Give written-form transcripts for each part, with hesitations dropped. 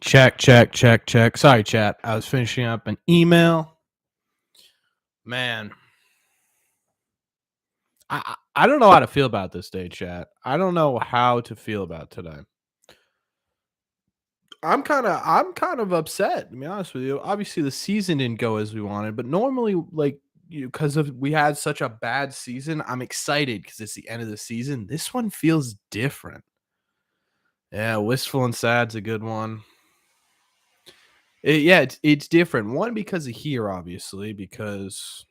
Check, check, check, check. Sorry, chat. I was finishing up an email. Man, I don't know how to feel about this day, chat. I don't know how to feel about today. I'm kind of upset, to be honest with you. Obviously, the season didn't go as we wanted, but normally, like you, because of we had such a bad season, I'm excited because it's the end of the season. This one feels different. Yeah, wistful and sad's a good one. Yeah, it's different. One because of here, obviously, because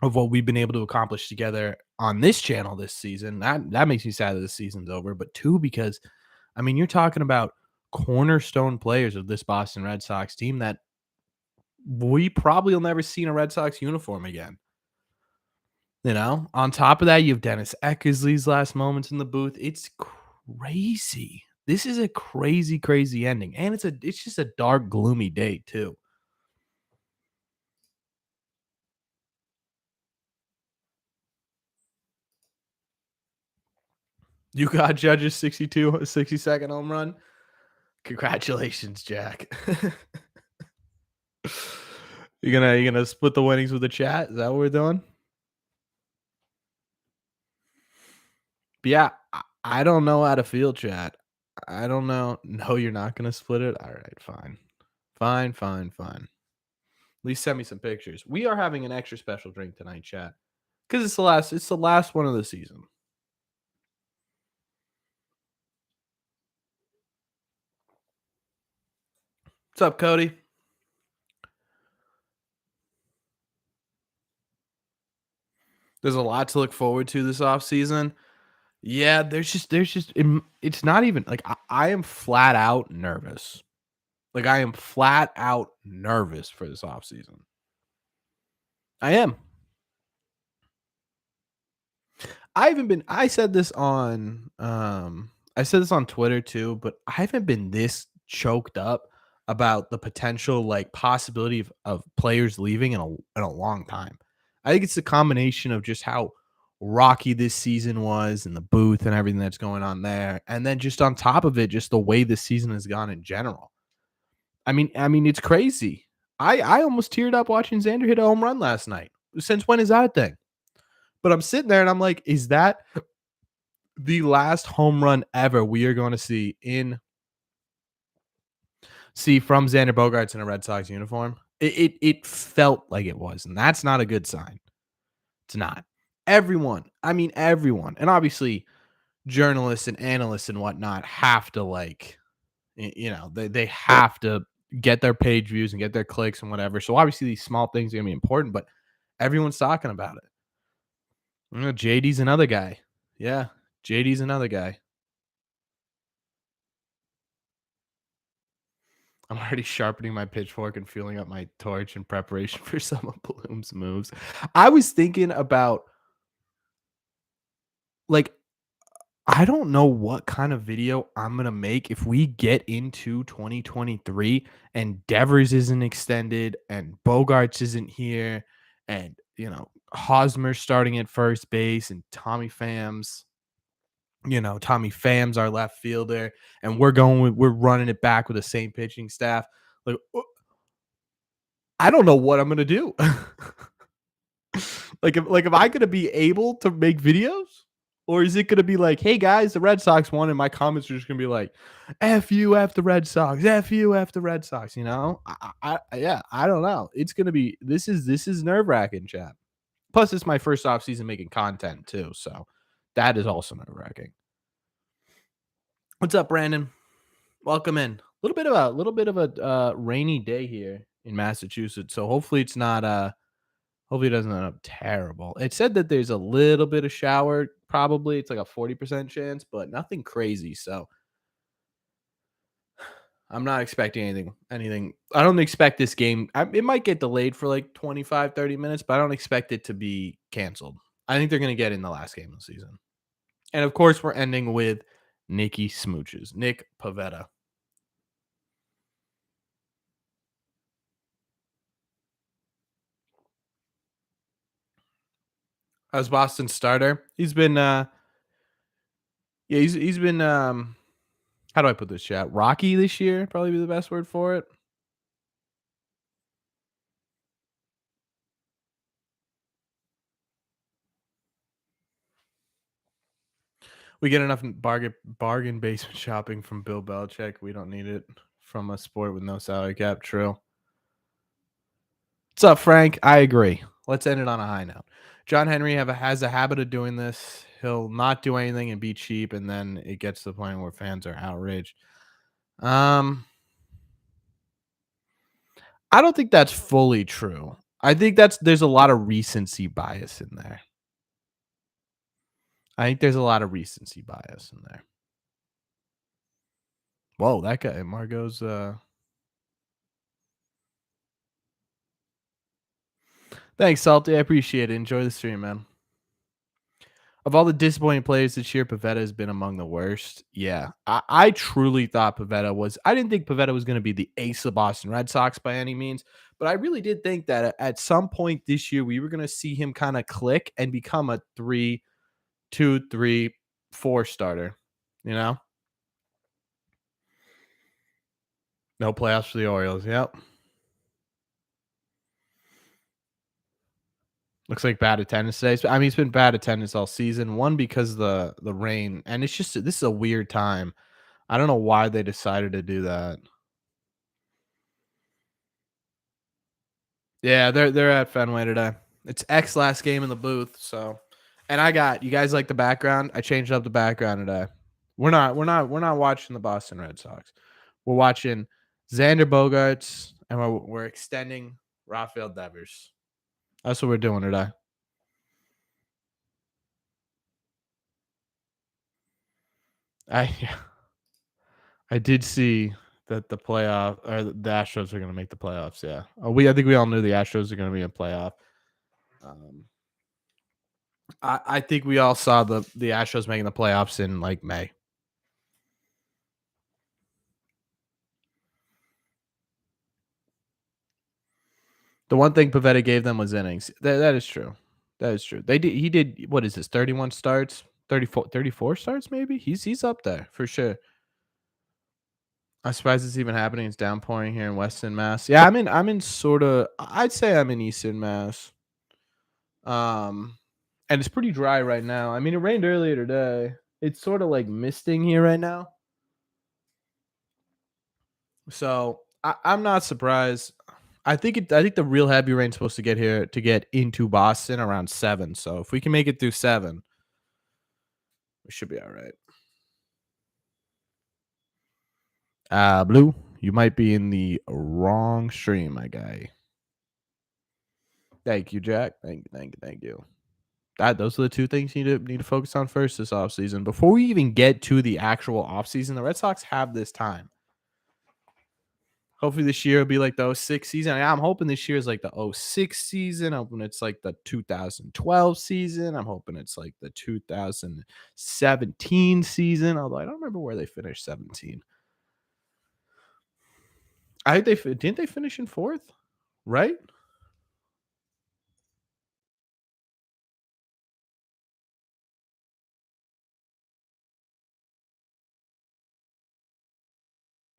of what we've been able to accomplish together on this channel this season. That makes me sad that the season's over. But two, because I mean, you're talking about cornerstone players of this Boston Red Sox team that we probably will never see in a Red Sox uniform again. You know, on top of that, you have Dennis Eckersley's last moments in the booth. It's crazy. This is a crazy, crazy ending, and it's just a dark, gloomy day too. You got Judge's 60-second home run. Congratulations, Jack. You gonna split the winnings with the chat? Is that what we're doing? But yeah, I don't know how to feel, chat. I don't know. No, you're not gonna split it. All right, fine, fine, fine, fine. At least send me some pictures. We are having an extra special drink tonight, chat, because it's the last. It's the last one of the season. What's up, Cody? There's a lot to look forward to this off season. Yeah, it's not even like I am flat out nervous. Like I am flat out nervous for this offseason. I am. I said this on Twitter too, but I haven't been this choked up about the potential like possibility of players leaving in a long time. I think it's a combination of just how rocky this season was and the booth and everything that's going on there. And then just on top of it, just the way this season has gone in general. I mean, it's crazy. I almost teared up watching Xander hit a home run last night. Since when is that a thing? But I'm sitting there and I'm like, is that the last home run ever we are going to see from Xander Bogaerts in a Red Sox uniform? It felt like it was, and that's not a good sign. It's not. Everyone, and obviously journalists and analysts and whatnot have to like, they have to get their page views and get their clicks and whatever. So obviously these small things are gonna be important, but everyone's talking about it. JD's another guy. Yeah, JD's another guy. I'm already sharpening my pitchfork and fueling up my torch in preparation for some of Bloom's moves. I was thinking about like I don't know what kind of video I'm gonna make if we get into 2023 and Devers isn't extended and Bogarts isn't here and Hosmer's starting at first base and Tommy Pham's our left fielder and we're running it back with the same pitching staff. Like I don't know what I'm gonna do. Like am I gonna be able to make videos? Or is it gonna be like, hey guys, the Red Sox won, and my comments are just gonna be like, F you, F the Red Sox, F you, F the Red Sox, you know? Yeah, I don't know. It's gonna be this is nerve-wracking, chat. Plus, it's my first off season making content too, so that is also nerve-wracking. What's up, Brandon? Welcome in. A little bit of a rainy day here in Massachusetts, so hopefully it doesn't end up terrible. It said that there's a little bit of shower, probably. It's like a 40% chance, but nothing crazy. So I'm not expecting anything. I don't expect this game. It might get delayed for like 25, 30 minutes, but I don't expect it to be canceled. I think they're going to get in the last game of the season. And of course, we're ending with Nicky Smooches, Nick Pavetta. As Boston's starter, he's been yeah, he's been How do I put this, chat? Rocky this year, probably be the best word for it. We get enough bargain basement shopping from Bill Belichick. We don't need it from a sport with no salary cap. True. What's up, Frank? I agree. Let's end it on a high note. John Henry has a habit of doing this. He'll not do anything and be cheap, and then it gets to the point where fans are outraged. Um, I don't think that's fully true. I think there's a lot of recency bias in there. I think there's a lot of recency bias in there. Whoa, that guy Margot's thanks, Salty. I appreciate it. Enjoy the stream, man. Of all the disappointing players this year, Pavetta has been among the worst. Yeah, I truly thought Pavetta was. I didn't think Pavetta was going to be the ace of Boston Red Sox by any means, but I really did think that at some point this year we were going to see him kind of click and become a 3-2-3-4 starter. You know, no playoffs for the Orioles. Yep. Looks like bad attendance today. I mean, it's been bad attendance all season. One because the rain, and it's just this is a weird time. I don't know why they decided to do that. Yeah, they're at Fenway today. It's X last game in the booth, so and I got you guys like the background. I changed up the background today. We're not watching the Boston Red Sox. We're watching Xander Bogaerts and we're extending Rafael Devers. That's what we're doing today. I I did see that the playoff or the Astros are going to make the playoffs. Yeah, I think we all knew the Astros are going to be in playoff. Um, I think we all saw the Astros making the playoffs in like May. The one thing Pavetta gave them was innings. That is true. That is true. They did. He did. What is this? 31 starts, 34 starts. Maybe he's up there for sure. I'm surprised it's even happening. It's downpouring here in Western Mass. Yeah, I'm in sort of. I'd say I'm in Eastern Mass. Um, and it's pretty dry right now. I mean, it rained earlier today. It's sort of like misting here right now. So I'm not surprised. I think the real heavy rain's supposed to get here to get into Boston around 7. So if we can make it through 7, we should be all right. Blue, you might be in the wrong stream, my guy. Thank you, Jack. Thank you. Those are the two things you need to focus on first this offseason. Before we even get to the actual offseason, the Red Sox have this time. Hopefully this year will be like the '06 season. I'm hoping this year is like the '06 season. I'm hoping it's like the 2012 season. I'm hoping it's like the 2017 season. Although I don't remember where they finished 17. I think didn't they finish in 4th, right?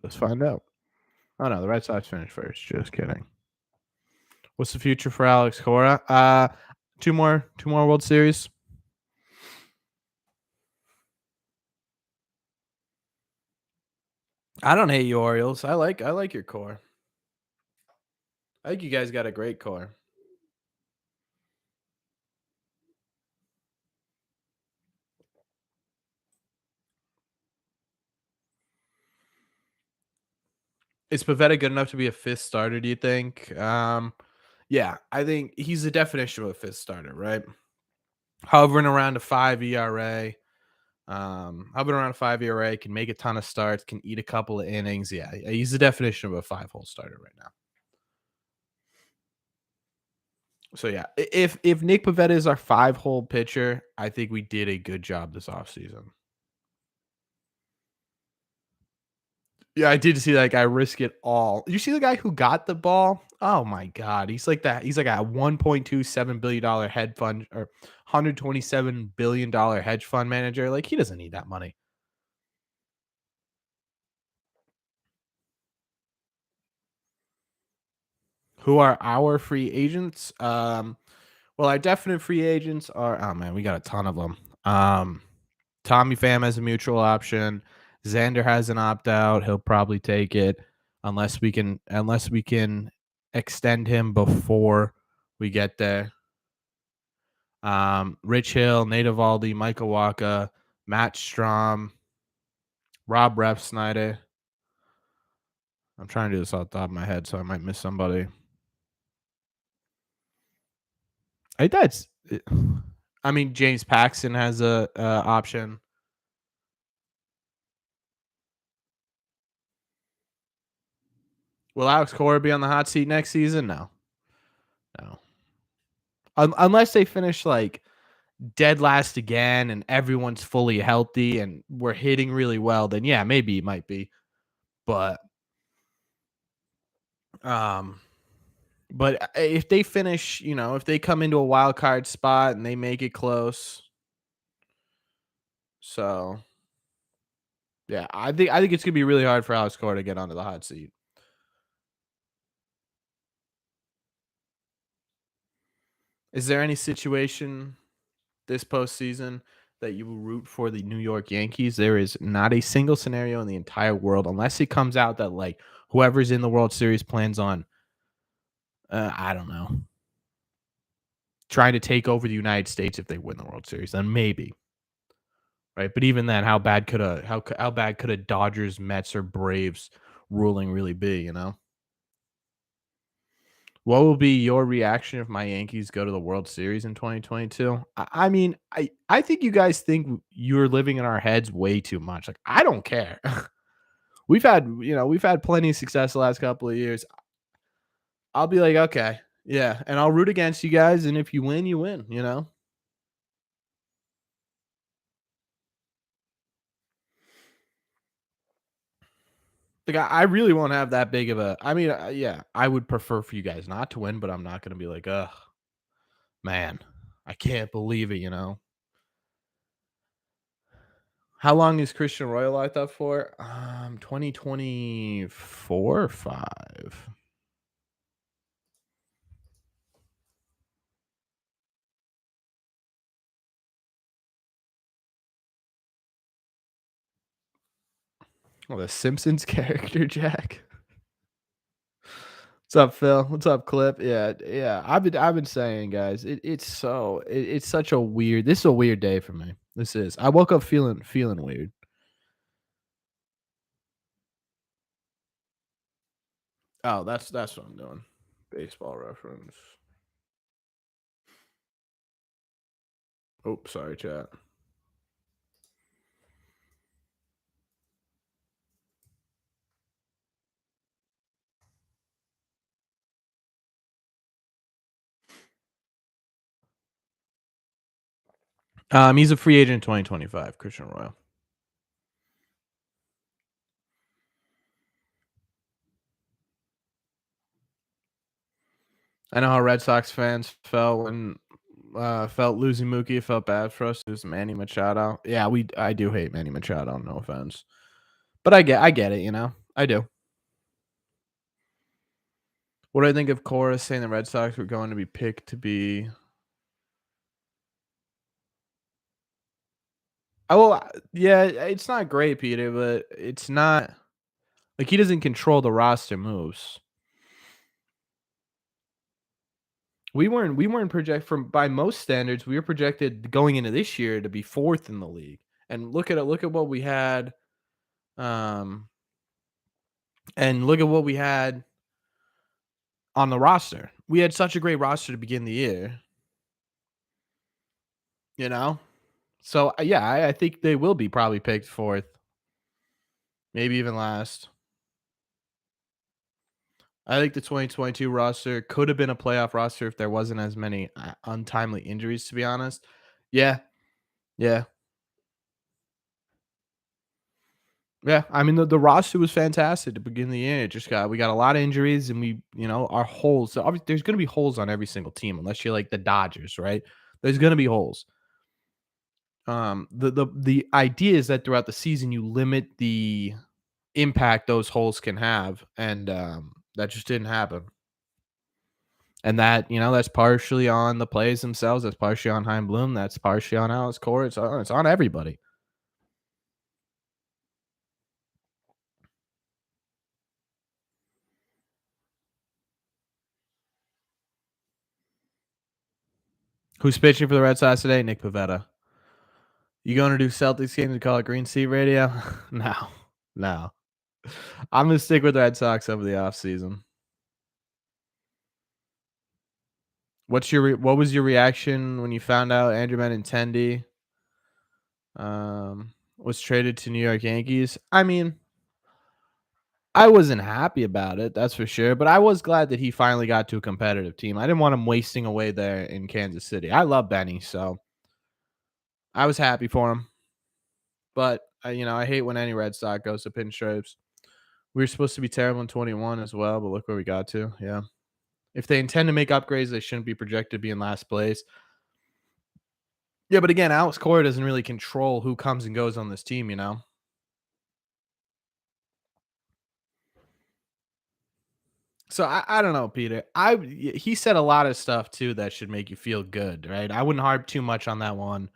Let's find out. Oh no, the Red Sox finished first. Just kidding. What's the future for Alex Cora? Two more World Series. I don't hate you, Orioles. I like your core. I think you guys got a great core. Is Pavetta good enough to be a 5th starter, do you think? Yeah, I think he's the definition of a 5th starter, right? Hovering around a 5 ERA. Hovering around a 5 ERA, can make a ton of starts, can eat a couple of innings. Yeah, he's the definition of a 5-hole starter right now. So yeah, if Nick Pavetta is our 5-hole pitcher, I think we did a good job this offseason. Yeah, I did see that guy risk it all. You see the guy who got the ball? Oh my god, he's like that. He's like a $1.27 billion hedge fund or $127 billion hedge fund manager. Like he doesn't need that money. Who are our free agents? Well, our definite free agents are, oh man, we got a ton of them. Tommy Pham has a mutual option. Xander has an opt out. He'll probably take it unless we can extend him before we get there. Rich Hill, Nate Eovaldi, Micah Wacha, Matt Strom, Rob Refsnyder. I'm trying to do this off the top of my head, so I might miss somebody. I think that's. I mean, James Paxton has a option. Will Alex Cora be on the hot seat next season? No, no. Unless they finish like dead last again and everyone's fully healthy and we're hitting really well, then yeah, maybe it might be. But um, if they finish, if they come into a wild card spot and they make it close, so yeah, I think it's gonna be really hard for Alex Cora to get onto the hot seat. Is there any situation this postseason that you will root for the New York Yankees? There is not a single scenario in the entire world, unless it comes out that like whoever's in the World Series plans on, I don't know, trying to take over the United States if they win the World Series. Then maybe, right? But even then, how bad could a Dodgers, Mets, or Braves ruling really be? What will be your reaction if my Yankees go to the World Series in 2022? I mean, I think you guys think you're living in our heads way too much. Like, I don't care. We've had plenty of success the last couple of years. I'll be like, okay, yeah, and I'll root against you guys, and if you win, you win. Like, I really won't have that big of a. I mean, yeah, I would prefer for you guys not to win, but I'm not gonna be like, ugh, man, I can't believe it. How long is Christian Royal locked up for? 2024 or 5. Oh, the Simpsons character, Jack. What's up, Phil? What's up, Clip? Yeah, yeah. I've been saying, guys, it's such a weird. This is a weird day for me. This is. I woke up feeling weird. Oh, that's what I'm doing. Baseball reference. Oh, sorry, chat. He's a free agent in 2025. Christian Royal. I know how Red Sox fans felt when felt losing Mookie. It felt bad for us. It was Manny Machado. Yeah, I do hate Manny Machado. No offense, but I get it. I do. What do I think of Cora saying the Red Sox were going to be picked to be? Oh, well, yeah, it's not great, Peter, but it's not like he doesn't control the roster moves. We weren't projected from by most standards. We were projected going into this year to be fourth in the league. And look at what we had. Um, and look at what we had on the roster. We had such a great roster to begin the year, you know? So, yeah, I think they will be probably picked fourth, maybe even last. I think the 2022 roster could have been a playoff roster if there wasn't as many untimely injuries, to be honest. Yeah, yeah, yeah. I mean, the roster was fantastic to begin the year. We got a lot of injuries, and our holes. So obviously, there's going to be holes on every single team, unless you're like the Dodgers, right? There's going to be holes. The idea is that throughout the season, you limit the impact those holes can have, and that just didn't happen. And that, that's partially on the players themselves, that's partially on Hein Bloom, that's partially on Alex Cora, it's on everybody. Who's pitching for the Red Sox today? Nick Pivetta. You going to do Celtics games and call it Green Sea Radio? No. No. I'm gonna stick with the Red Sox over the offseason. What was your reaction when you found out Andrew Benintendi was traded to New York Yankees? I mean, I wasn't happy about it, that's for sure, but I was glad that he finally got to a competitive team. I didn't want him wasting away there in Kansas City. I love Benny, so I was happy for him. But I hate when any Red Sox goes to pinstripes. We were supposed to be terrible in 21 as well, but look where we got to. Yeah. If they intend to make upgrades, they shouldn't be projected to be in last place. Yeah, but again, Alex Cora doesn't really control who comes and goes on this team. So I don't know, Peter. He said a lot of stuff too that should make you feel good, right? I wouldn't harp too much on that one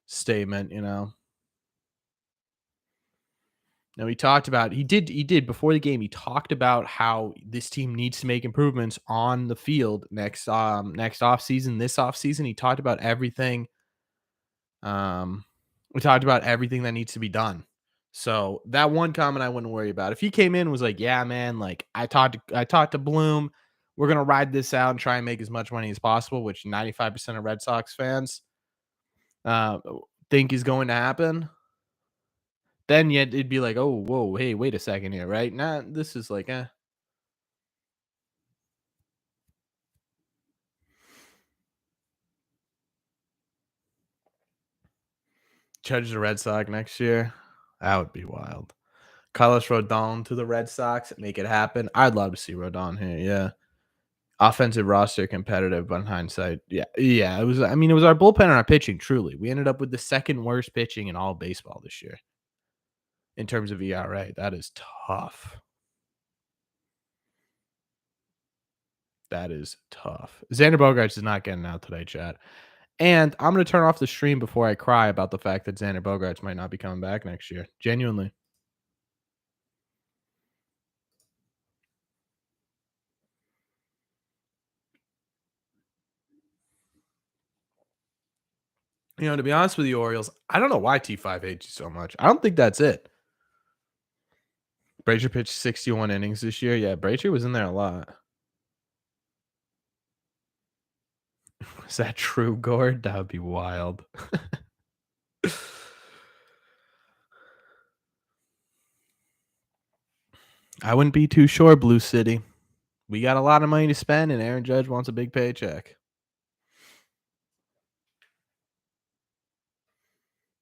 statement. No, he did before the game. He talked about how this team needs to make improvements on the field next offseason, this offseason. He talked about everything. We talked about everything that needs to be done. So that one comment I wouldn't worry about. If he came in and was like, "Yeah, man, like I talked to Bloom. We're gonna ride this out and try and make as much money as possible," which 95% of Red Sox fans uh, think is going to happen. Then yet it'd be like, "Oh, whoa, hey, wait a second here, right?" Nah, this is like, Judge the Red Sox next year. That would be wild. Carlos Rodon to the Red Sox, make it happen. I'd love to see Rodon here. Yeah. Offensive roster competitive, but in hindsight, yeah, yeah, it was. I mean, it was our bullpen and our pitching. Truly, we ended up with the second worst pitching in all baseball this year in terms of ERA. That is tough. That is tough. Xander Bogaerts is not getting out today, chat. And I'm going to turn off the stream before I cry about the fact that Xander Bogaerts might not be coming back next year. Genuinely. To be honest with you, Orioles, I don't know why T5 hates you so much. I don't think that's it. Brazier pitched 61 innings this year. Yeah, Brazier was in there a lot. Is that true, Gord? That would be wild. I wouldn't be too sure, Blue City. We got a lot of money to spend, and Aaron Judge wants a big paycheck.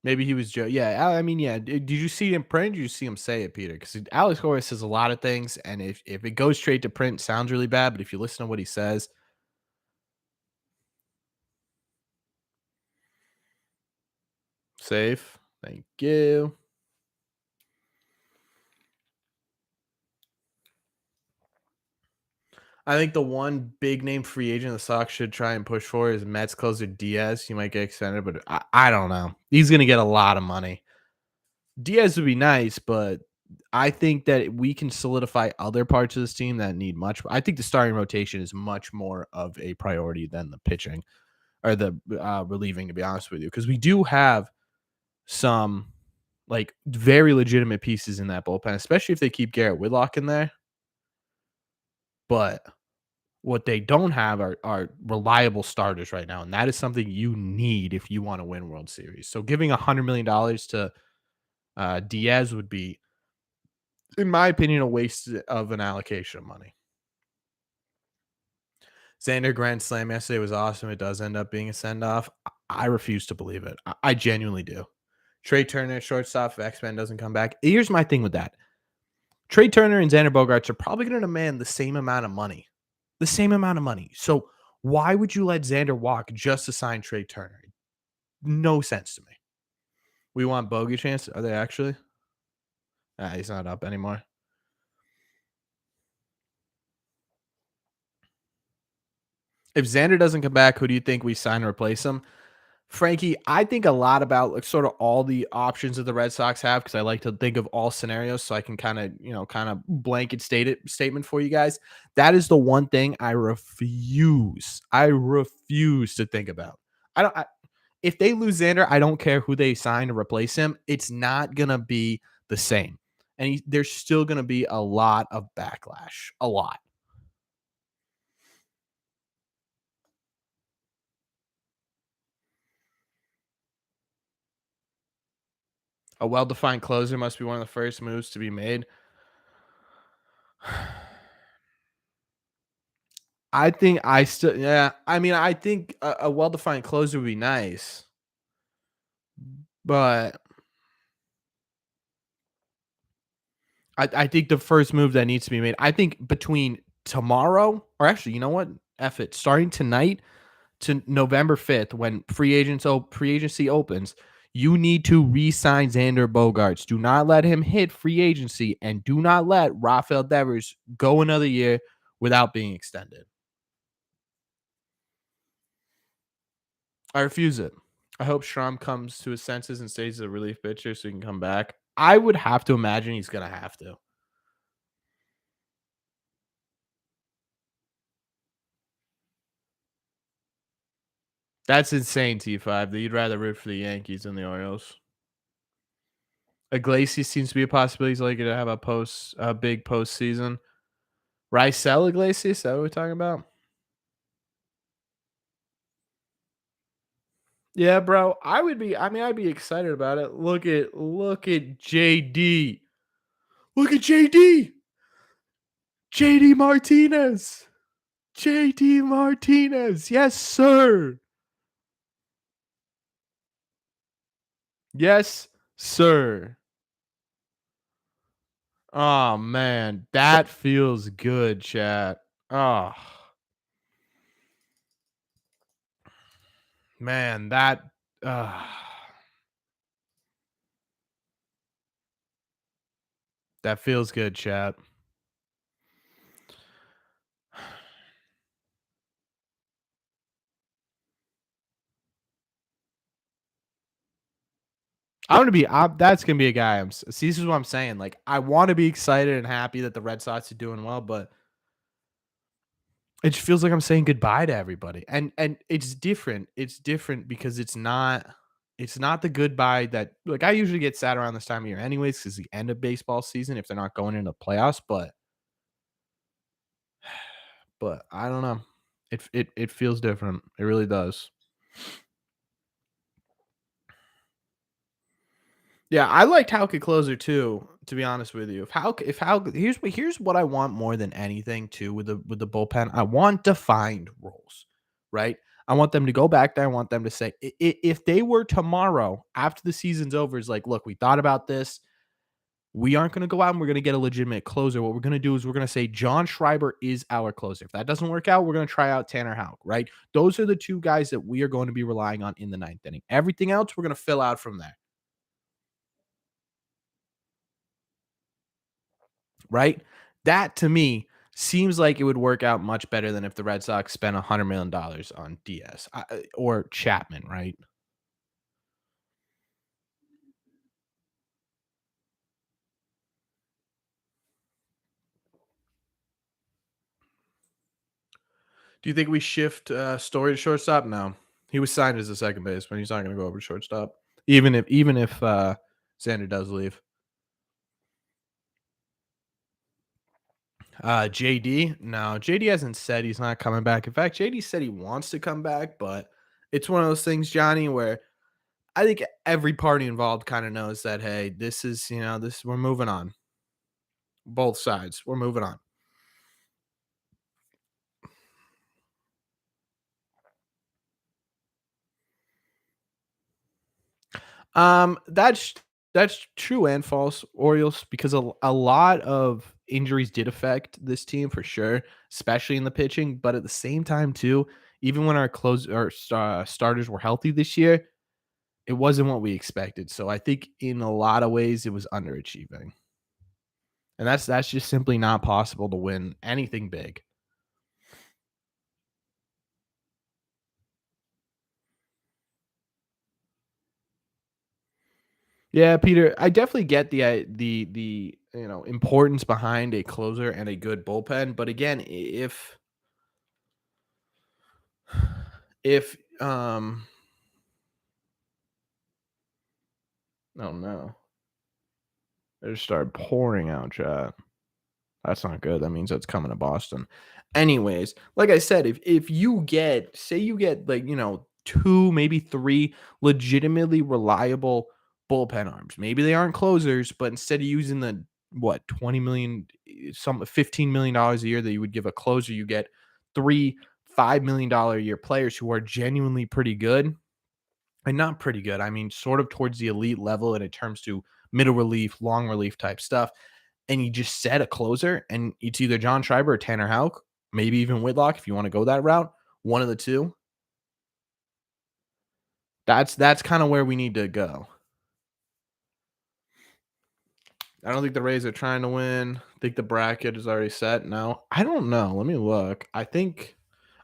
Maybe he was joking. Yeah, I mean, yeah. Did you see him print? Or did you see him say it, Peter? Because Alex Cora says a lot of things, and if it goes straight to print, it sounds really bad. But if you listen to what he says, safe. Thank you. I think the one big name free agent the Sox should try and push for is Mets closer Diaz. He might get extended, but I don't know. He's going to get a lot of money. Diaz would be nice, but I think that we can solidify other parts of this team that need much. I think the starting rotation is much more of a priority than the pitching or the relieving, to be honest with you, because we do have some like very legitimate pieces in that bullpen, especially if they keep Garrett Whitlock in there. But what they don't have are reliable starters right now, and that is something you need if you want to win World Series. So giving $100 million to Diaz would be, in my opinion, a waste of an allocation of money. Xander Grand Slam yesterday was awesome. It does end up being a send off. I refuse to believe it. I genuinely do. Trey Turner, shortstop, if X-Men doesn't come back. Here's my thing with that. Trey Turner and Xander Bogaerts are probably going to demand the same amount of money. The same amount of money. So why would you let Xander walk just to sign Trey Turner? No sense to me. We want Bogey chance. Are they actually? He's not up anymore. If Xander doesn't come back, who do you think we sign to replace him? Frankie, I think a lot about like sort of all the options that the Red Sox have because I like to think of all scenarios so I can kind of, kind of blanket statement for you guys. That is the one thing I refuse. I refuse to think about. I don't I, if they lose Xander, I don't care who they sign to replace him. It's not going to be the same. And there's still going to be a lot of backlash, a lot. A well-defined closer must be one of the first moves to be made. I think I still yeah, I mean, I think a well-defined closer would be nice, but I think the first move that needs to be made I think between tomorrow or actually, you know what? F it, starting tonight to November 5th when free agency opens, you need to re-sign Xander Bogaerts. Do not let him hit free agency, and do not let Rafael Devers go another year without being extended. I refuse it. I hope Strom comes to his senses and stays a relief pitcher so he can come back. I would have to imagine he's gonna have to. That's insane, T5, that you'd rather root for the Yankees than the Orioles. Iglesias seems to be a possibility. He's likely to have a big postseason. Rysel Iglesias, is that what we're talking about? Yeah, bro. I'd be excited about it. Look at JD. Look at JD. JD Martinez. JD Martinez. Yes, sir. Yes, sir. Oh man, that feels good, chat. Oh man, uh, that feels good, chat. That's gonna be a guy. See, this is what I'm saying. Like, I want to be excited and happy that the Red Sox are doing well, but it just feels like I'm saying goodbye to everybody. And it's different. It's different because it's not the goodbye that like I usually get sad around this time of year anyways, because the end of baseball season if they're not going into playoffs, but I don't know. It feels different. It really does. Yeah, I liked Hauke Closer too, to be honest with you. If Hauke here's what I want more than anything too with the bullpen. I want defined roles, right? I want them to go back there. I want them to say if they were tomorrow after the season's over is like, look, we thought about this. We aren't going to go out and we're going to get a legitimate closer. What we're going to do is we're going to say John Schreiber is our closer. If that doesn't work out, we're going to try out Tanner Houck, right? Those are the two guys that we are going to be relying on in the ninth inning. Everything else, we're going to fill out from there, right? That to me seems like it would work out much better than if the Red Sox spent $100 million on Diaz or Chapman, right? Do you think we shift Story to shortstop? No, he was signed as a second baseman. He's not going to go over to shortstop, even if Xander does leave. JD, no, JD hasn't said he's not coming back. In fact, JD said he wants to come back, but it's one of those things, Johnny, where I think every party involved kind of knows that hey, this is this we're moving on. Both sides, we're moving on. That's true and false, Orioles, because a lot of injuries did affect this team for sure, especially in the pitching. But at the same time, too, even when our starters were healthy this year, it wasn't what we expected. So I think in a lot of ways it was underachieving. And that's just simply not possible to win anything big. Yeah, Peter, I definitely get the importance behind a closer and a good bullpen, but again, if oh no, they just started pouring out, chat. That's not good. That means that's coming to Boston. Anyways, like I said, if you get, say you get like, two, maybe three legitimately reliable bullpen arms. Maybe they aren't closers, but instead of using the what, 20 million, some $15 million a year that you would give a closer, you get three $5 million a year players who are genuinely pretty good. And not pretty good. I mean, sort of towards the elite level in terms to middle relief, long relief type stuff, and you just set a closer, and it's either John Schreiber or Tanner Houck, maybe even Whitlock if you want to go that route. One of the two. That's kind of where we need to go. I don't think the Rays are trying to win. I think the bracket is already set. No, I don't know. Let me look. I think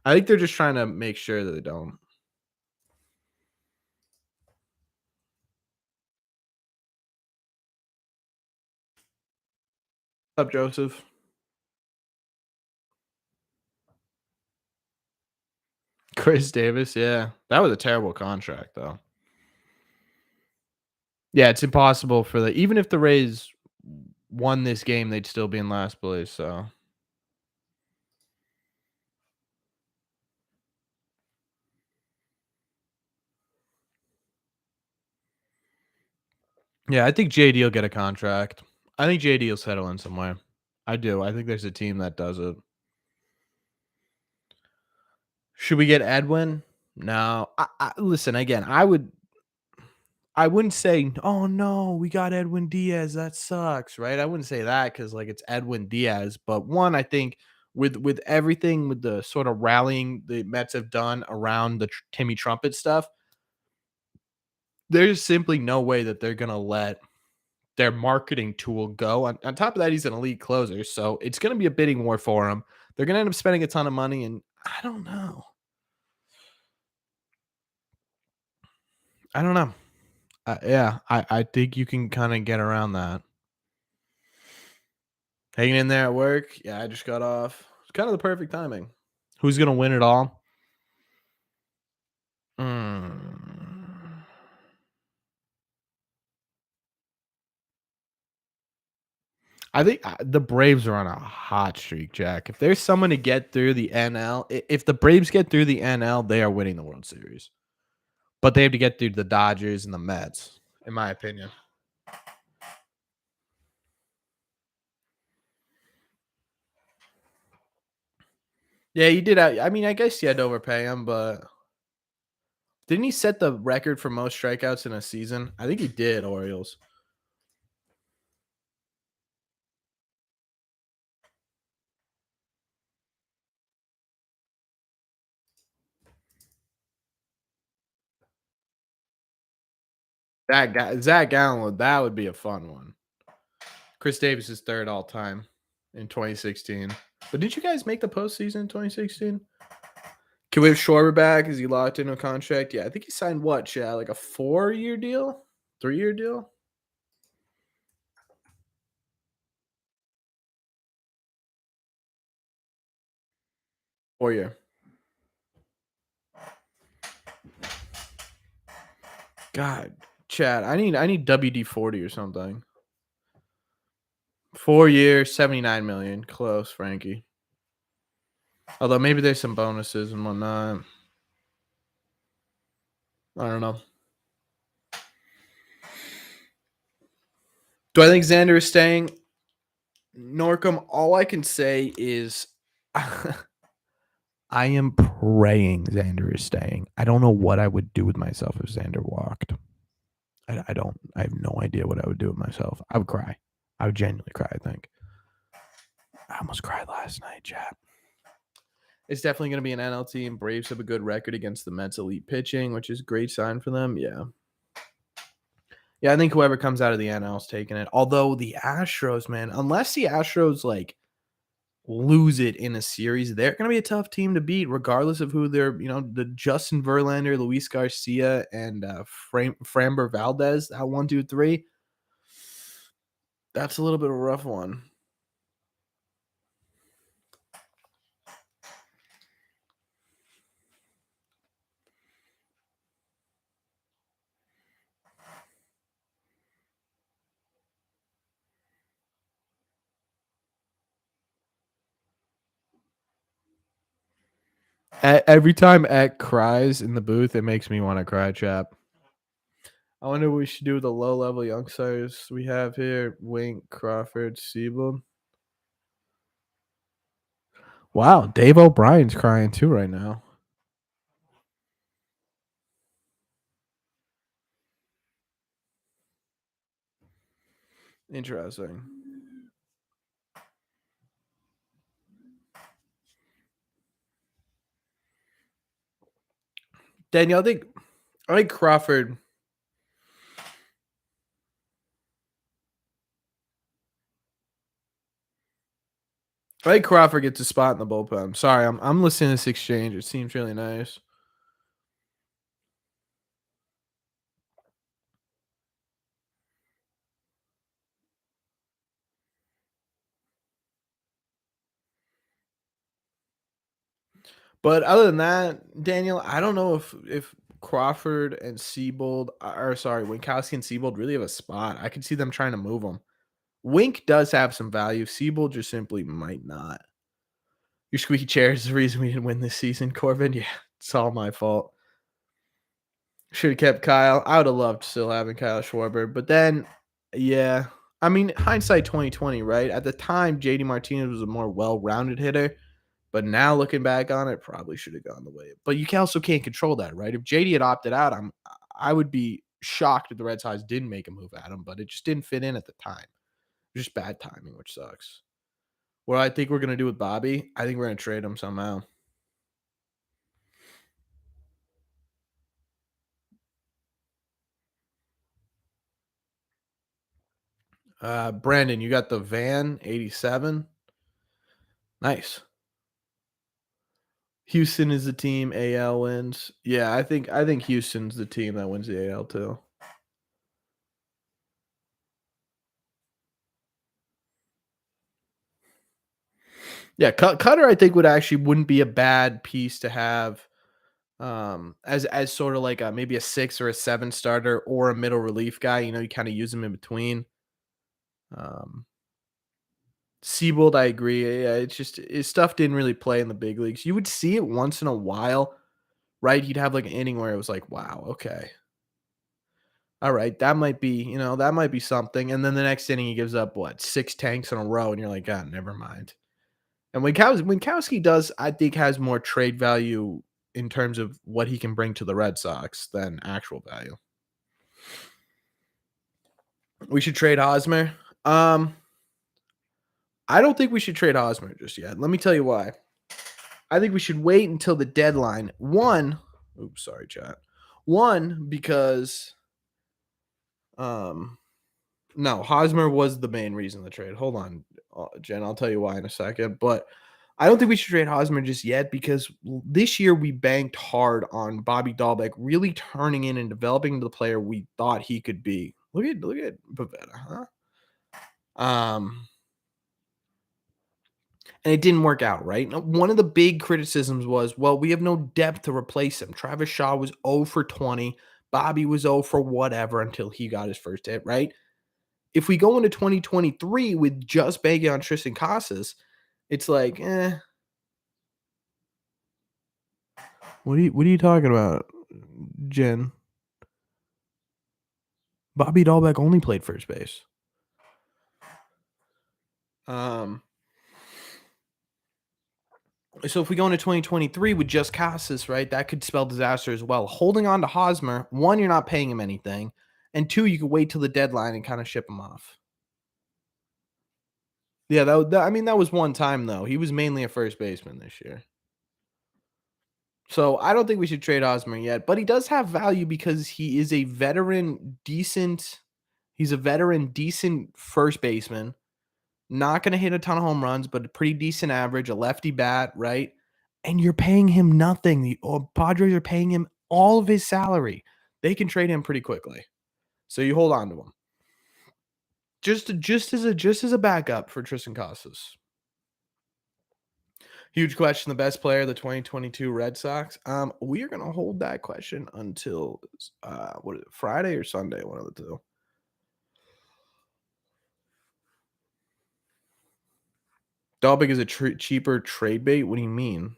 they're just trying to make sure that they don't. What's up, Joseph? Chris Davis, yeah. That was a terrible contract, though. Yeah, it's impossible for the even if the Rays won this game, they'd still be in last place. So yeah, I think JD will get a contract. I think JD will settle in somewhere. I do. I think there's a team that does it. Should we get Edwin? No. Listen again. I wouldn't say, oh no, we got Edwin Diaz. That sucks, right? I wouldn't say that because like it's Edwin Diaz. But one, I think with everything with the sort of rallying the Mets have done around the Timmy Trumpet stuff, there's simply no way that they're gonna let their marketing tool go. On top of that, he's an elite closer, so it's gonna be a bidding war for him. They're gonna end up spending a ton of money, and I don't know. I don't know. Yeah, I think you can kind of get around that. Hanging in there at work. Yeah, I just got off. It's kind of the perfect timing. Who's gonna win it all? Mm. I think the Braves are on a hot streak, Jack. If there's someone to get through the NL, if the Braves get through the NL, they are winning the World Series. But they have to get through the Dodgers and the Mets, in my opinion. Yeah, you did. I mean, I guess you had to overpay him, but didn't he set the record for most strikeouts in a season? I think he did, Orioles. That guy, Zach Gallen, that would be a fun one. Chris Davis is third all time in 2016. But did you guys make the postseason in 2016? Can we have Schwarber back? Is he locked into a contract? Yeah, I think he signed what, Chad? Like a 4-year deal? 3-year deal? 4-year. God, Chad, I need WD 40 or something. 4 years, 79 million. Close, Frankie. Although maybe there's some bonuses and whatnot. I don't know. Do I think Xander is staying? Norcom, all I can say is I am praying Xander is staying. I don't know what I would do with myself if Xander walked. I don't. I have no idea what I would do with myself. I would cry. I would genuinely cry, I think. I almost cried last night, chat. It's definitely going to be an NL team. Braves have a good record against the Mets elite pitching, which is a great sign for them. Yeah. Yeah, I think whoever comes out of the NL is taking it. Although the Astros, man, unless the Astros like lose it in a series, they're going to be a tough team to beat, regardless of who they're, the Justin Verlander, Luis Garcia, and Framber Valdez, that 1, 2, 3. That's a little bit of a rough one. Every time Eck cries in the booth, it makes me want to cry, chap. I wonder what we should do with the low level youngsters we have here. Wink, Crawford, Siebel. Wow, Dave O'Brien's crying too right now. Interesting. Daniel, I think Crawford. I think Crawford gets a spot in the bullpen. Sorry, I'm listening to this exchange. It seems really nice. But other than that, Daniel, I don't know if Crawford and Siebold, or sorry, Winkowski and Siebold really have a spot. I could see them trying to move them. Wink does have some value. Siebold just simply might not. Your squeaky chair is the reason we didn't win this season, Corbin. Yeah, it's all my fault. Should have kept Kyle. I would have loved still having Kyle Schwarber. But then, yeah. I mean, hindsight 2020, right? At the time, JD Martinez was a more well-rounded hitter. But now looking back on it, probably should have gone the way. But you also can't control that, right? If JD had opted out, I would be shocked if the Red Sox didn't make a move at him, but it just didn't fit in at the time. Just bad timing, which sucks. What I think we're gonna do with Bobby, I think we're gonna trade him somehow. Brandon, you got the van 87. Nice. Houston is the team AL wins. Yeah, I think Houston's the team that wins the AL too. Yeah, Cutter I think would actually wouldn't be a bad piece to have as sort of like a maybe a 6 or a 7 starter or a middle relief guy. You kind of use him in between. Um Siebold, I agree. Yeah, it's just his stuff didn't really play in the big leagues. You would see it once in a while, right? He'd have like an inning where it was like, wow, okay. All right, that might be something. And then the next inning he gives up what, 6 tanks in a row, and you're like, God, never mind. And Winkowski does, I think, has more trade value in terms of what he can bring to the Red Sox than actual value. We should trade Hosmer. I don't think we should trade Hosmer just yet. Let me tell you why. I think we should wait until the deadline. Oops, sorry, chat. One, because no, Hosmer was the main reason the trade. Hold on, Jen. I'll tell you why in a second. But I don't think we should trade Hosmer just yet because this year we banked hard on Bobby Dahlbeck really turning in and developing into the player we thought he could be. Look at Pavetta, huh? And it didn't work out, right? One of the big criticisms was, well, we have no depth to replace him. Travis Shaw was 0 for 20. Bobby was 0 for whatever until he got his first hit, right? If we go into 2023 with just banking on Tristan Casas, it's like, What are you talking about, Jen? Bobby Dahlbeck only played first base. Um, so if we go into 2023 with just Casas, right, that could spell disaster as well. Holding on to Hosmer, one, you're not paying him anything, and two, you could wait till the deadline and kind of ship him off. Yeah, I mean, that was one time though. He was mainly a first baseman this year. So I don't think we should trade Hosmer yet, but he does have value because he is a veteran, decent. He's a veteran, decent first baseman. not gonna hit a ton of home runs, but a pretty decent average, a lefty bat, right? And you're paying him nothing. The Padres are paying him all of his salary. They can trade him pretty quickly. So you hold on to him. Just as a backup for Tristan Casas. Huge question, the best player of the 2022 Red Sox. We are gonna hold that question until what is it, Friday or Sunday, one of the two. Dalbec is a cheaper trade bait. What do you mean?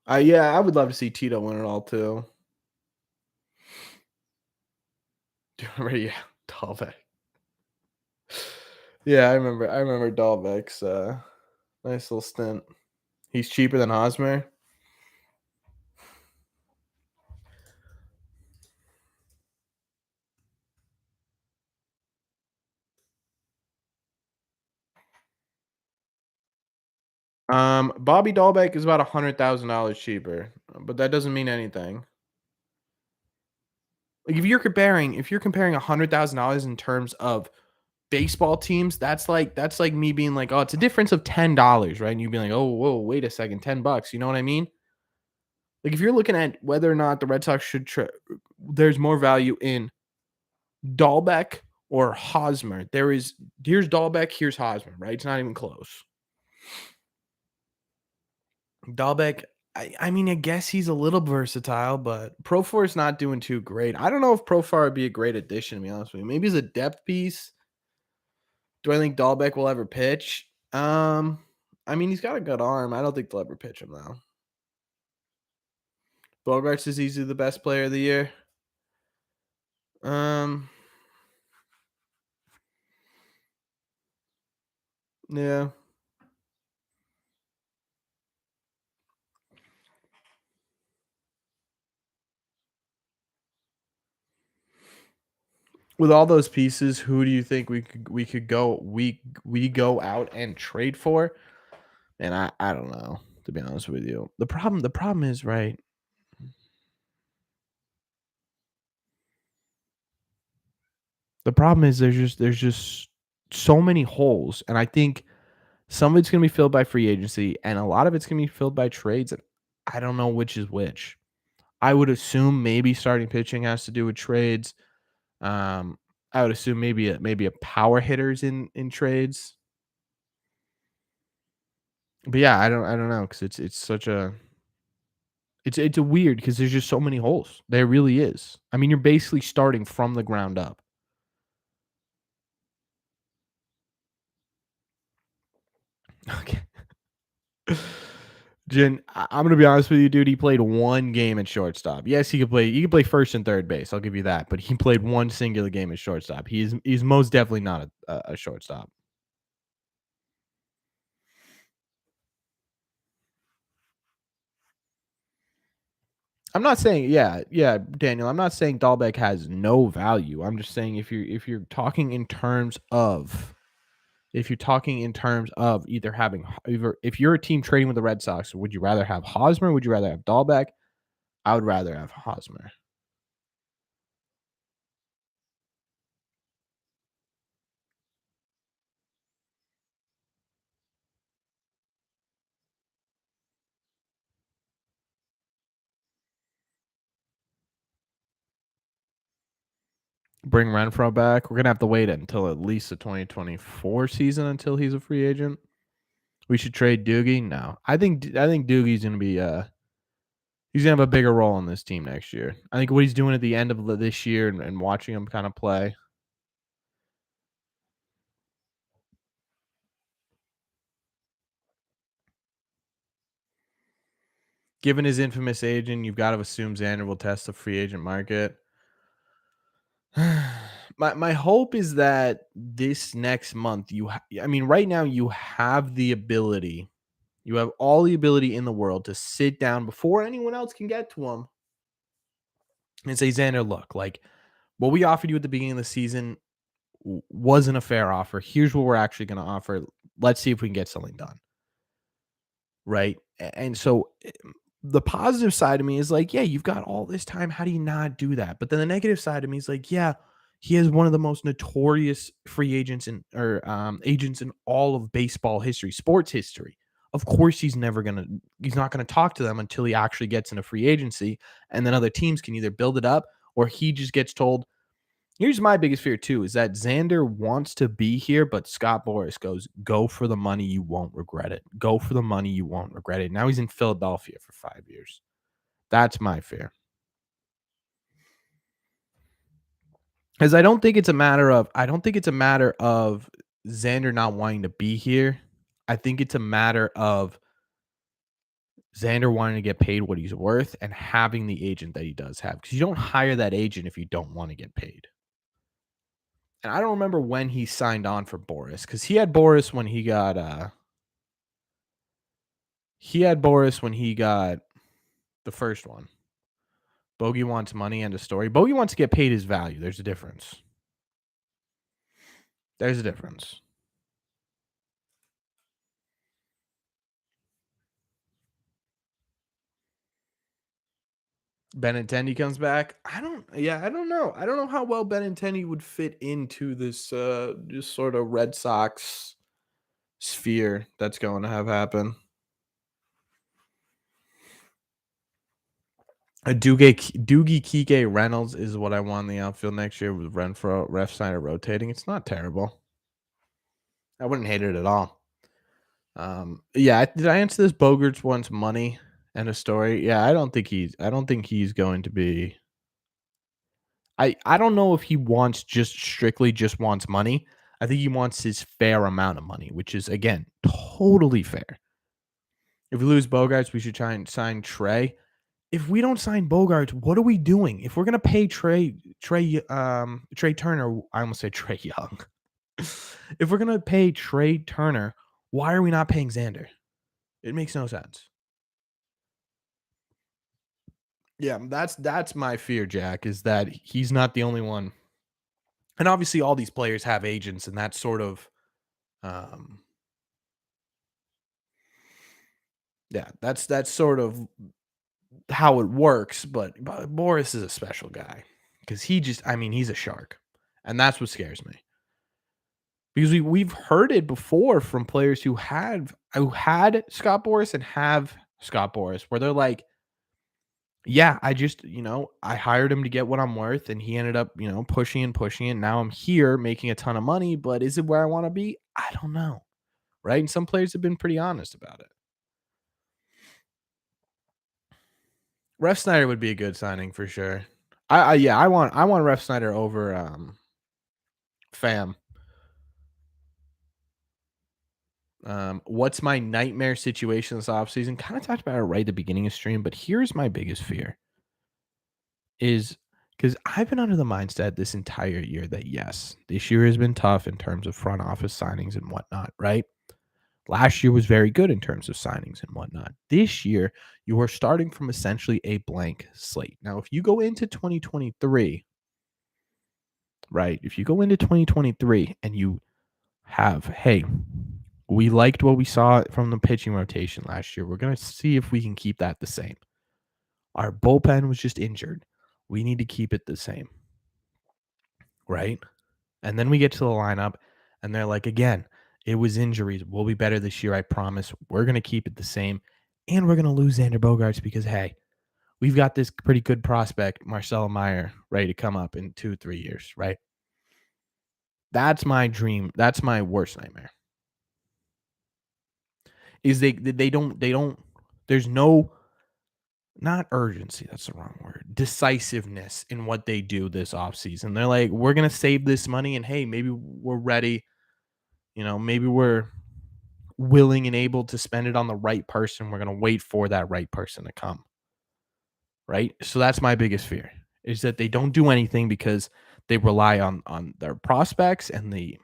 Yeah, I would love to see Tito win it all too. Do you remember? Yeah, Dalbec. Yeah, I remember Dalbec's nice little stint. He's cheaper than Hosmer. Bobby Dalbec is about $100,000 cheaper, but that doesn't mean anything. Like if you're comparing $100,000 in terms of baseball teams, that's like me being like, oh, it's a difference of $10, right? And you being like, oh, whoa, wait a second, $10. You know what I mean? Like if you're looking at whether or not the Red Sox should, there's more value in Dahlbeck or Hosmer. Here's Dahlbeck, here's Hosmer, right? It's not even close. Dahlbeck, I mean, I guess he's a little versatile, but Profar is not doing too great. I don't know if Profar would be a great addition, to be honest with you. Maybe as a depth piece. Do I think Dahlbeck will ever pitch? I mean, he's got a good arm. I don't think they'll ever pitch him though. Bogarts is easily the best player of the year. Um, yeah. With all those pieces, who do you think we go out and trade for? And I don't know, to be honest with you. The problem is, right? The problem is there's just so many holes, and I think some of it's gonna be filled by free agency, and a lot of it's gonna be filled by trades, and I don't know which is which. I would assume maybe starting pitching has to do with trades. Um, I would assume maybe a power hitters in trades. But yeah, I don't know because it's such a it's a weird because there's just so many holes. There really is. I mean, you're basically starting from the ground up. Okay. Jen, I'm gonna be honest with you, dude. He played one game at shortstop. Yes, he could play first and third base. I'll give you that. But he played one singular game at shortstop. He's most definitely not a shortstop. I'm not saying, yeah, Daniel. I'm not saying Dahlbeck has no value. I'm just saying if you're talking in terms of either either if you're a team trading with the Red Sox, would you rather have Hosmer? Would you rather have Dahlbeck? I would rather have Hosmer. Bring Renfro back. We're gonna have to wait until at least the 2024 season until he's a free agent. We should trade Doogie. No, I think Doogie's gonna be he's gonna have a bigger role on this team next year. I think what he's doing at the end of this year and watching him kind of play. Given his infamous aging, you've got to assume Xander will test the free agent market. My hope is that this next month I mean right now you have the ability, you have all the ability in the world to sit down before anyone else can get to him and say, Xander, look, like what we offered you at the beginning of the season wasn't a fair offer. Here's what we're actually going to offer. Let's see if we can get something done. Right. And so the positive side of me is like, yeah, you've got all this time. How do you not do that? But then the negative side of me is like, yeah, He has one of the most notorious free agents in or agents in all of baseball history, sports history. Of course, he's not gonna talk to them until he actually gets into free agency, and then other teams can either build it up or he just gets told. Here's my biggest fear too is that Xander wants to be here, but Scott Boras goes, "Go for the money, you won't regret it. Go for the money, you won't regret it." Now he's in Philadelphia for 5 years. That's my fear. Because I don't think it's a matter of Xander not wanting to be here. I think it's a matter of Xander wanting to get paid what he's worth and having the agent that he does have. Because you don't hire that agent if you don't want to get paid. And I don't remember when he signed on for Boris because he had Boris when he got the first one. Bogey wants money and a story. Bogey wants to get paid his value. There's a difference. There's a difference. Benintendi comes back. I don't know. I don't know how well Benintendi would fit into this just sort of Red Sox sphere that's going to have happen. A Doogie Kike Reynolds is what I want in the outfield next year with Renfro, Ref Snyder rotating. It's not terrible. I wouldn't hate it at all. Yeah, did I answer this? Bogarts wants money and a story. Yeah, I don't think he's going to be. I don't know if he wants just wants money. I think he wants his fair amount of money, which is again totally fair. If we lose Bogarts, we should try and sign Trey. If we don't sign Bogarts, what are we doing? If we're gonna pay Trey Turner, I almost say Trey Young. If we're gonna pay Trey Turner, why are we not paying Xander? It makes no sense. Yeah, that's my fear, Jack, is that he's not the only one. And obviously all these players have agents and that's sort of um yeah, that's sort of how it works, but Boris is a special guy cuz he's a shark. And that's what scares me. Because we've heard it before from players who had Scott Boris and have Scott Boris where they're like, "Yeah, I hired him to get what I'm worth and he ended up, pushing and pushing and now I'm here making a ton of money, but is it where I want to be? I don't know." Right? And some players have been pretty honest about it. Ref Snyder would be a good signing for sure. Yeah, I want Ref Snyder over Fam. What's my nightmare situation this offseason? Kind of talked about it right at the beginning of stream, but here's my biggest fear is because I've been under the mindset this entire year that yes, this year has been tough in terms of front office signings and whatnot, right? Last year was very good in terms of signings and whatnot. This year, you are starting from essentially a blank slate. Now, if you go into 2023, right? If you go into 2023 and you have, hey, we liked what we saw from the pitching rotation last year. We're going to see if we can keep that the same. Our bullpen was just injured. We need to keep it the same, right? And then we get to the lineup and they're like, again, it was injuries. We'll be better this year. I promise. We're going to keep it the same. And we're going to lose Xander Bogaerts because, hey, we've got this pretty good prospect, Marcelo Meyer, ready to come up in 2-3 years, right? That's my dream. That's my worst nightmare. Is they don't there's no not urgency, that's the wrong word. Decisiveness in what they do this offseason. They're like, we're gonna save this money and hey, maybe we're ready. Maybe we're willing and able to spend it on the right person. We're gonna wait for that right person to come. Right. So that's my biggest fear is that they don't do anything because they rely on their prospects and the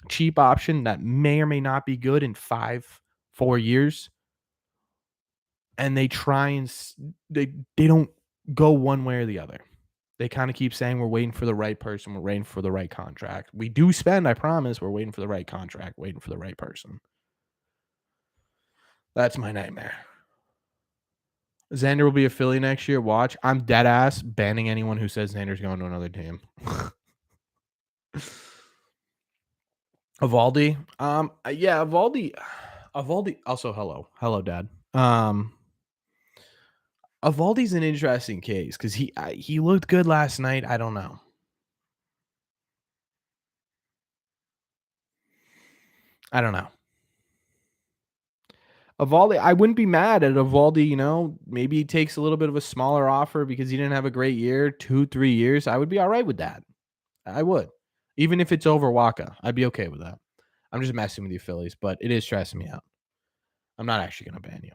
cheap option that may or may not be good in 4 years, and they try and they don't go one way or the other. They kind of keep saying we're waiting for the right person, we're waiting for the right contract. We do spend, I promise. We're waiting for the right contract, waiting for the right person. That's my nightmare. Xander will be a Philly next year. Watch, I'm dead ass banning anyone who says Xander's going to another team. Evaldi, yeah, Evaldi. Also, hello, Dad. Evaldi's an interesting case because he looked good last night. I don't know. I don't know. Evaldi, I wouldn't be mad at Evaldi. Maybe he takes a little bit of a smaller offer because he didn't have a great year, 2, 3 years. I would be all right with that. I would, even if it's over Waka. I'd be okay with that. I'm just messing with you, Phillies, but it is stressing me out. I'm not actually gonna ban you.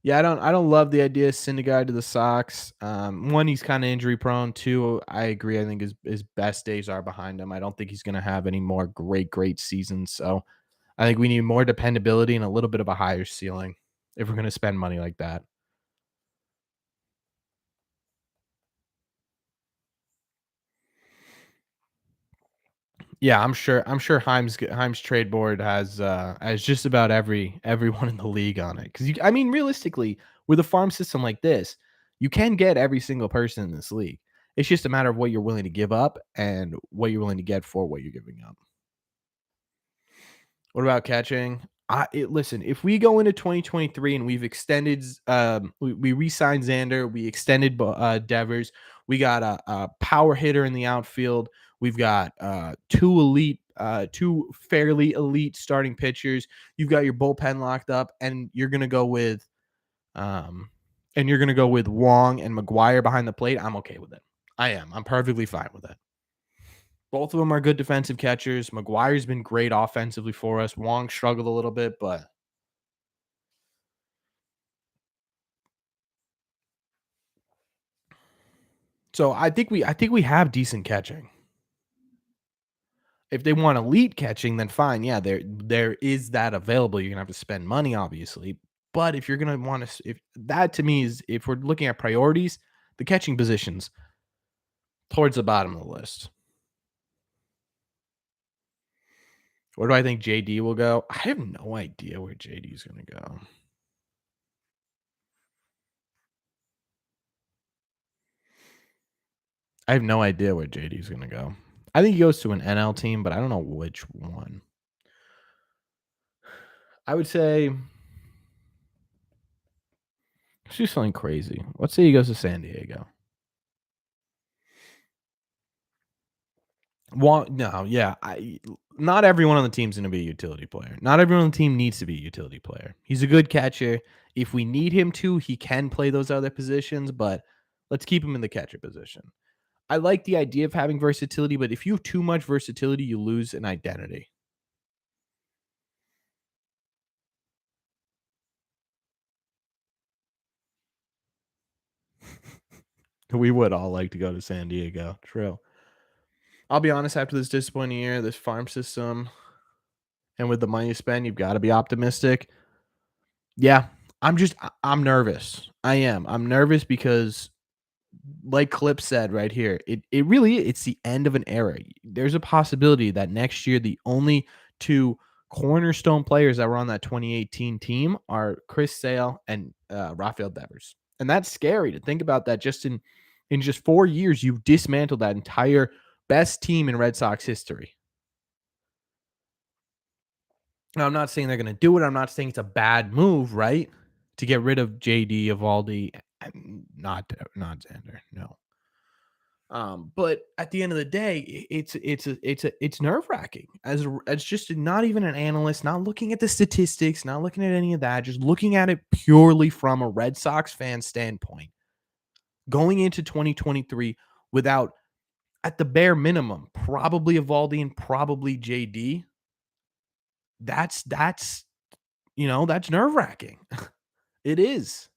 Yeah, I don't love the idea of Syndergaard to the Sox. One, he's kind of injury prone. Two, I agree. I think his best days are behind him. I don't think he's going to have any more great seasons. So I think we need more dependability and a little bit of a higher ceiling if we're going to spend money like that. Yeah, I'm sure Heim's trade board has just about everyone in the league on it. Because I mean, realistically, with a farm system like this, you can get every single person in this league. It's just a matter of what you're willing to give up and what you're willing to get for what you're giving up. What about catching? Listen, if we go into 2023 and we've extended, we re-signed Xander, we extended Devers, we got a power hitter in the outfield, we've got two fairly elite starting pitchers. You've got your bullpen locked up, and you're gonna go with, Wong and McGuire behind the plate. I'm okay with it. I am. I'm perfectly fine with it. Both of them are good defensive catchers. McGuire's been great offensively for us. Wong struggled a little bit, but so I think we have decent catching. If they want elite catching, then fine. Yeah, there is that available. You're gonna have to spend money, obviously. But if you're gonna want to, if that to me is, if we're looking at priorities, the catching positions towards the bottom of the list. Where do I think JD will go? I have no idea where JD is gonna go. I have no idea where JD is gonna go. I think he goes to an NL team, but I don't know which one. I would say let's do something crazy. Let's say he goes to San Diego. No, yeah, not everyone on the team's gonna be a utility player. Not everyone on the team needs to be a utility player. He's a good catcher. If we need him to, he can play those other positions, but let's keep him in the catcher position. I like the idea of having versatility, but if you have too much versatility, you lose an identity. We would all like to go to San Diego. True. I'll be honest, after this disappointing year, this farm system, and with the money you spend, you've got to be optimistic. Yeah, I'm nervous. I am. I'm nervous because, like Clip said right here, it really it's the end of an era. There's a possibility that next year the only two cornerstone players that were on that 2018 team are Chris Sale and Rafael Devers, and that's scary to think about. That just in just 4 years, you've dismantled that entire best team in Red Sox history. Now, I'm not saying they're gonna do it. I'm not saying it's a bad move, right? To get rid of JD, Evaldi, and not Xander. No. But at the end of the day, it's nerve wracking as just not even an analyst, not looking at the statistics, not looking at any of that, just looking at it purely from a Red Sox fan standpoint. Going into 2023 without, at the bare minimum, probably Evaldi and probably JD. That's nerve wracking. It is.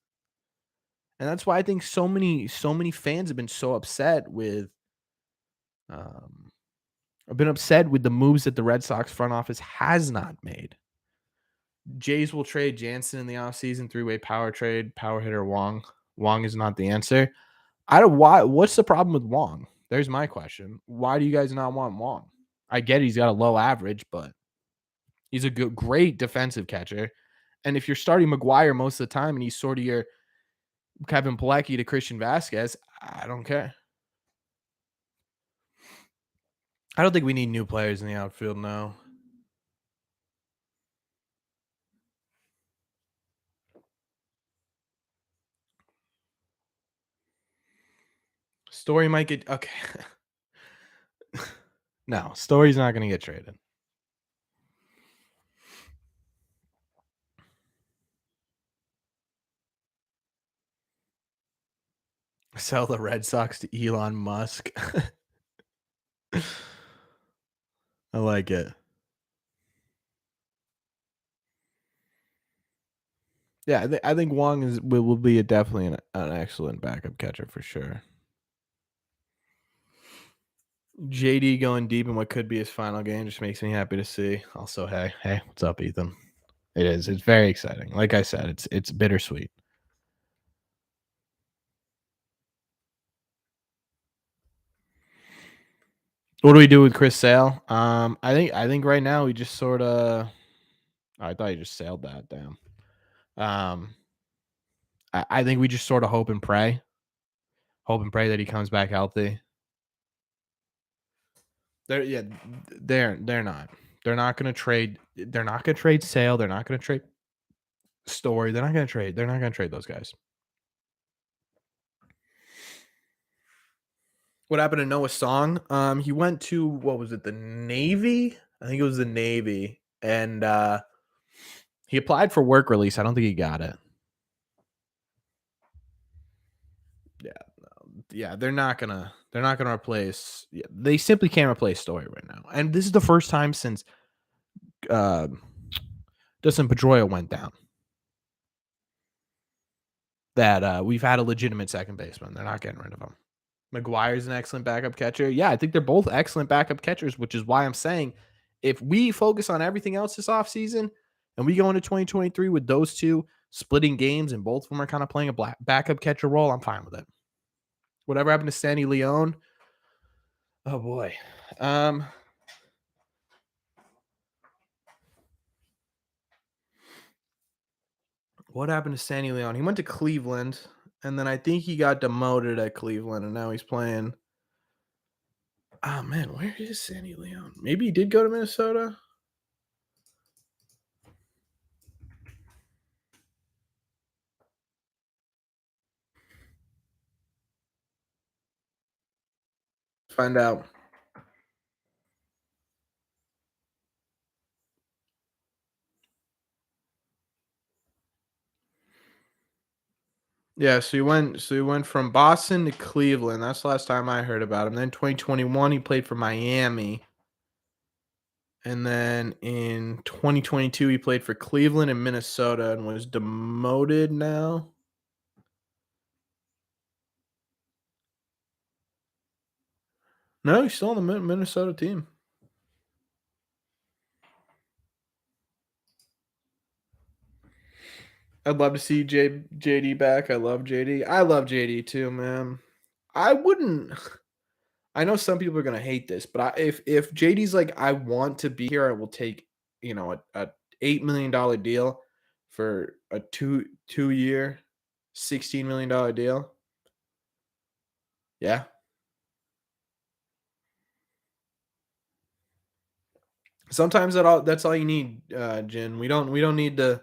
And that's why I think so many fans have been so upset with um I've been upset with the moves that the Red Sox front office has not made. Jays will trade Jansen in the offseason, three-way power trade, power hitter Wong. Wong is not the answer. I don't why what's the problem with Wong? There's my question. Why do you guys not want Wong? I get he's got a low average, but he's a great defensive catcher. And if you're starting McGuire most of the time and he's sort of your Kevin Pilecki to Christian Vasquez, I don't care. I don't think we need new players in the outfield now. Story might get okay. No, Story's not gonna get traded. Sell the Red Sox to Elon Musk. I like it. Yeah, I think Wong will be definitely an excellent backup catcher for sure. JD going deep in what could be his final game just makes me happy to see. Also, hey, what's up, Ethan? It is. It's very exciting. Like I said, it's bittersweet. What do we do with Chris Sale? I think right now we just sort of. I thought you just sailed that down. Um, I think we just sort of hope and pray that he comes back healthy. They're yeah, they're not. They're not gonna trade. They're not gonna trade Sale. They're not gonna trade Story. They're not gonna trade. They're not gonna trade those guys. What happened to Noah Song? He went to what was it? The Navy? I think it was the Navy, and he applied for work release. I don't think he got it. Yeah, yeah, they're not gonna replace. Yeah, they simply can't replace Story right now. And this is the first time since uh, Dustin Pedroia went down that we've had a legitimate second baseman. They're not getting rid of him. McGuire's an excellent backup catcher. Yeah, I think they're both excellent backup catchers, which is why I'm saying if we focus on everything else this offseason and we go into 2023 with those two splitting games and both of them are kind of playing a backup catcher role, I'm fine with it. Whatever happened to Sandy Leone? Oh boy. Um what happened to Sandy Leone? He went to Cleveland and then I think he got demoted at Cleveland and now he's playing. Oh man, where is Sandy Leone? Maybe he did go to Minnesota. Find out. Yeah, so he went from Boston to Cleveland. That's the last time I heard about him. Then 2021 he played for Miami. And then in 2022 he played for Cleveland and Minnesota and was demoted now. No, he's still on the Minnesota team. I'd love to see JD back. I love JD. I love JD too, man. I wouldn't I know some people are gonna hate this, but if JD's like, I want to be here, I will take a $8 million deal for a two year, $16 million deal. Yeah, sometimes that's all you need, Jin. We don't need to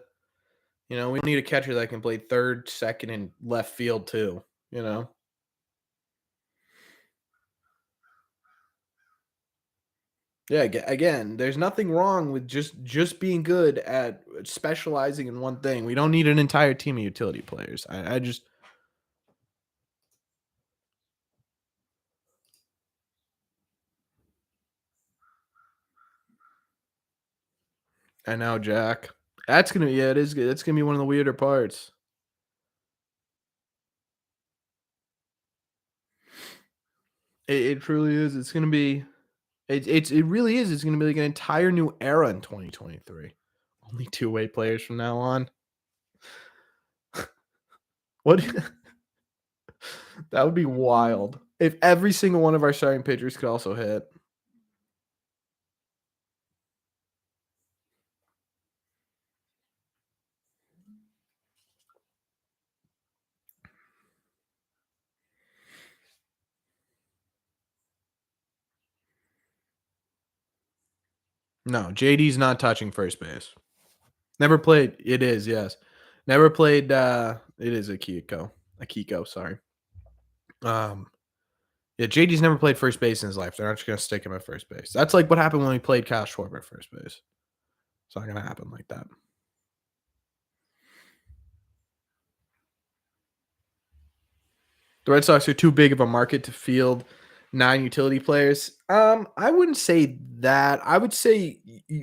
we need a catcher that can play third, second, and left field too. You know. Yeah, again, there's nothing wrong with just being good at specializing in one thing. We don't need an entire team of utility players. I just I know, Jack. That's gonna yeah, it is good. That's gonna be one of the weirder parts. It truly is. It's gonna be it really is. It's gonna be like an entire new era in 2023. Only two-way players from now on. What that would be wild. If every single one of our starting pitchers could also hit. No, JD's not touching first base. Never played. It is, yes. Never played. It is a Kiko. A Kiko. Sorry. Um. Yeah, JD's never played first base in his life. They're not just gonna stick him at first base. That's like what happened when we played Kyle Schwarber at first base. It's not gonna happen like that. The Red Sox are too big of a market to field nine utility players. I wouldn't say that. I would say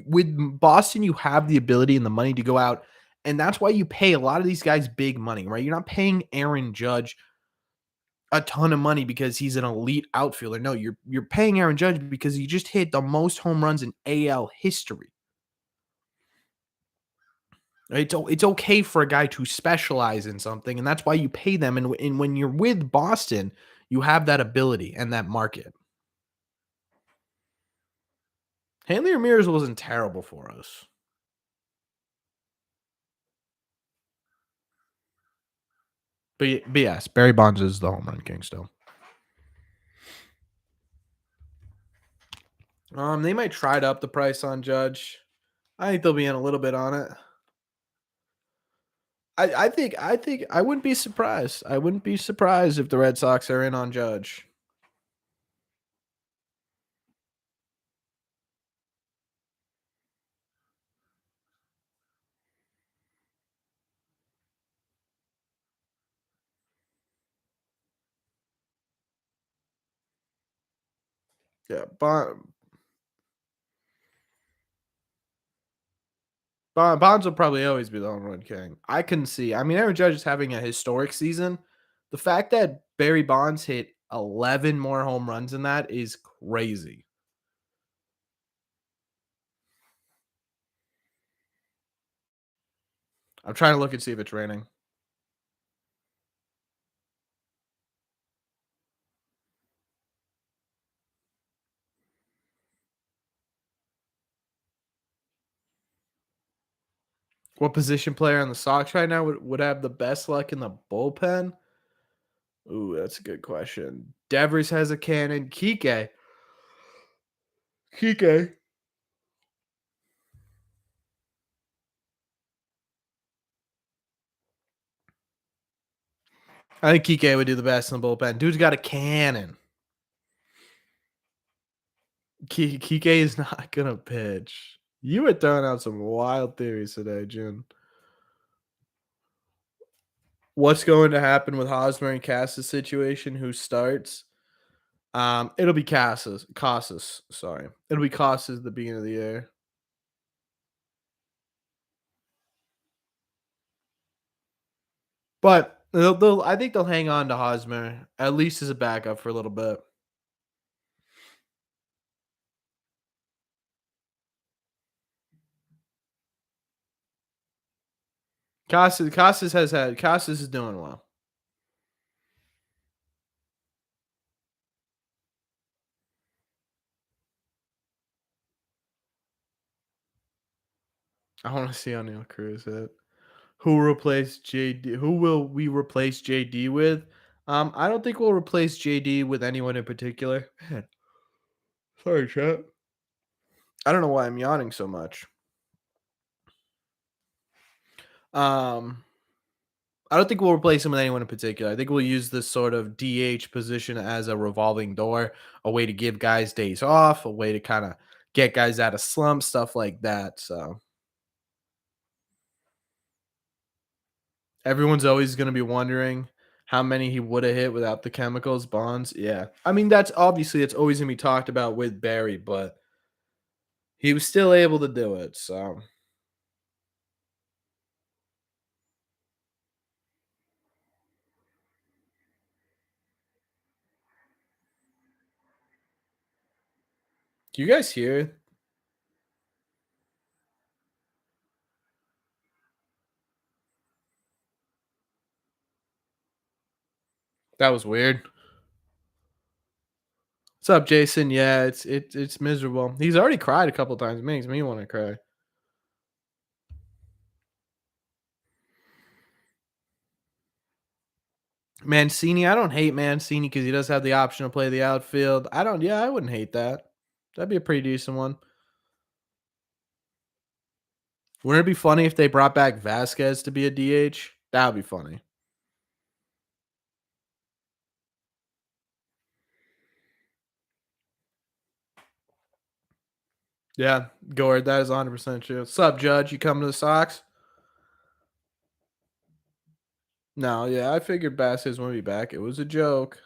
with Boston, you have the ability and the money to go out, and that's why you pay a lot of these guys big money, right? You're not paying Aaron Judge a ton of money because he's an elite outfielder. No, you're paying Aaron Judge because he just hit the most home runs in AL history. It's okay for a guy to specialize in something, and that's why you pay them. And when you're with Boston, you have that ability and that market. Hanley Ramirez wasn't terrible for us. But yes, Barry Bonds is the home run king still. They might try to up the price on Judge. I think they'll be in a little bit on it. I think I wouldn't be surprised. I wouldn't be surprised if the Red Sox are in on Judge. Yeah, Bonds will probably always be the home run king. I can see. I mean, Aaron Judge is having a historic season. The fact that Barry Bonds hit 11 more home runs than that is crazy. I'm trying to look and see if it's raining. What position player on the Sox right now would have the best luck in the bullpen? Ooh, that's a good question. Devers has a cannon. Kike. Kike. I think Kike would do the best in the bullpen. Dude's got a cannon. Kike is not gonna pitch. You were throwing out some wild theories today, June. What's going to happen with Hosmer and Cassis situation? Who starts? It'll be Cassis. Sorry, it'll be Cassis at the beginning of the year. But I think they'll hang on to Hosmer at least as a backup for a little bit. Cassis is doing well. I want to see O'Neal Cruz hit. Who replaced JD? Who will we replace JD with? I don't think we'll replace JD with anyone in particular. Man, sorry, chat. I don't know why I'm yawning so much. Um, I don't think we'll replace him with anyone in particular. I think we'll use this sort of DH position as a revolving door, a way to give guys days off, a way to kind of get guys out of slumps, stuff like that. So everyone's always going to be wondering how many he would have hit without the chemicals, bonds. Yeah. I mean, that's obviously it's always going to be talked about with Barry, but he was still able to do it. So do you guys hear? That was weird. What's up, Jason? Yeah, it's miserable. He's already cried a couple times. It makes me want to cry. Mancini, I don't hate Mancini because he does have the option to play the outfield. I don't. Yeah, I wouldn't hate that. That'd be a pretty decent one. Wouldn't it be funny if they brought back Vasquez to be a DH? That would be funny. Yeah, Gord, that is 100% true. Sup, Judge? You coming to the Sox? No, yeah, I figured Vasquez wouldn't be back. It was a joke.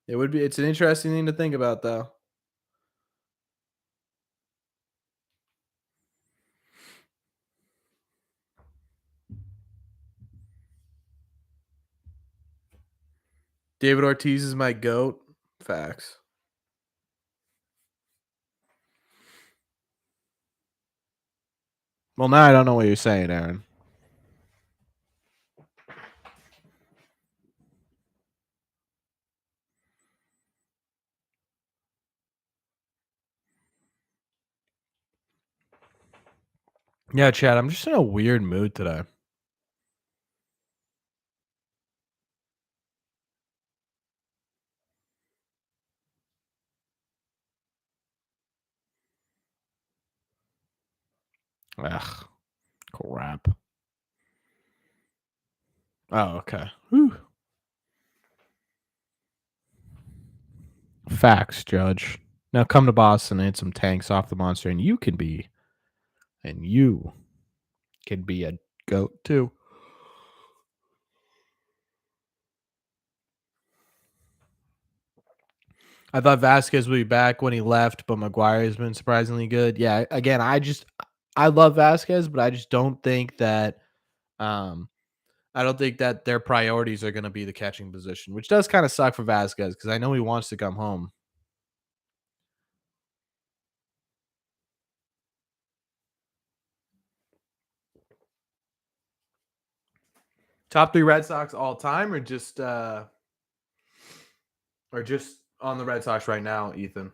It would be. It's an interesting thing to think about, though. David Ortiz is my goat. Facts. Well, now I don't know what you're saying, Aaron. Yeah, Chad, I'm just in a weird mood today. Ugh, crap. Oh, okay. Whew. Facts, Judge. Now come to Boston and hit some tanks off the monster, and you can be a goat too. I thought Vasquez would be back when he left, but McGuire has been surprisingly good. Yeah, again, I love Vasquez, but I just don't think that um I don't think that their priorities are going to be the catching position, which does kind of suck for Vasquez because I know he wants to come home. Top 3 Red Sox all time or just on the Red Sox right now, Ethan?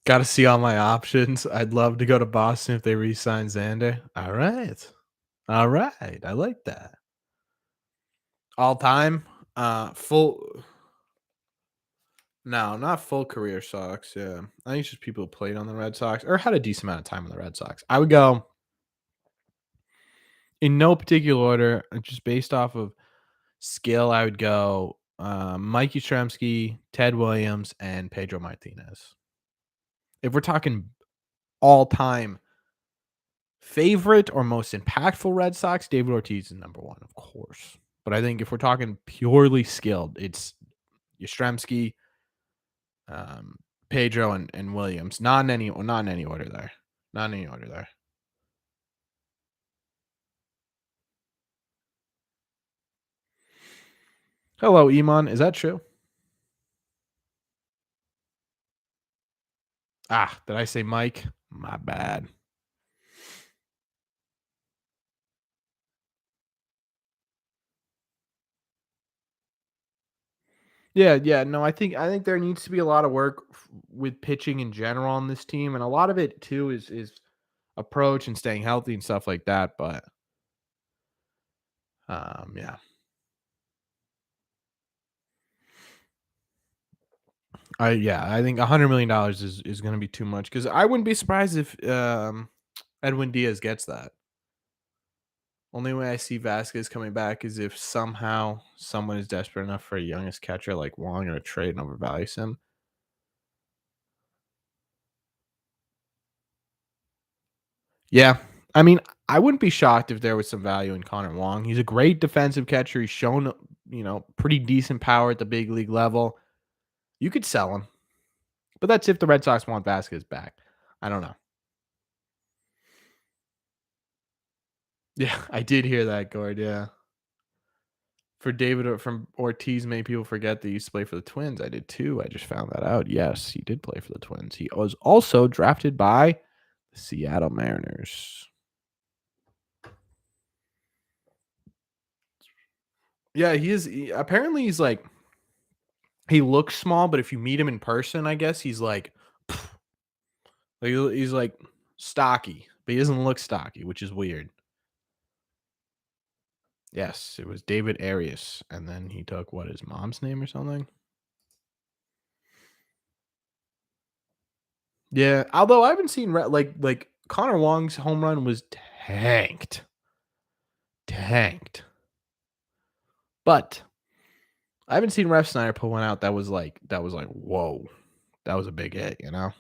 Got to see all my options. I'd love to go to Boston if they re-sign Xander. All right. All right. I like that. All time, full no, not full career Sox. Yeah. I think it's just people who played on the Red Sox or had a decent amount of time on the Red Sox. I would go in no particular order, just based off of skill. I would go Mike Yastrzemski, Ted Williams, and Pedro Martinez. If we're talking all time favorite or most impactful Red Sox, David Ortiz is number one, of course. But I think if we're talking purely skilled, it's Yastrzemski, um, Pedro, and Williams. Not in any order there. Not in any order there. Hello, Iman. Is that true? Ah, did I say Mike? My bad. Yeah, yeah. No, I think there needs to be a lot of work with pitching in general on this team, and a lot of it too is approach and staying healthy and stuff like that. But yeah, I think $100 million is going to be too much because I wouldn't be surprised if Edwin Diaz gets that. Only way I see Vasquez coming back is if somehow someone is desperate enough for a youngest catcher like Wong or a trade and overvalues him. Yeah. I mean, I wouldn't be shocked if there was some value in Connor Wong. He's a great defensive catcher. He's shown, pretty decent power at the big league level. You could sell him, but that's if the Red Sox want Vasquez back. I don't know. Yeah, I did hear that, Gord. Yeah. For David from Ortiz, many people forget that he used to play for the Twins. I did too. I just found that out. Yes, he did play for the Twins. He was also drafted by the Seattle Mariners. Yeah, apparently he's like he looks small, but if you meet him in person, I guess he's he's like stocky, but he doesn't look stocky, which is weird. Yes, it was David Arias, and then he took what his mom's name or something. Yeah, although I haven't seen like Connor Wong's home run was tanked. But I haven't seen Ref Snyder put one out that was like, whoa, that was a big hit, you know?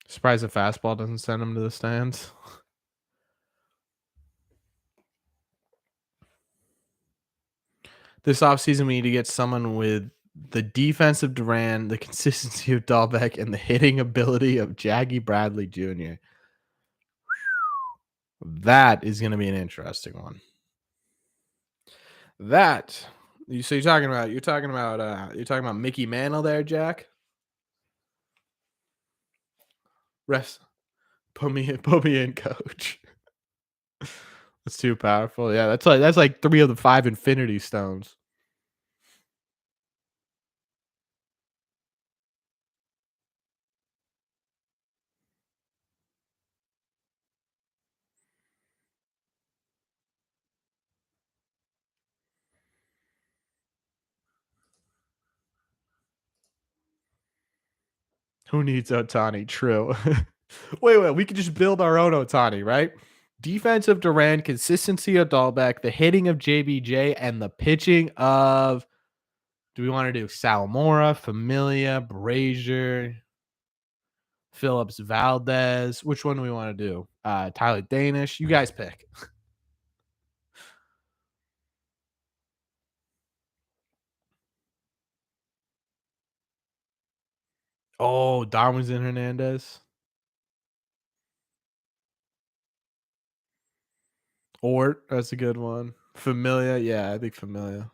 Surprised the fastball doesn't send him to the stands. This offseason, we need to get someone with the defense of Duran, the consistency of Dahlbeck, and the hitting ability of Jaggy Bradley Jr. That is going to be an interesting one. That so you're talking about Mickey Mantle there, Jack. Rest, put me in, coach. That's too powerful. Yeah, that's like 3 of the 5 Infinity Stones. Who needs Otani? True. Wait. We could just build our own Otani, right? Defense of Duran, consistency of Dahlbeck, the hitting of JBJ, and the pitching of. Do we want to do Salamora, Familia, Brazier, Phillips, Valdez? Which one do we want to do? Tyler Danish. You guys pick. Oh, Darwinson Hernandez. Ort, that's a good one. Familia, yeah, I think Familia.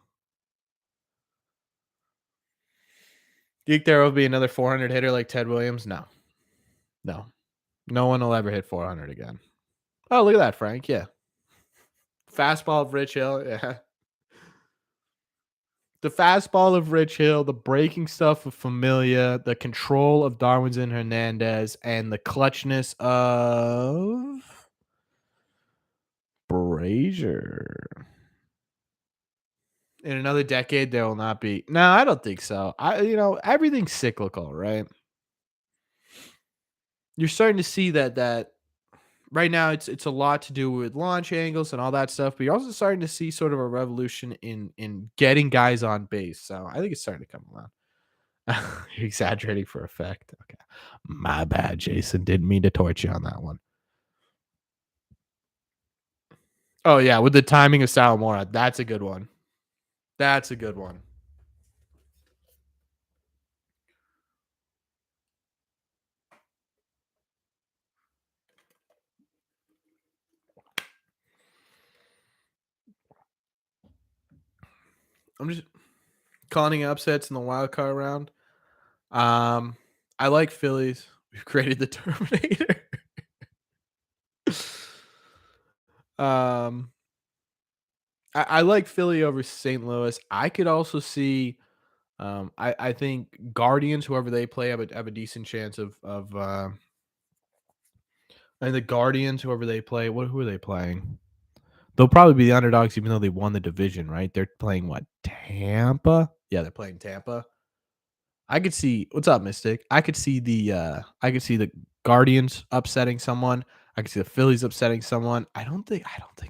Do you think there will be another 400 hitter like Ted Williams? No, no, no one will ever hit 400 again. Oh, look at that, Frank. Yeah, fastball of Rich Hill. Yeah, the fastball of Rich Hill, the breaking stuff of Familia, the control of Darwinson Hernandez, and the clutchness of Brazier. In another decade, there will not be. No, I don't think so. Everything's cyclical, right? You're starting to see that right now it's a lot to do with launch angles and all that stuff, but you're also starting to see sort of a revolution in getting guys on base. So I think it's starting to come around. You're exaggerating for effect. Okay. My bad, Jason. Didn't mean to torture you on that one. Oh yeah, with the timing of Salamora, that's a good one. That's a good one. I'm just calling upsets in the wild card round. I like Phillies. We've created the Terminator. um, I like Philly over St. Louis. I could also see. I think Guardians, whoever they play, have a decent chance of. And the Guardians, whoever they play, who are they playing? They'll probably be the underdogs, even though they won the division, right? They're playing what, Tampa? Yeah, they're playing Tampa. I could see what's up, Mystic. I could see the Guardians upsetting someone. I could see the Phillies upsetting someone. I don't think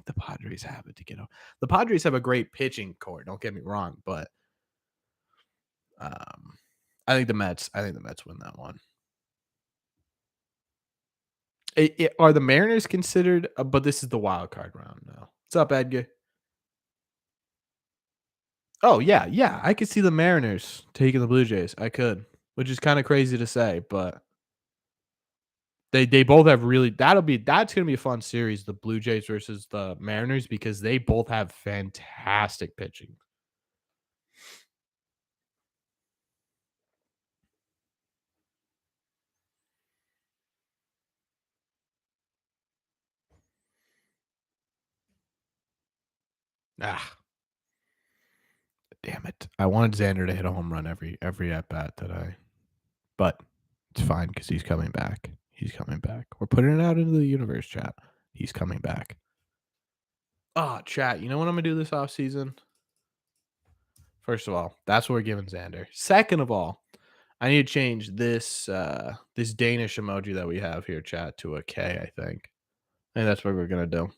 the Padres have it to get up. The Padres have a great pitching core, don't get me wrong, but um I think the Mets win that one. Are the Mariners considered but this is the wild card round now. What's up, Edgar? Oh, yeah, yeah, I could see the Mariners taking the Blue Jays. I could, which is kinda crazy to say, but they both have really that's gonna be a fun series, the Blue Jays versus the Mariners, because they both have fantastic pitching. Ah, damn it. I wanted Xander to hit a home run every at bat today, but it's fine because he's coming back. He's coming back. We're putting it out into the universe, chat. He's coming back. Oh, chat, you know what I'm gonna do this offseason? First of all, that's what we're giving Xander. Second of all, I need to change this Danish emoji that we have here, chat, to a K, I think. I think that's what we're gonna do.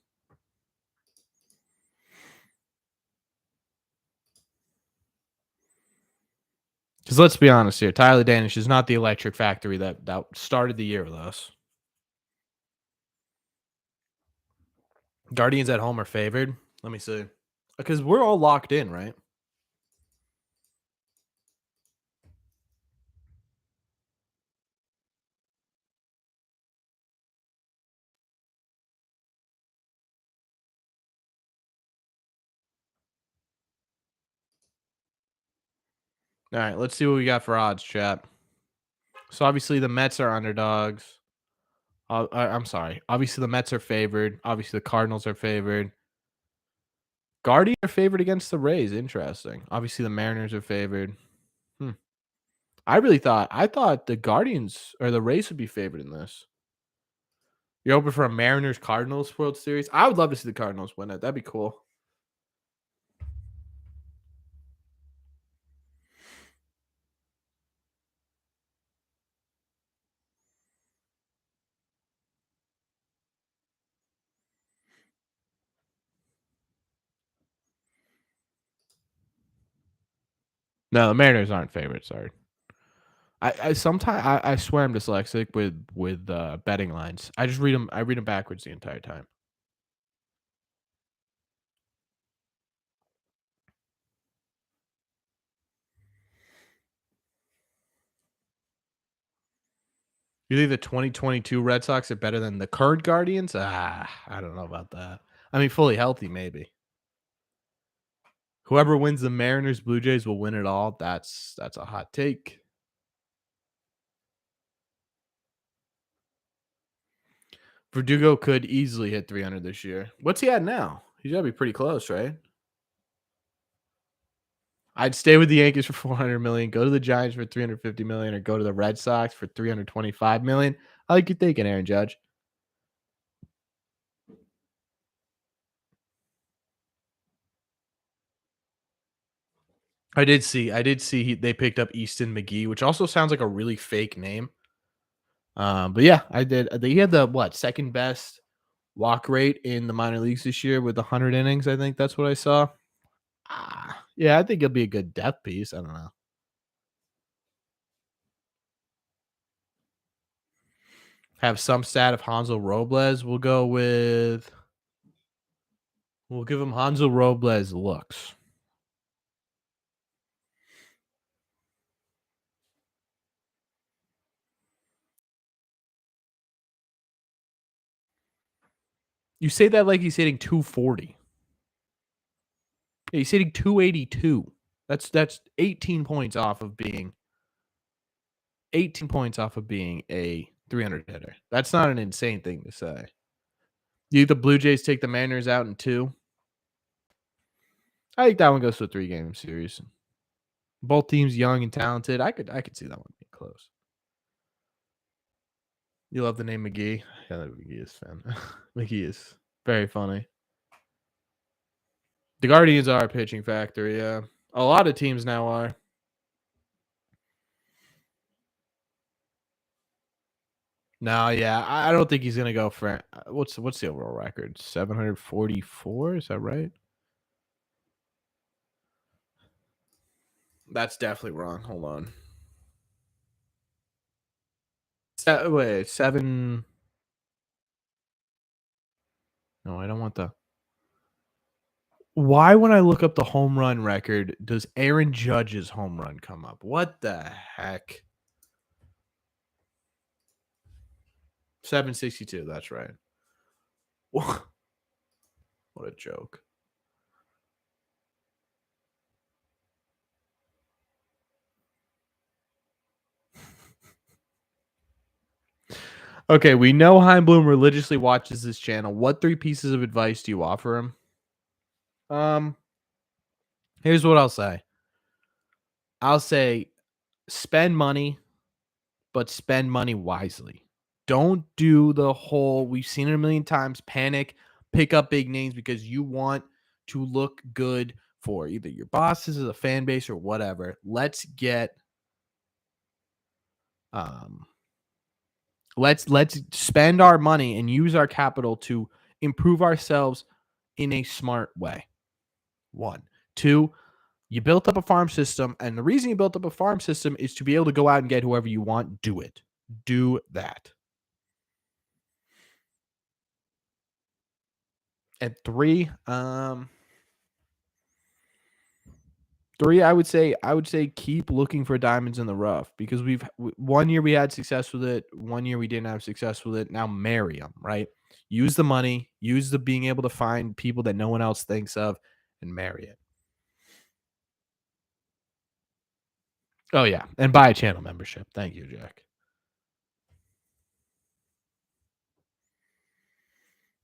Because let's be honest here, Tyler Danish is not the electric factory that started the year with us. Guardians at home are favored. Let me see. Because we're all locked in, right? All right, let's see what we got for odds, chat. So obviously the Mets are underdogs. I'm sorry. Obviously the Mets are favored. Obviously the Cardinals are favored. Guardians are favored against the Rays. Interesting. Obviously the Mariners are favored. Hmm. I thought the Guardians or the Rays would be favored in this. You're open for a Mariners Cardinals World Series? I would love to see the Cardinals win it. That'd be cool. No, the Mariners aren't favorites. Sorry. I sometimes I swear I'm dyslexic with betting lines. I just read them. I read them backwards the entire time. You think the 2022 Red Sox are better than the current Guardians? I don't know about that. I mean, fully healthy, maybe. Whoever wins the Mariners Blue Jays will win it all. That's a hot take. Verdugo could easily hit 300 this year. What's he at now? He's got to be pretty close, right? I'd stay with the Yankees for 400 million, go to the Giants for 350 million, or go to the Red Sox for 325 million. I like you thinking, Aaron Judge. I did see they picked up Easton McGee, which also sounds like a really fake name. But yeah, I did. He had the what second best walk rate in the minor leagues this year with 100 innings. I think that's what I saw. Yeah, I think it'll be a good depth piece. I don't know. Have some stat of Hansel Robles. We'll give him Hansel Robles looks. You say that like he's hitting 240. Yeah, he's hitting 282. That's 18 points off of being 18 points off of being a 300 hitter. That's not an insane thing to say. Do you think the Blue Jays take the Mariners out in 2? I think that one goes to a 3-game series. Both teams young and talented. I could see that one being close. You love the name McGee? Yeah, McGee is fan. McGee is very funny. The Guardians are a pitching factory, yeah. A lot of teams now are. No, yeah, I don't think he's gonna go for what's the overall record? 744? Is that right? That's definitely wrong. Hold on. Wait, 7. No, I don't want the. Why, when I look up the home run record, does Aaron Judge's home run come up? What the heck? 762. That's right. What a joke. Okay, we know Heimblum religiously watches this channel. What 3 pieces of advice do you offer him? Um, Here's what I'll say. I'll say spend money, but spend money wisely. Don't do the whole, we've seen it a million times, panic, pick up big names because you want to look good for either your bosses or the fan base or whatever. Let's get Um, let's spend our money and use our capital to improve ourselves in a smart way. One, two. You built up a farm system, and the reason you built up a farm system is to be able to go out and get whoever you want. Do it. Do that. And three, I would say keep looking for diamonds in the rough because one year we had success with it, one year we didn't have success with it. Now marry them, right? Use the money, use the being able to find people that no one else thinks of, and marry it. Oh yeah, and buy a channel membership. Thank you, Jack.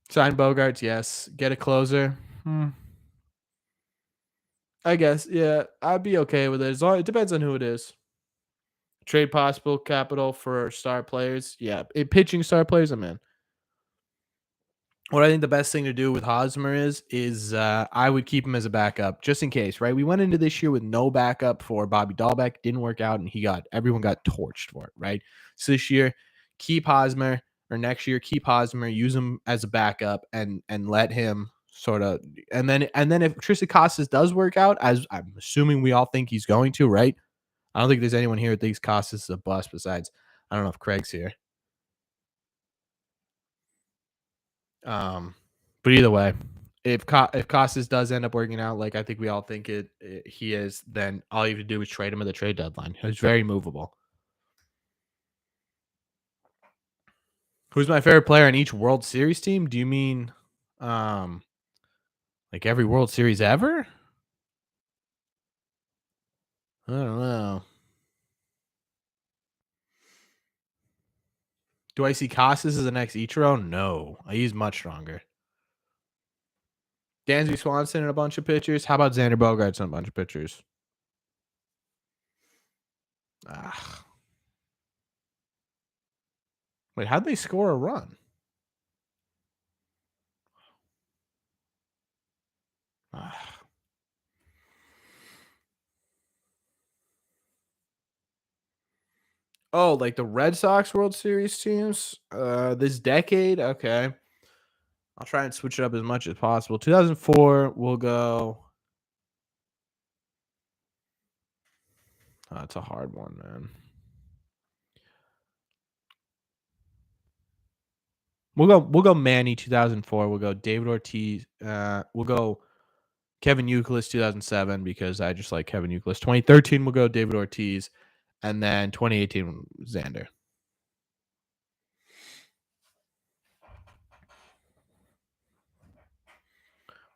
Sign Bogarts, yes. Get a closer. I guess, yeah, I'd be okay with it. It depends on who it is. Trade possible capital for star players. Yeah, pitching star players, I'm in. What I think the best thing to do with Hosmer is I would keep him as a backup just in case, right? We went into this year with no backup for Bobby Dahlbeck, didn't work out, and everyone got torched for it, right? So this year, keep Hosmer, or next year, keep Hosmer, use him as a backup, and let him sort of, and then if Tristan Casas does work out, as I'm assuming we all think he's going to, right? I don't think there's anyone here that thinks Casas is a bust. Besides, I don't know if Craig's here. Um, but either way, if Costas does end up working out, like I think we all think he is, then all you have to do is trade him at the trade deadline. He's very movable. Who's my favorite player in each World Series team? Do you mean, um, like every World Series ever? I don't know. Do I see Costas as the next Ichiro? No, he's much stronger. Dansby Swanson and a bunch of pitchers. How about Xander Bogaerts and a bunch of pitchers? Ah, wait, how'd they score a run? Ah. Oh, like the Red Sox World Series teams? This decade? Okay. I'll try and switch it up as much as possible. 2004, we'll go. Oh, that's a hard one, man. We'll go Manny 2004. We'll go David Ortiz. We'll go Kevin Youkilis 2007 because I just like Kevin Youkilis. 2013, we'll go David Ortiz, and then 2018, Xander.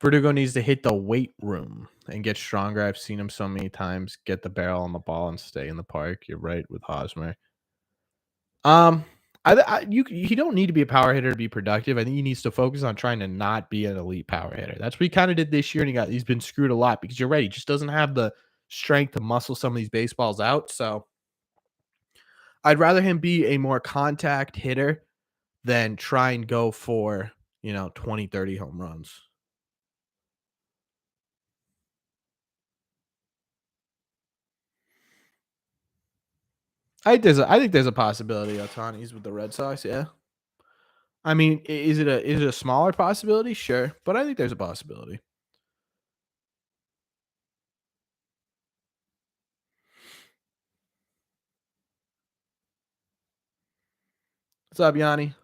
Verdugo needs to hit the weight room and get stronger. I've seen him so many times get the barrel on the ball and stay in the park. You're right with Hosmer. Um, he don't need to be a power hitter to be productive. I think he needs to focus on trying to not be an elite power hitter. That's what he kind of did this year, and he's been screwed a lot because you're right. He just doesn't have the strength to muscle some of these baseballs out. So I'd rather him be a more contact hitter than try and go for 20, 30 home runs. I think there's a possibility Otani's with the Red Sox. Yeah. I mean, is it a smaller possibility? Sure, but I think there's a possibility. What's up, Yanni?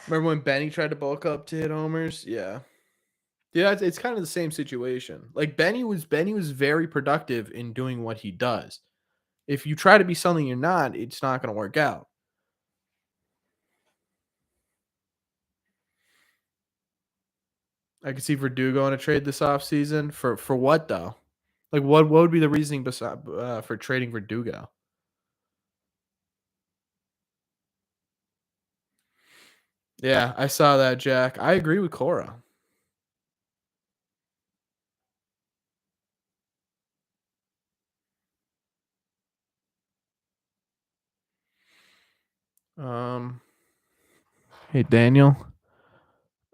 Remember when Benny tried to bulk up to hit homers? Yeah. Yeah, it's kind of the same situation. Like Benny was very productive in doing what he does. If you try to be something you're not, it's not going to work out. I could see Verdugo on a trade this offseason. For what though? Like what would be the reasoning for trading Verdugo? Yeah, I saw that, Jack. I agree with Cora. Um, hey Daniel.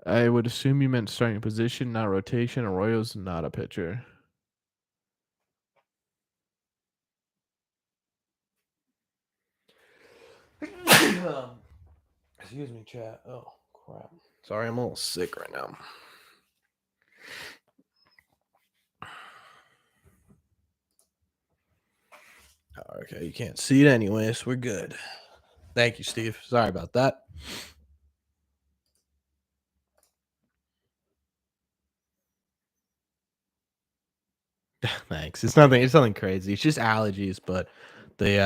I would assume you meant starting position, not rotation. Arroyo's not a pitcher. Excuse me, chat. Oh, crap. Sorry, I'm a little sick right now. Okay, you can't see it anyways. We're good. Thank you, Steve. Sorry about that. Thanks. It's nothing crazy. It's just allergies, but the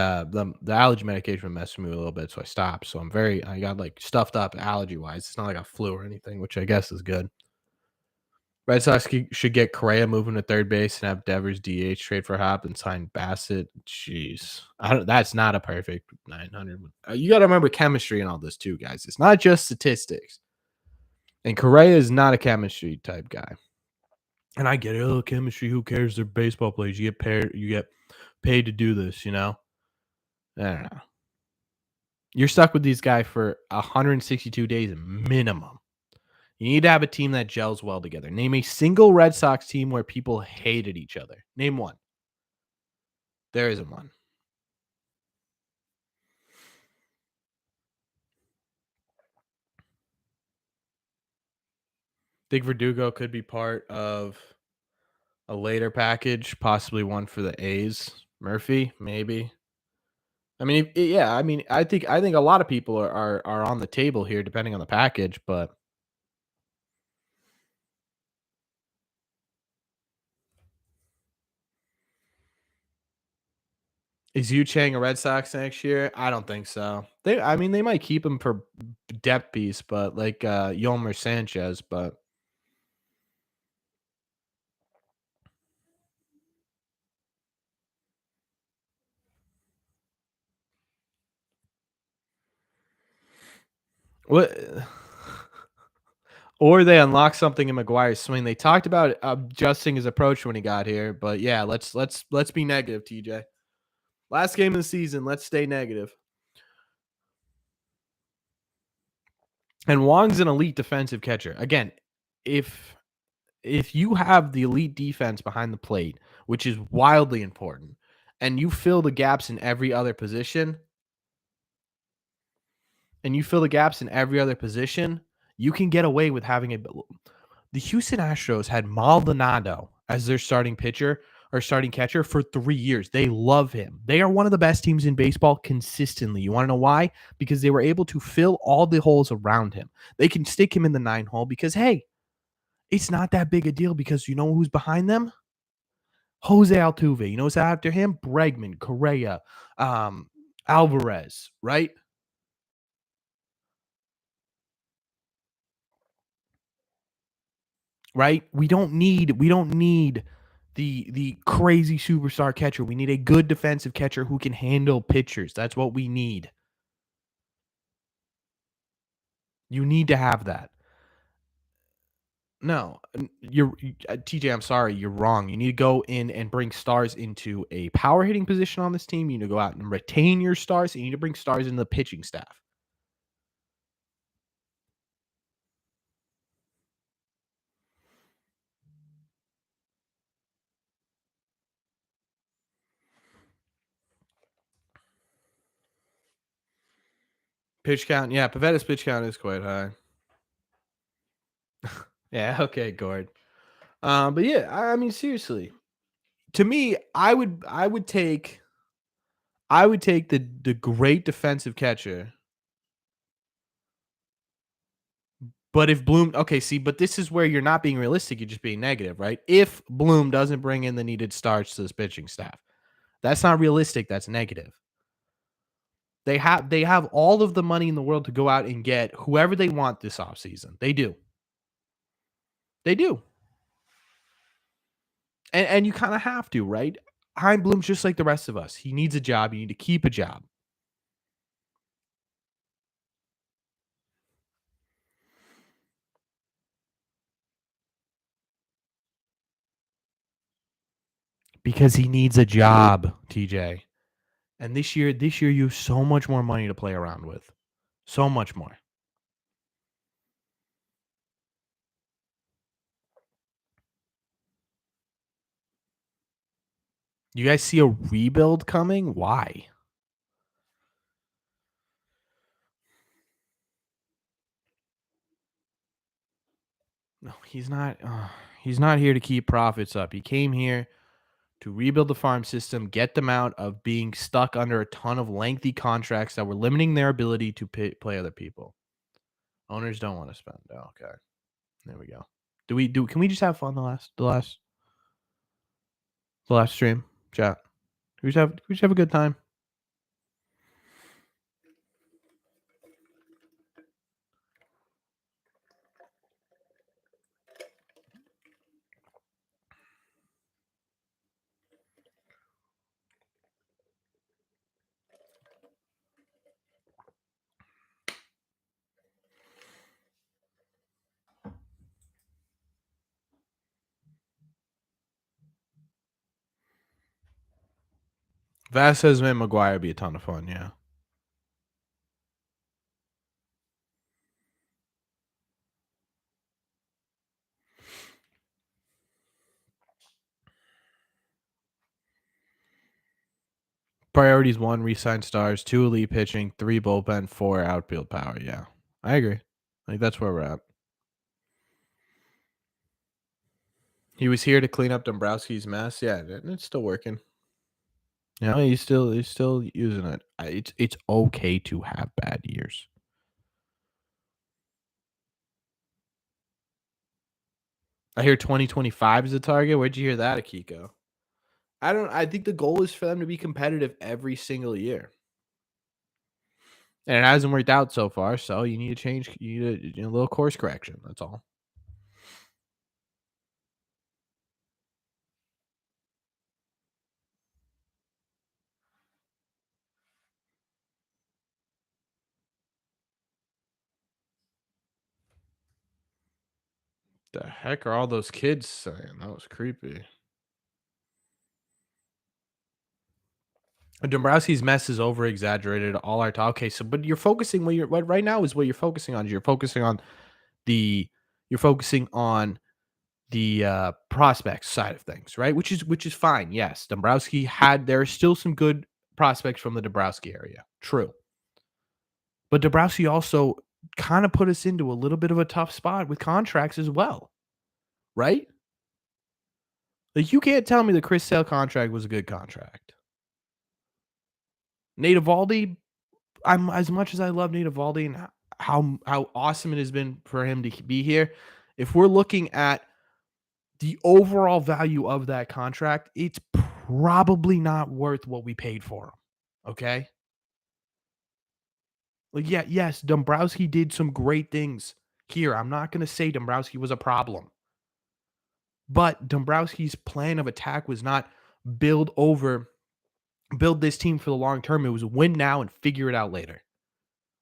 allergy medication messed with me a little bit, so I stopped. So I got like stuffed up allergy wise. It's not like a flu or anything, which I guess is good. Red Sox should get Correa moving to third base and have Devers DH, trade for Hop and sign Bassett. Jeez, I don't. That's not a perfect 900. You got to remember chemistry and all this too, guys. It's not just statistics. And Correa is not a chemistry type guy. And I get it. Oh, chemistry. Who cares? They're baseball players. You get paid to do this. You know. I don't know. You're stuck with these guys for 162 days minimum. You need to have a team that gels well together. Name a single Red Sox team where people hated each other. Name one. There isn't one. Think Verdugo could be part of a later package, possibly one for the A's. Murphy, maybe. I mean, yeah. I mean, I think a lot of people are on the table here, depending on the package. But is Yu Chang a Red Sox next year? I don't think so. I mean, they might keep him for depth piece, but like Yomer Sanchez. But what? Or they unlock something in McGuire's swing. They talked about adjusting his approach when he got here, but yeah, let's be negative, TJ. Last game of the season, let's stay negative. And Wong's an elite defensive catcher. Again, if you have the elite defense behind the plate, which is wildly important, and you fill the gaps in every other position, you can get away with having a. The Houston Astros had Maldonado as their starting pitcher or starting catcher for 3 years. They love him. They are one of the best teams in baseball consistently. You want to know why? Because they were able to fill all the holes around him. They can stick him in the 9 hole because, hey, it's not that big a deal because you know who's behind them? Jose Altuve. You know what's after him? Bregman, Correa, Alvarez, right? Right? We don't need the crazy superstar catcher. We need a good defensive catcher who can handle pitchers. That's what we need. You need to have that. No, TJ. I'm sorry, you're wrong. You need to go in and bring stars into a power hitting position on this team. You need to go out and retain your stars. And you need to bring stars into the pitching staff pitch count. Yeah, Pavetta's pitch count is quite high. Yeah, okay, Gord. But yeah, I mean, seriously, to me, I would take the great defensive catcher. But if Bloom, okay, see, but this is where you're not being realistic, you're just being negative, right? If Bloom doesn't bring in the needed starch to this pitching staff, that's not realistic. That's negative. They have all of the money in the world to go out and get whoever they want this offseason. They do. They do. And you kind of have to, right? Hein Bloom's just like the rest of us. He needs a job. You need to keep a job. Because he needs a job, TJ. And this year you have so much more money to play around with. So much more. You guys see a rebuild coming? Why? No, he's not. He's not here to keep profits up. He came here to rebuild the farm system, get them out of being stuck under a ton of lengthy contracts that were limiting their ability to play other people. Owners don't want to spend. Oh, okay, there we go. Do we do? Can we just have fun the last stream chat? Can we just have a good time? Vasquez and McGuire would be a ton of fun. Yeah. Priorities: 1, re-sign stars; 2, elite pitching; 3, bullpen; 4, outfield power. Yeah, I agree. Like that's where we're at. He was here to clean up Dombrowski's mess. Yeah, it's still working. Yeah, he's still using it. It's okay to have bad years. I hear 2025 is the target. Where'd you hear that, Akiko? I think the goal is for them to be competitive every single year. And it hasn't worked out so far, so you need to change. You need a little course correction. That's all. The heck are all those kids saying? That was creepy. Dombrowski's mess is over exaggerated. All our talk. Okay, so but you're focusing what right now is what you're focusing on. The you're focusing on the prospects side of things, right? Which is fine. Yes, Dombrowski there are still some good prospects from the Dombrowski area. True. But Dombrowski also kind of put us into a little bit of a tough spot with contracts as well, right? Like you can't tell me the Chris Sale contract was a good contract. Nate Eovaldi, I'm as much as I love Nate Eovaldi and how awesome it has been for him to be here. If we're looking at the overall value of that contract, it's probably not worth what we paid for him. Okay. Like, yeah, yes, Dombrowski did some great things here. I'm not going to say Dombrowski was a problem, but Dombrowski's plan of attack was not build over, build this team for the long term. It was win now and figure it out later,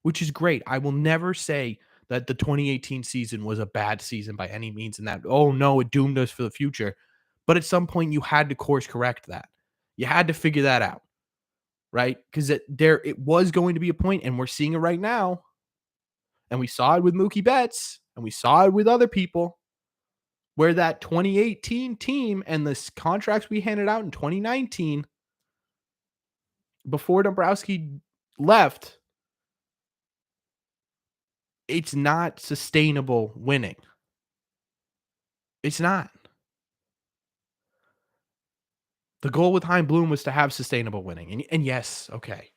which is great. I will never say that the 2018 season was a bad season by any means and that, oh no, it doomed us for the future. But at some point, you had to course correct that. You had to figure that out, right? Because it was going to be a point, and we're seeing it right now. And we saw it with Mookie Betts, and we saw it with other people, where that 2018 team and the contracts we handed out in 2019 before Dombrowski left, it's not sustainable winning. It's not. The goal with Chaim Bloom was to have sustainable winning. And yes, okay.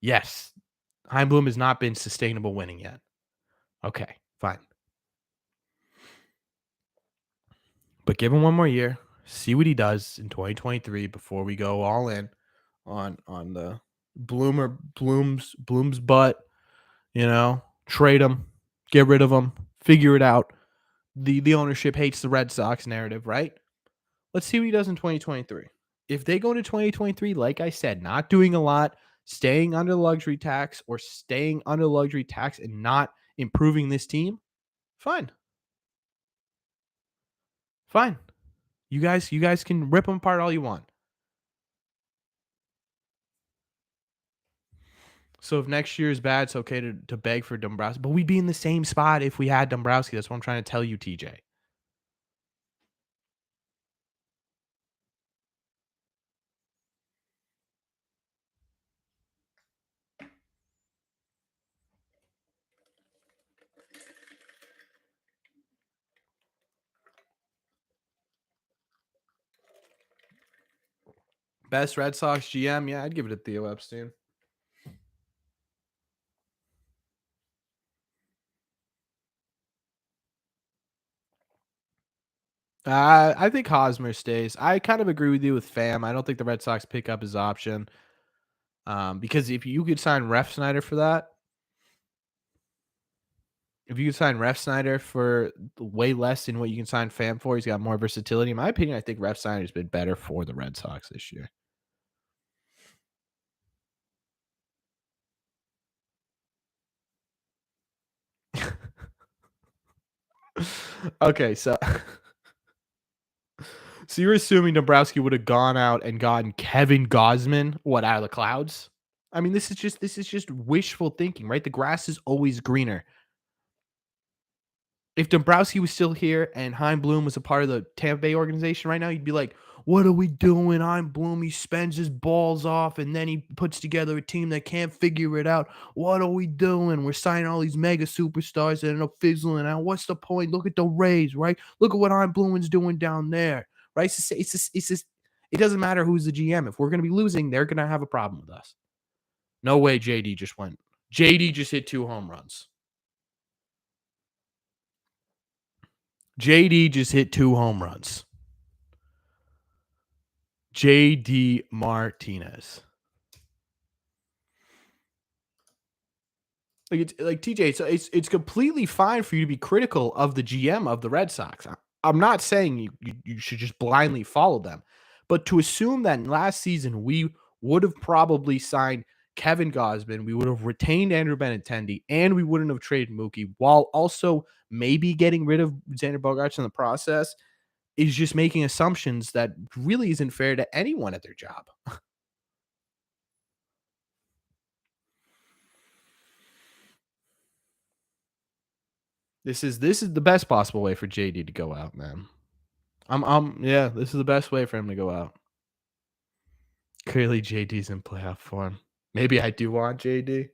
Yes, Chaim Bloom has not been sustainable winning yet. Okay, fine. But give him one more year. See what he does in 2023 before we go all in on the Bloom's butt. Trade him, get rid of him, figure it out. The ownership hates the Red Sox narrative, right? Let's see what he does in 2023. If they go into 2023, like I said, not doing a lot, staying under the luxury tax or staying under the luxury tax and not improving this team, fine. Fine. You guys can rip them apart all you want. So if next year is bad, it's okay to beg for Dombrowski. But we'd be in the same spot if we had Dombrowski. That's what I'm trying to tell you, TJ. Best Red Sox GM? Yeah, I'd give it to Theo Epstein. I think Hosmer stays. I kind of agree with you with Fam. I don't think the Red Sox pick up his option. Because if you could sign Ref Snyder for that, if you could sign Ref Snyder for way less than what you can sign Fam for, he's got more versatility. In my opinion, I think Ref Snyder's been better for the Red Sox this year. Okay, so so you're assuming Dombrowski would have gone out and gotten Kevin Gosman, what, out of the clouds? I mean, this is just wishful thinking, right? The grass is always greener. If Dombrowski was still here and Hein Bloom was a part of the Tampa Bay organization right now, you'd be like, "What are we doing? Hein Bloom, he spends his balls off and then he puts together a team that can't figure it out. What are we doing? We're signing all these mega superstars that end up fizzling out. What's the point? Look at the Rays, right? Look at what Hein Bloom is doing down there, right? It's just it doesn't matter who's the GM. If we're going to be losing, they're going to have a problem with us. No way JD just went. JD just hit 2 home runs. JD just hit 2 home runs. JD Martinez. Like it's like TJ, it's completely fine for you to be critical of the GM of the Red Sox. I'm not saying you should just blindly follow them, but to assume that last season we would have probably signed Kevin Gosman, we would have retained Andrew Benintendi, and we wouldn't have traded Mookie, while also maybe getting rid of Xander Bogaerts in the process, is just making assumptions that really isn't fair to anyone at their job. This is the best possible way for JD to go out, man. Yeah, this is the best way for him to go out. Clearly JD's in playoff form. Maybe I do want JD.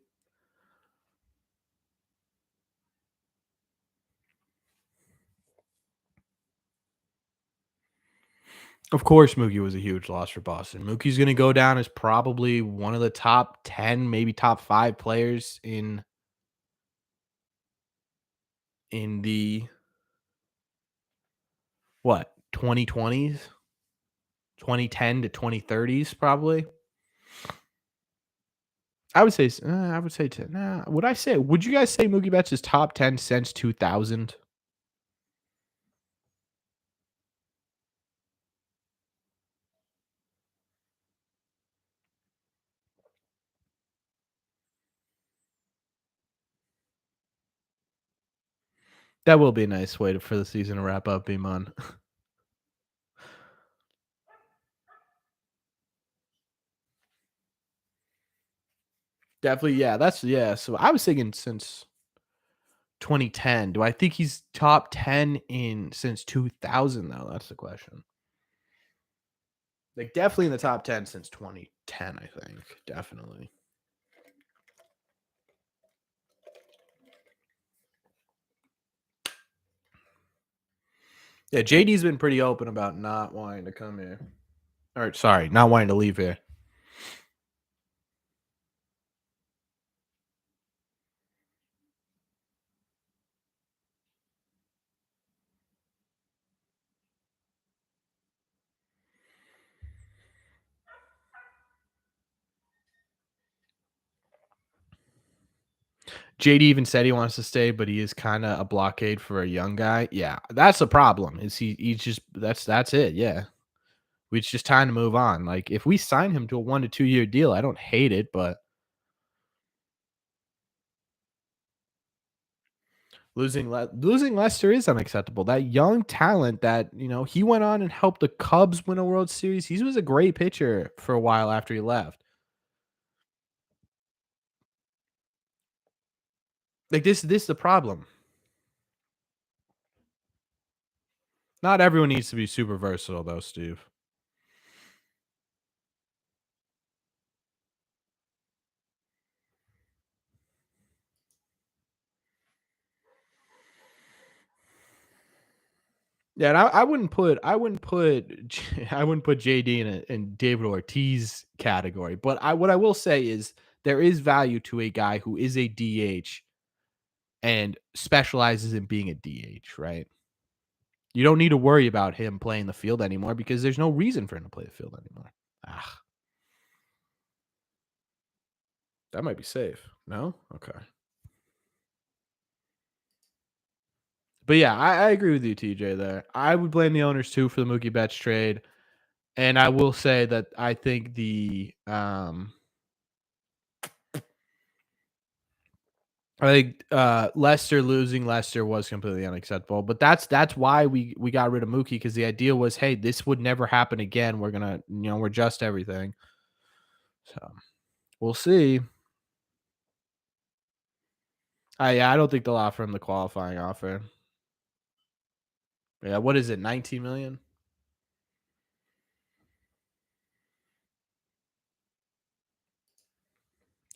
Of course, Mookie was a huge loss for Boston. Mookie's going to go down as probably one of the top 10, maybe top 5 players in the what, 2020s, 2010 to 2030s probably. I would say 10. Nah, would you guys say Mookie Betts is top 10 since 2000? That will be a nice way for the season to wrap up, Iman. Definitely, yeah. So I was thinking since 2010. Do I think he's top 10 in since 2000 though? That's the question. Like definitely in the top 10 since 2010, I think. Definitely. Yeah, JD's been pretty open about not wanting to come here. Or sorry, not wanting to leave here. JD even said he wants to stay, but he is kind of a blockade for a young guy. Yeah, that's the problem. Is he's just that's it. Yeah. It's just time to move on. Like if we sign him to a 1 to 2 year deal, I don't hate it, but losing Lester is unacceptable. That young talent that, he went on and helped the Cubs win a World Series. He was a great pitcher for a while after he left. Like this is the problem. Not everyone needs to be super versatile though, Steve. Yeah, and I wouldn't put JD in David Ortiz category. But what I will say is there is value to a guy who is a DH and specializes in being a DH, right? You don't need to worry about him playing the field anymore because there's no reason for him to play the field anymore. Ah, that might be safe. No? Okay. But yeah, I agree with you, TJ, there. I would blame the owners too for the Mookie Betts trade. And I will say that I think Lester losing Lester was completely unacceptable. But that's why we got rid of Mookie because the idea was, hey, this would never happen again. We're gonna, we're just everything. So we'll see. I don't think they'll offer him the qualifying offer. Yeah, what is it? 19 million?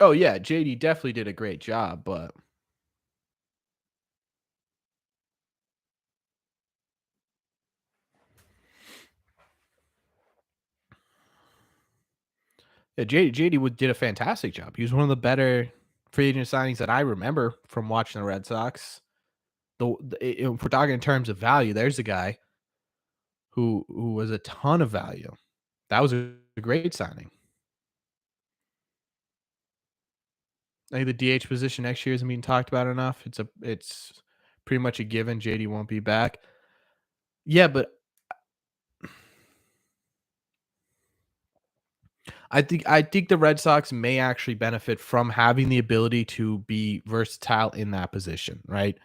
Oh yeah, JD definitely did a great job, but yeah, JD did a fantastic job. He was one of the better free agent signings that I remember from watching the Red Sox. If we're talking in terms of value, there's a guy who was a ton of value. That was a great signing. I think the DH position next year isn't being talked about enough. It's pretty much a given. JD won't be back. Yeah, but I think the Red Sox may actually benefit from having the ability to be versatile in that position, right?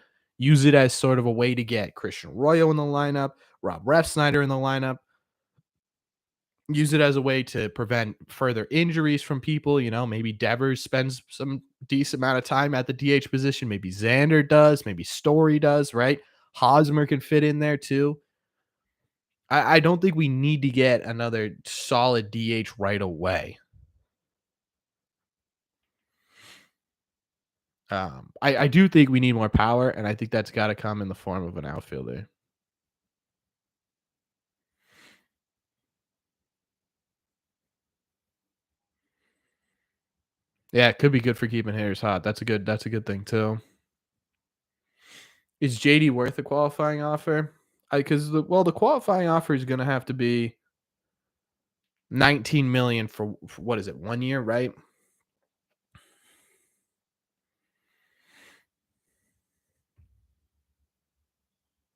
Use it as sort of a way to get Christian Arroyo in the lineup, Rob Refsnyder in the lineup. Use it as a way to prevent further injuries from people. Maybe Devers spends some decent amount of time at the DH position. Maybe Xander does. Maybe Story does, right? Hosmer can fit in there too. I don't think we need to get another solid DH right away. I do think we need more power, and I think that's got to come in the form of an outfielder. Yeah, it could be good for keeping hitters hot. That's a good thing too. Is JD worth a qualifying offer? Because the qualifying offer is going to have to be 19 million for what is it? 1 year, right?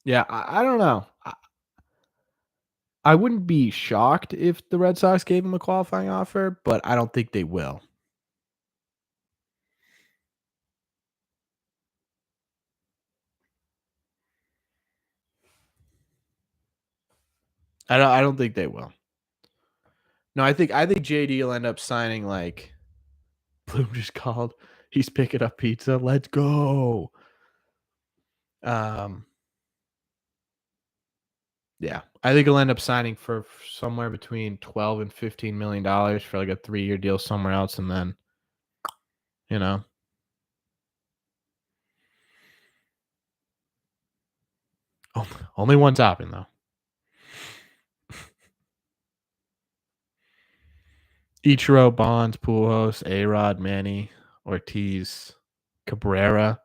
Yeah, I don't know. I wouldn't be shocked if the Red Sox gave him a qualifying offer, but I don't think they will. I don't think they will. No, I think JD will end up signing like Bloom just called. He's picking up pizza. Let's go. Um, yeah, I think he'll end up signing for somewhere between 12 and 15 million dollars for like a 3-year deal somewhere else, and then you know, only one topping though. Ichiro, Bonds, Pujols, A-Rod, Manny, Ortiz, Cabrera.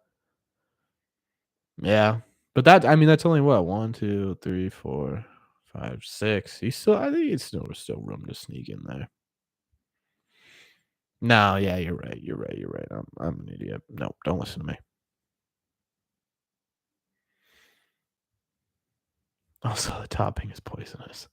Yeah, but that's only what 1, 2, 3, 4, 5, 6. I think it's still room to sneak in there. No, yeah, you're right. You're right. You're right. I'm an idiot. No, don't listen to me. Also, the topping is poisonous.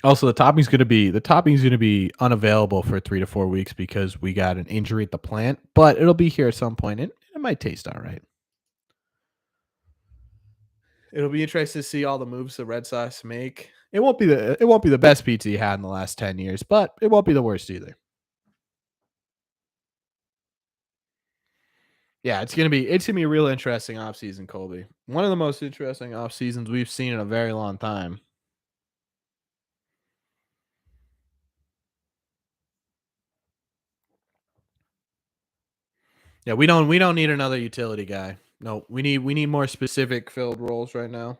Also, the topping's gonna be unavailable for 3 to 4 weeks because we got an injury at the plant, but it'll be here at some point. And it might taste all right. It'll be interesting to see all the moves the Red Sox make. It won't be the best pizza you had in the last 10 years, but it won't be the worst either. Yeah, it's gonna be a real interesting offseason, Colby. One of the most interesting off seasons we've seen in a very long time. Yeah, we don't need another utility guy. No, we need more specific filled roles right now.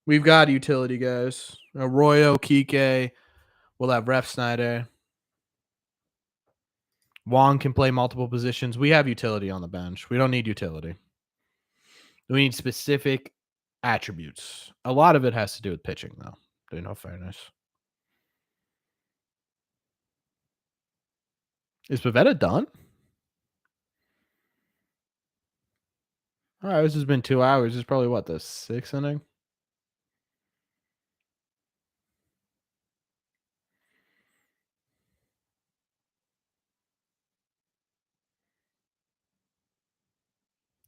We've got utility guys. Arroyo, Kike. We'll have Ref Snyder. Wong can play multiple positions. We have utility on the bench. We don't need utility. We need specific attributes. A lot of it has to do with pitching, though. In all fairness, is Pavetta done? All right, this has been 2 hours. This is probably what, the sixth inning.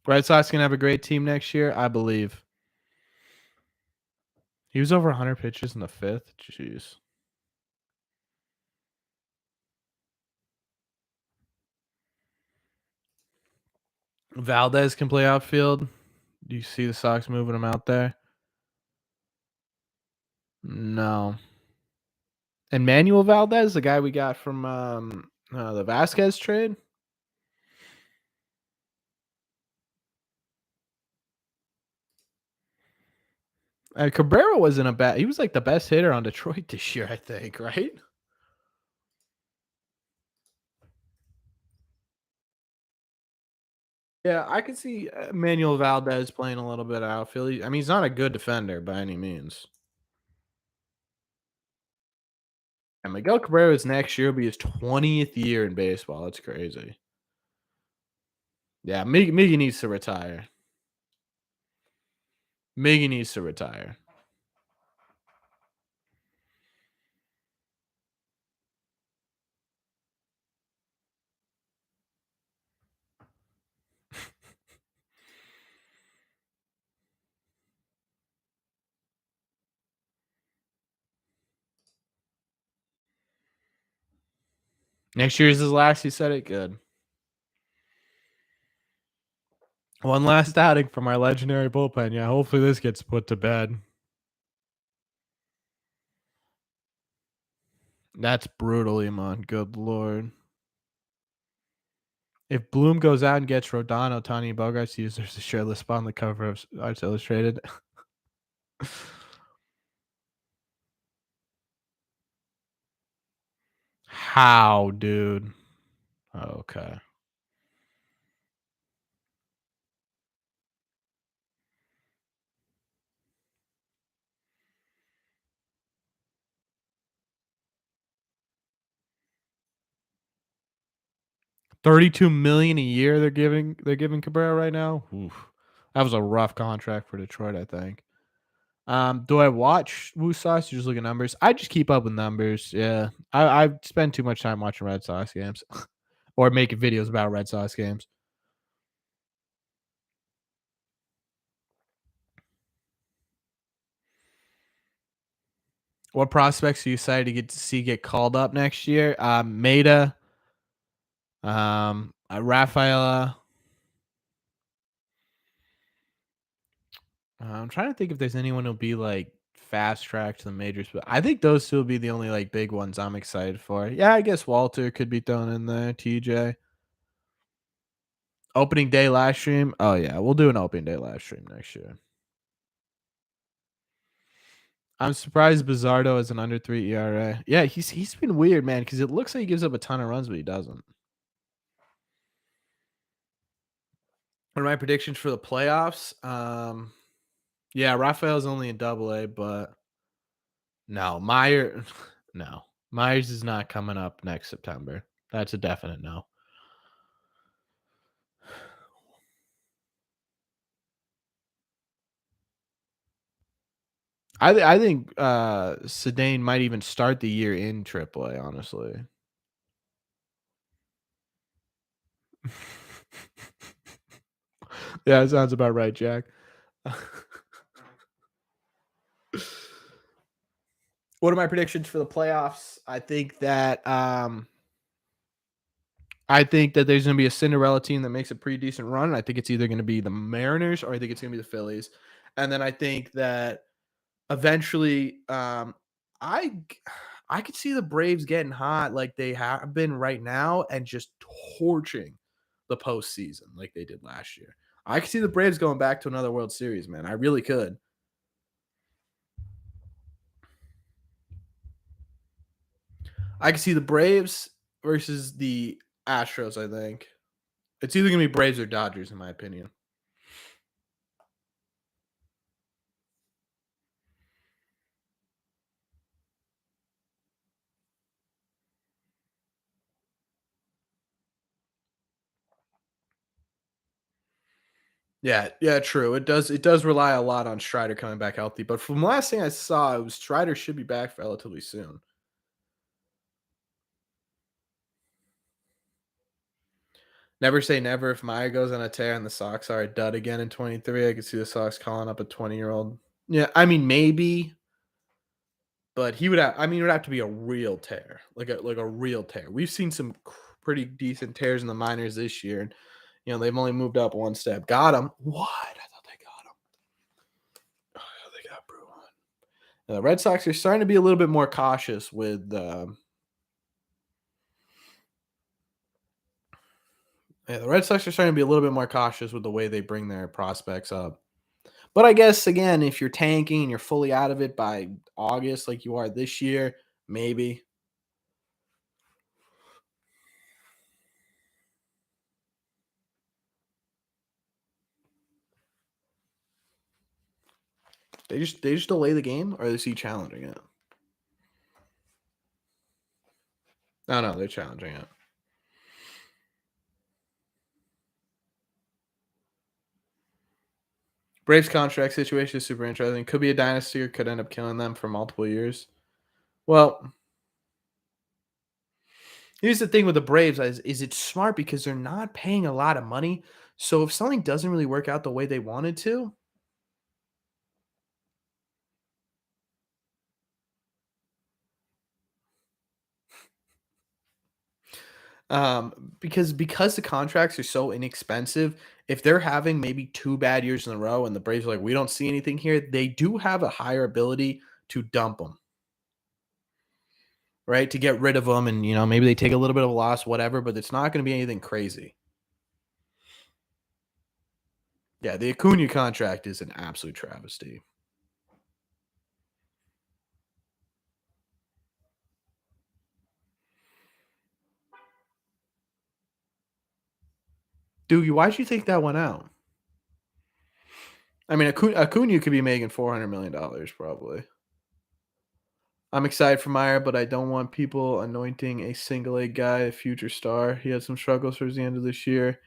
Red Sox can have a great team next year, I believe. He was over 100 pitches in the fifth. Jeez. Valdez can play outfield. Do you see the Sox moving him out there? No. And Manuel Valdez, the guy we got from the Vasquez trade. Cabrera wasn't a bad. He was like the best hitter on Detroit this year, I think. Right? Yeah, I could see Manuel Valdez playing a little bit of outfield. I mean, he's not a good defender by any means. And Miguel Cabrera's next year will be his 20th year in baseball. That's crazy. Yeah, Miggy needs to retire. Miggy needs to retire. Next year's his last. He said it good. One last outing from our legendary bullpen. Yeah, hopefully this gets put to bed. That's brutal, Iman. Good lord. If Bloom goes out and gets Rodon, Otani, and Bogarts, he deserves a shirtless spot on the cover of Arts Illustrated. How, dude? Okay. $32 million a year they're giving Cabrera right now. Oof. That was a rough contract for Detroit, I think. Do I watch Woo Sox or just look at numbers? I just keep up with numbers. Yeah. I spend too much time watching Red Sox games or making videos about Red Sox games. What prospects are you excited to get to see get called up next year? Maeda, Rafaela. I'm trying to think if there's anyone who'll be like fast track to the majors, but I think those two will be the only like big ones I'm excited for. Yeah, I guess Walter could be thrown in there. TJ. Opening day live stream. Oh yeah, we'll do an opening day live stream next year. I'm surprised Bizardo has an under 3 ERA. Yeah, he's been weird, man, because it looks like he gives up a ton of runs, but he doesn't. What are my predictions for the playoffs? Yeah, Raphael's only in Double A, but no, no, Myers is not coming up next September. That's a definite no. I think Sedane might even start the year in AAA. Honestly, yeah, that sounds about right, Jack. What are my predictions for the playoffs? I think that there's going to be a Cinderella team that makes a pretty decent run. I think it's either going to be the Mariners or I think it's going to be the Phillies. And then I think that eventually, I I could see the Braves getting hot like they have been right now and just torching the postseason like they did last year. I could see the Braves going back to another World Series, man. I really could. I could see the Braves versus the Astros, I think. It's either going to be Braves or Dodgers, in my opinion. Yeah, yeah, true. It does rely a lot on Strider coming back healthy. But from the last thing I saw, it was Strider should be back relatively soon. Never say never. If Maya goes on a tear and the Sox are a dud again in 23, I could see the Sox calling up a 20-year-old. Yeah, I mean maybe, but he would have. I mean, it would have to be a real tear, like a real tear. We've seen some pretty decent tears in the minors this year, and they've only moved up one step. Got him. What? I thought they got him. Oh, they got Bruin. The Red Sox are starting to be a little bit more cautious with. Yeah, the Red Sox are starting to be a little bit more cautious with the way they bring their prospects up. But I guess again, if you're tanking and you're fully out of it by August, like you are this year, maybe. They just delay the game, or they see challenging it. No, no, they're challenging it. Braves contract situation is super interesting. Could be a dynasty or could end up killing them for multiple years. Well, here's the thing with the Braves is it's smart because they're not paying a lot of money. So if something doesn't really work out the way they wanted to, because the contracts are so inexpensive, if they're having maybe 2 bad years in a row and the Braves are like, we don't see anything here, they do have a higher ability to dump them, right? To get rid of them, and maybe they take a little bit of a loss, whatever, but it's not going to be anything crazy. Yeah, the Acuna contract is an absolute travesty. Dude, why'd you think that went out? I mean, Acuna could be making $400 million probably. I'm excited for Meyer, but I don't want people anointing a single A guy a future star. He had some struggles towards the end of this year.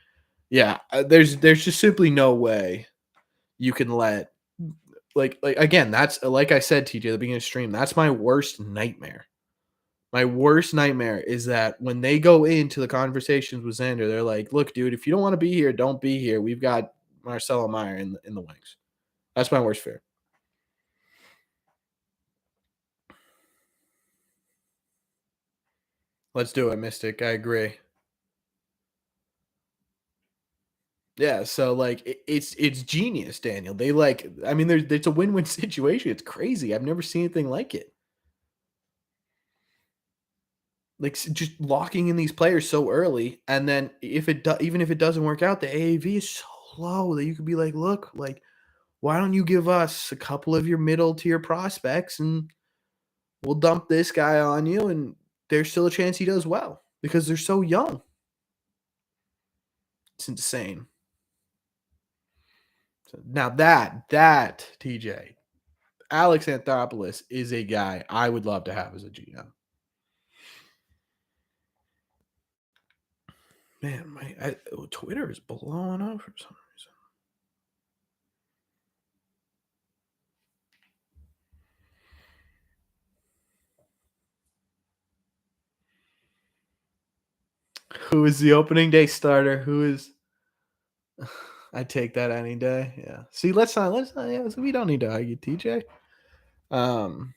Yeah, there's just simply no way you can let like again. That's like I said, TJ, at the beginning of the stream. That's my worst nightmare. My worst nightmare is that when they go into the conversations with Xander, they're like, "Look, dude, if you don't want to be here, don't be here. We've got Marcelo Meyer in the wings." That's my worst fear. Let's do it, Mystic. I agree. Yeah, so like it's genius, Daniel. They like, I mean, there's it's a win-win situation. It's crazy. I've never seen anything like it. Like just locking in these players so early, and then even if it doesn't work out, the AAV is so low that you could be like, look, like why don't you give us a couple of your middle tier prospects and we'll dump this guy on you, and there's still a chance he does well because they're so young. It's insane. So now that TJ Alex Anthopoulos is a guy I would love to have as a GM. Man, Twitter is blowing up for some reason. Who is the opening day starter? Who is? I take that any day. Yeah. See, let's not. Yeah, we don't need to argue, TJ. Um,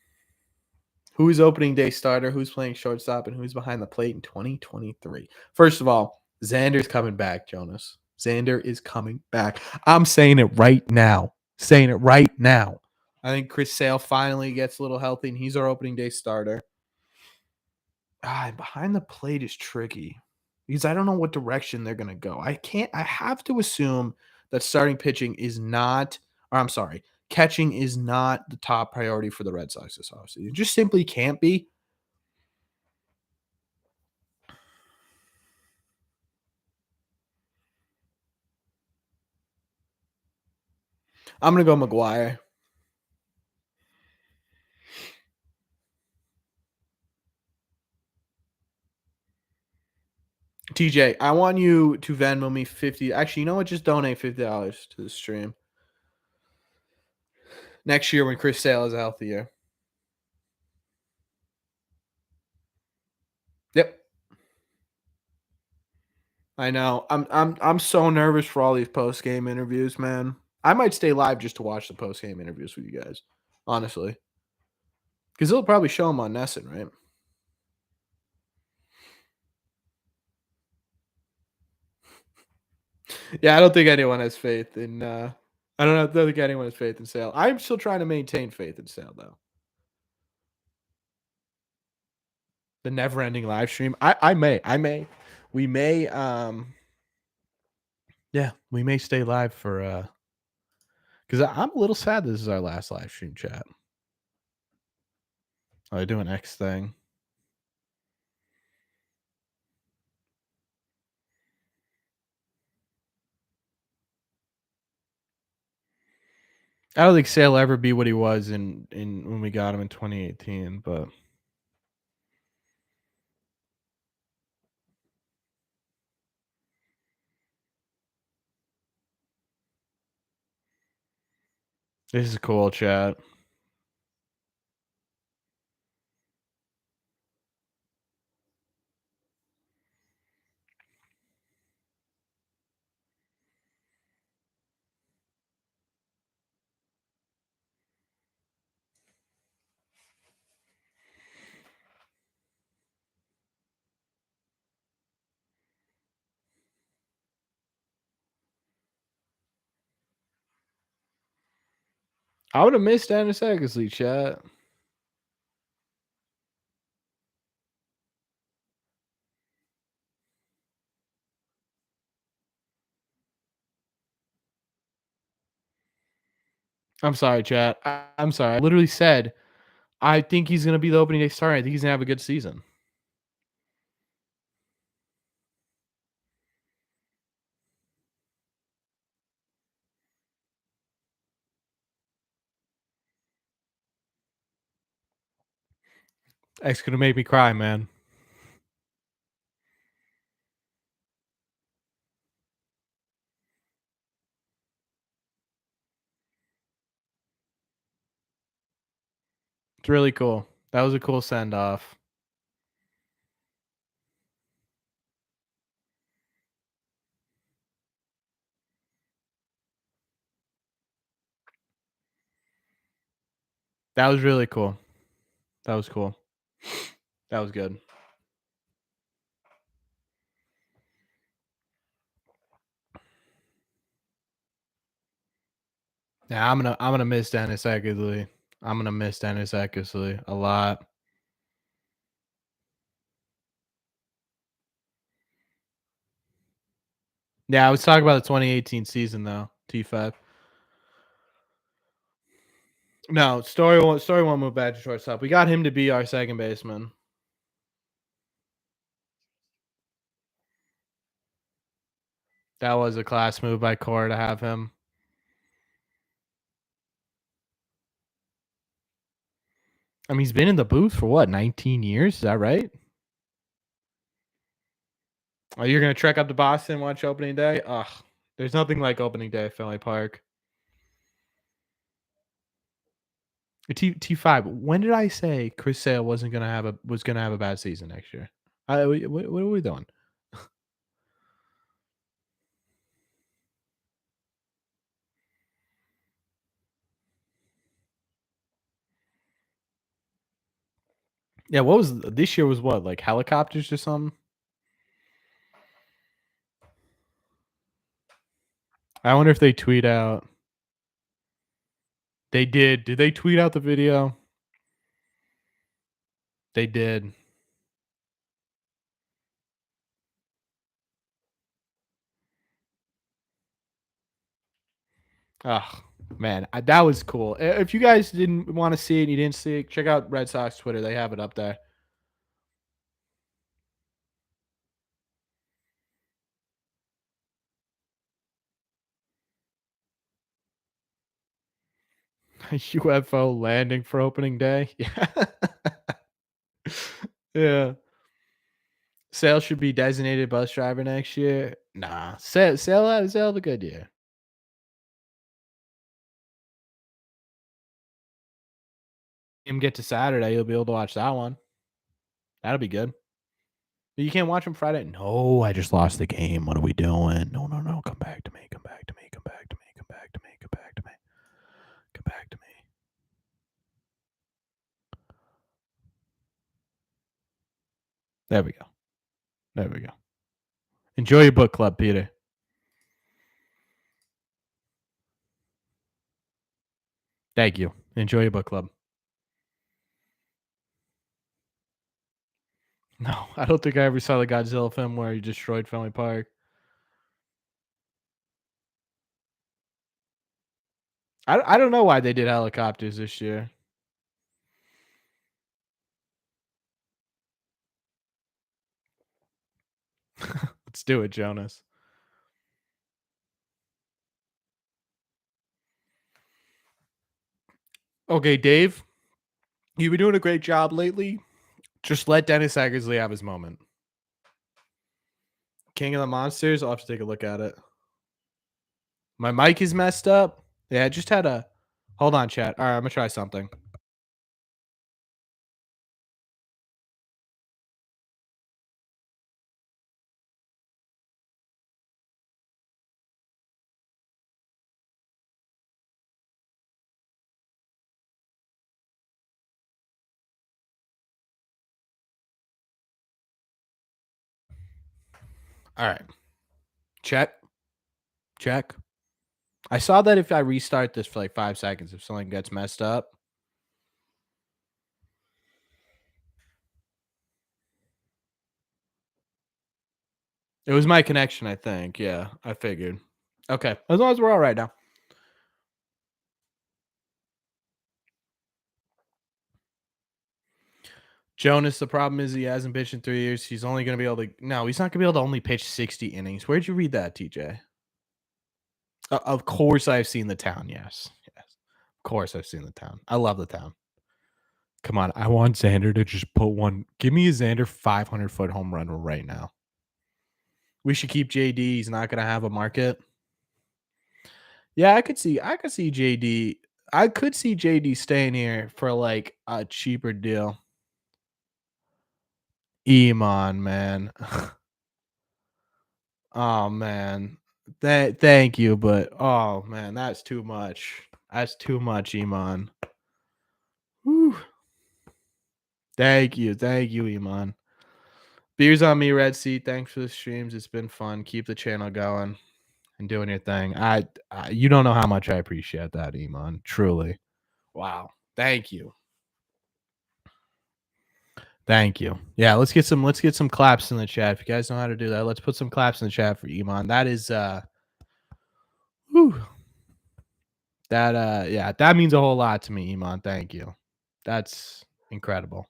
who is opening day starter? Who's playing shortstop? And who's behind the plate in 2023? First of all, Xander's coming back, Jonas. Xander is coming back. I'm saying it right now. Saying it right now. I think Chris Sale finally gets a little healthy, and he's our opening day starter. Behind the plate is tricky because I don't know what direction they're gonna go. I have to assume that starting pitching is not, or I'm sorry, catching is not the top priority for the Red Sox this offseason. It just simply can't be. I'm gonna go McGuire. TJ, I want you to Venmo me 50. Actually, you know what? Just donate $50 to the stream. Next year when Chris Sale is healthier. Yep. I know. I'm so nervous for all these post game interviews, man. I might stay live just to watch the post game interviews with you guys, honestly, because they'll probably show them on Nesson, right? Yeah, I don't think anyone has faith in. I don't think anyone has faith in Sale. I'm still trying to maintain faith in Sale, though. The never-ending live stream. We may. Yeah, we may stay live for. Because I'm a little sad this is our last live stream chat. Oh, I do an X thing. I don't think Sale will ever be what he was in when we got him in 2018, but this is cool, chat. I would have missed Dennis Eckersley, chat. I'm sorry, chat. I'm sorry. I literally said I think he's gonna be the opening day starter. I think he's gonna have a good season. X gonna make me cry, man. It's really cool. That was a cool send off. That was really cool. That was cool. That was good. Yeah, I'm gonna miss Dennis Eckersley. I'm gonna miss Dennis Eckersley a lot. Yeah, I was talking about the 2018 season though. T5. No, Story won't move back to shortstop. We got him to be our second baseman. That was a class move by Core to have him. I mean, he's been in the booth for what, 19 years? Is that right? Oh, you're gonna trek up to Boston and watch opening day? Ugh, there's nothing like opening day at Fenway Park. T5. When did I say Chris Sale was gonna have a bad season next year? What are we doing? Yeah, what was this year? Was what, like helicopters or something? I wonder if they tweet out. They did. Did they tweet out the video? They did. Oh man, that was cool. If you guys didn't want to see it, and you didn't see it, check out Red Sox Twitter. They have it up there. UFO landing for opening day. Yeah. Yeah. Sale should be designated bus driver next year. Nah, Sale have a good year. Him get to Saturday, you'll be able to watch that one. That'll be good. You can't watch him Friday. No, I just lost the game. What are we doing? No, no, no. Come back to me. Come back to me. Come back to me. Come back to me. Come back to me. Come back to me. There we go. There we go. Enjoy your book club, Peter. Thank you. Enjoy your book club. No, I don't think I ever saw the Godzilla film where he destroyed Fenway Park. I don't know why they did helicopters this year. Let's do it, Jonas. Okay, Dave, you've been doing a great job lately. Just let Dennis Eckersley have his moment. King of the Monsters. I'll have to take a look at it. My mic is messed up. Yeah, I just had a. Hold on, chat. All right, I'm gonna try something. All right, check, check. I saw that if I restart this for like 5 seconds, if something gets messed up. It was my connection, I think. Yeah, I figured. Okay, as long as we're all right now. Jonas, the problem is he hasn't pitched in 3 years. He's only going to be able to. No, he's not going to be able to only pitch 60 innings. Where'd you read that, TJ? Of course, I've seen the town. Yes, yes. Of course, I've seen the town. I love the town. Come on, I want Xander to just put one. Give me a Xander 500-foot home run right now. We should keep JD. He's not going to have a market. Yeah, I could see JD. I could see JD staying here for like a cheaper deal. Iman, man. Oh man. Thank you, but oh man, that's too much. That's too much, Iman. Whew. Thank you. Thank you, Iman. Beers on me, Red Sea. Thanks for the streams. It's been fun. Keep the channel going and doing your thing. You don't know how much I appreciate that, Iman. Truly. Wow. Thank you. Thank you. Yeah, let's get some claps in the chat. If you guys know how to do that, let's put some claps in the chat for Iman. That is whew, yeah, that means a whole lot to me, Iman. Thank you. That's incredible.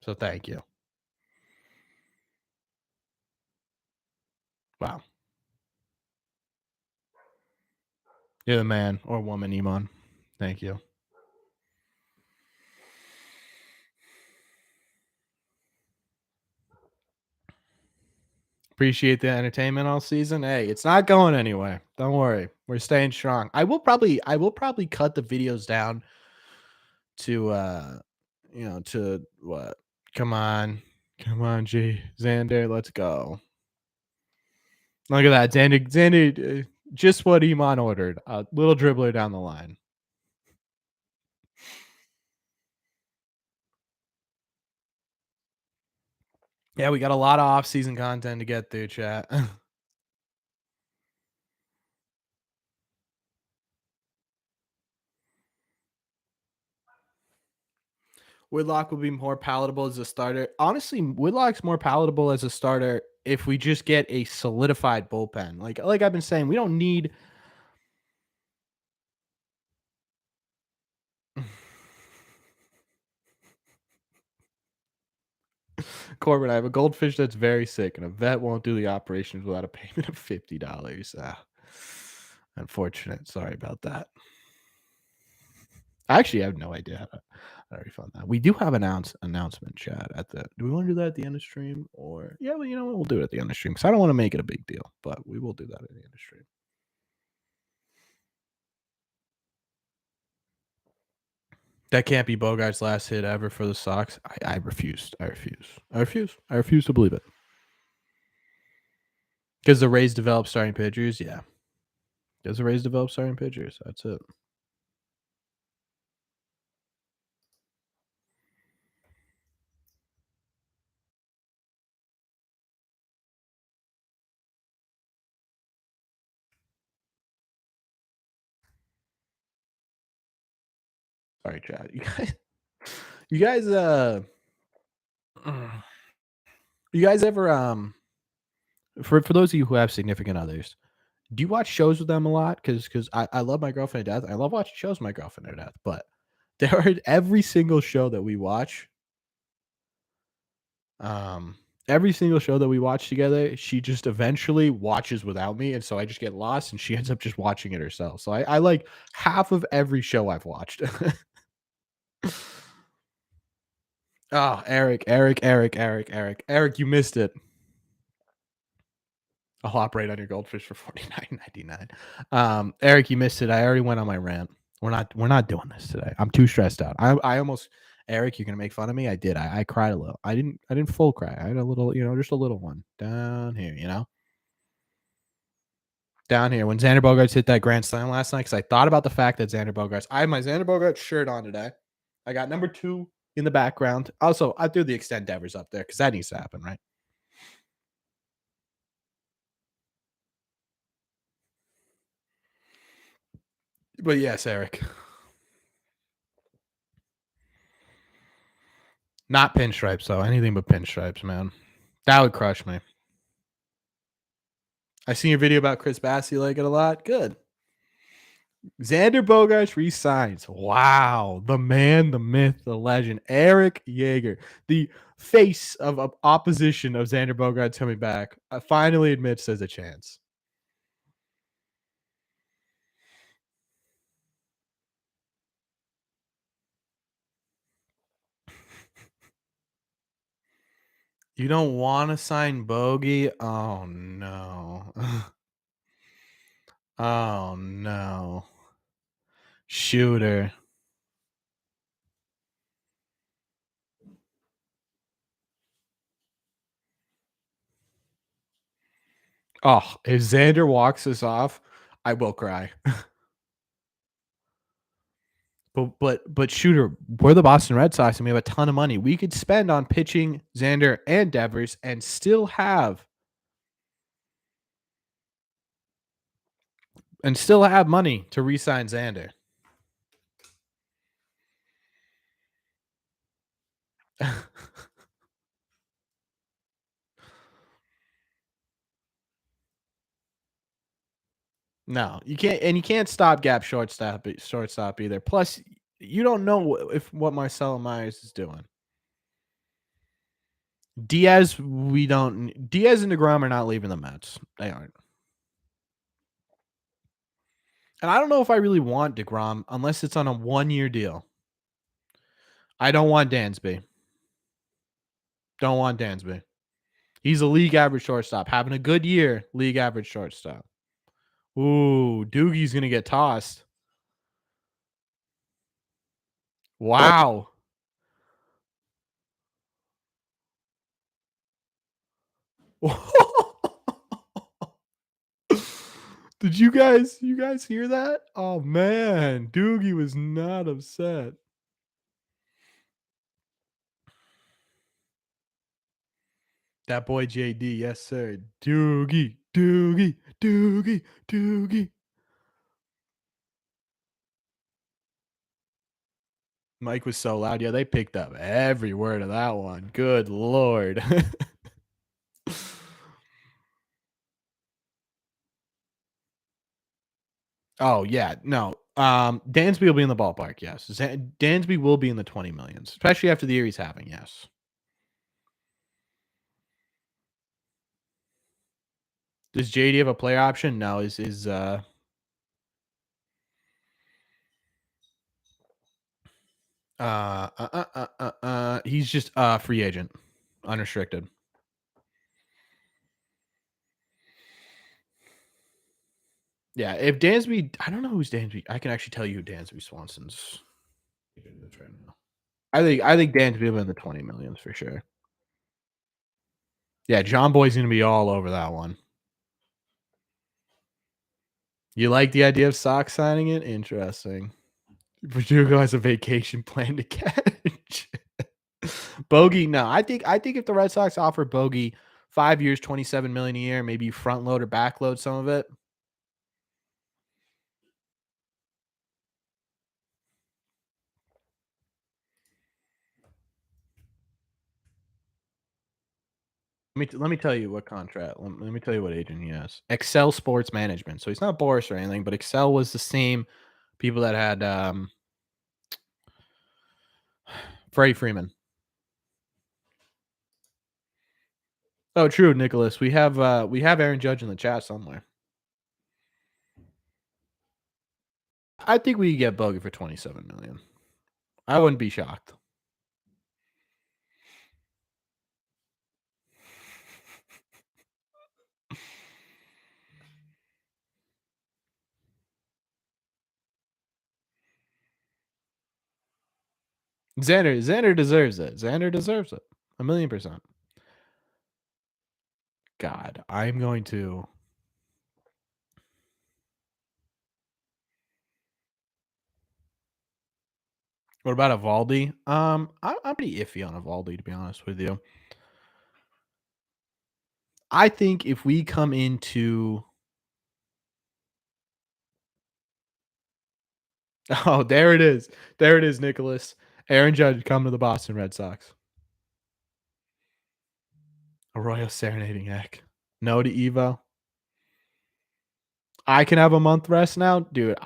So thank you. Wow. You're the man or woman, Iman. Thank you. Appreciate the entertainment all season. Hey, it's not going anywhere. Don't worry. We're staying strong. I will probably cut the videos down to to what? Come on. Come on, Xander, let's go. Look at that. Xander just what Iman ordered. A little dribbler down the line. Yeah, we got a lot of off-season content to get through, chat. Whitlock would be more palatable as a starter. Honestly, Whitlock's more palatable as a starter if we just get a solidified bullpen. Like I've been saying, we don't need Corbin, I have a goldfish that's very sick, and a vet won't do the operations without a payment of $50. Unfortunate. Sorry about that. I actually have no idea how to refund that. We do have an announcement chat at the. Do we want to do that at the end of stream, or yeah? Well, you know what? We'll do it at the end of stream because I don't want to make it a big deal, but we will do that at the end of stream. That can't be Bogart's last hit ever for the Sox. I refused. I refuse. I refuse. I refuse to believe it. Because the Rays develop starting pitchers, yeah. Because the Rays develop starting pitchers. That's it. Sorry, Chad. You guys, you guys ever for those of you who have significant others, do you watch shows with them a lot? Because I love my girlfriend to death. I love watching shows with my girlfriend to death. But there are every single show that we watch, every single show that we watch together, she just eventually watches without me, and so I just get lost, and she ends up just watching it herself. So I like half of every show I've watched. Oh, Eric, you missed it. I'll operate on your goldfish for $49.99. Eric, you missed it. I already went on my rant. We're not doing this today. I'm too stressed out. I almost Eric, you're gonna make fun of me. I did. I cried a little. I didn't full cry. I had a little, just a little one down here, down here when Xander Bogaerts hit that grand slam last night. Because I thought about the fact that Xander Bogaerts. I have my Xander Bogaerts shirt on today. I got number 2 in the background. Also, I threw the Extend Devers up there because that needs to happen, right? But yes, Eric. Not pinstripes, though. Anything but pinstripes, man. That would crush me. I seen your video about Chris Bass. You like it a lot. Good. Xander Bogaerts resigns. Wow. The man, the myth, the legend. Eric Yeager, the face of opposition of Xander Bogaerts coming back, finally admits there's a chance. You don't want to sign Bogey? Oh, no. Oh, no. Shooter. Oh, if Xander walks us off, I will cry. But shooter, we're the Boston Red Sox and we have a ton of money. We could spend on pitching Xander and Devers and still have money to re-sign Xander. No, you can't, and you can't stopgap shortstop either. Plus, you don't know what Marcelo Myers is doing. Diaz and DeGrom are not leaving the Mets. They aren't. And I don't know if I really want DeGrom unless it's on a 1-year deal. I don't want Dansby. Don't want Dansby. He's a league average shortstop. Having a good year, league average shortstop. Ooh, Doogie's going to get tossed. Wow. Did you guys hear that? Oh man, Doogie was not upset. That boy JD, yes sir. Doogie. Mike was so loud. Yeah, they picked up every word of that one. Good Lord. Oh, yeah. No. Dansby will be in the ballpark, yes. Dansby will be in the 20 millions, especially after the year he's having, yes. Does JD have a player option? No. He's just free agent, unrestricted. Yeah, if Dansby, I don't know who's Dansby. I can actually tell you who Dansby Swanson's agent is right now. I think Dansby will be in the 20 millions for sure. Yeah, John Boy's gonna be all over that one. You like the idea of Sox signing it? Interesting. Verdugo has a vacation plan to catch. Bogey, no. I think if the Red Sox offer Bogey 5 years, 27 million a year, maybe front load or back load some of it. Let me tell you what contract. Let me tell you what agent he has. Excel Sports Management. So he's not Boris or anything, but Excel was the same people that had Freddie Freeman. Oh, true, Nicholas. We have Aaron Judge in the chat somewhere. I think we could get Bogey for 27 million. I wouldn't be shocked. Xander deserves it. Xander deserves it. 1,000,000%. God, I'm going to. What about Evaldi? I'm pretty iffy on Evaldi, to be honest with you. I think if we come into oh, there it is. There it is, Nicholas. Aaron Judge come to the Boston Red Sox. Arroyo serenading Eck. No to Evo. I can have a month rest now, dude.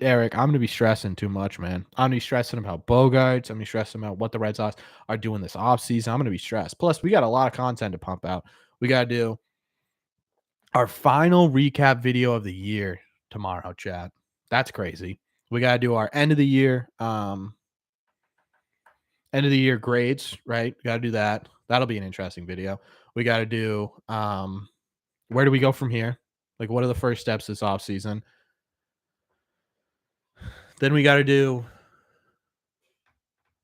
Eric, I'm gonna be stressing too much, man. I'm gonna be stressing about Bogarts. I'm gonna be stressing about what the Red Sox are doing this offseason. I'm gonna be stressed. Plus, we got a lot of content to pump out. We gotta do our final recap video of the year tomorrow, chat. That's crazy. We gotta do our end of the year grades, right? We gotta do that. That'll be an interesting video. We gotta do where do we go from here? Like, what are the first steps this offseason? Then we got to do.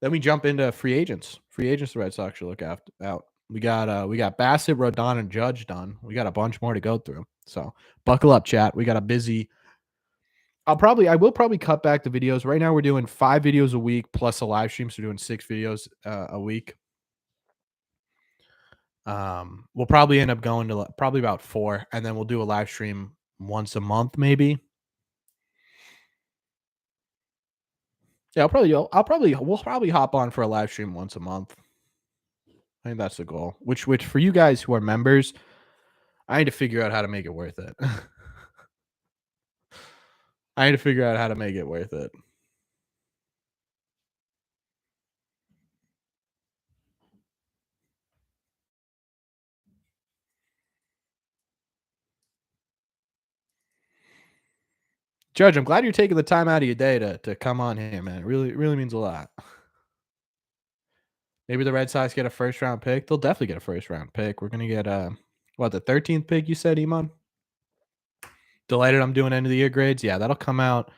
Then we jump into free agents. Free agents, the Red Sox should look out. We got Bassett, Rodon, and Judge done. We got a bunch more to go through. So buckle up, chat. We got a busy. I will probably cut back the videos. Right now we're doing 5 videos a week plus a live stream, so we're doing 6 videos a week. We'll probably end up going to probably about 4, and then we'll do a live stream once a month, maybe. Yeah, we'll probably hop on for a live stream once a month. I think that's the goal. Which for you guys who are members, I need to figure out how to make it worth it. I need to figure out how to make it worth it. Judge, I'm glad you're taking the time out of your day to come on here, man. It really means a lot. Maybe the Red Sox get a first round pick. They'll definitely get a first round pick. We're gonna get the 13th pick you said, Iman? Delighted I'm doing end of the year grades. Yeah, that'll come out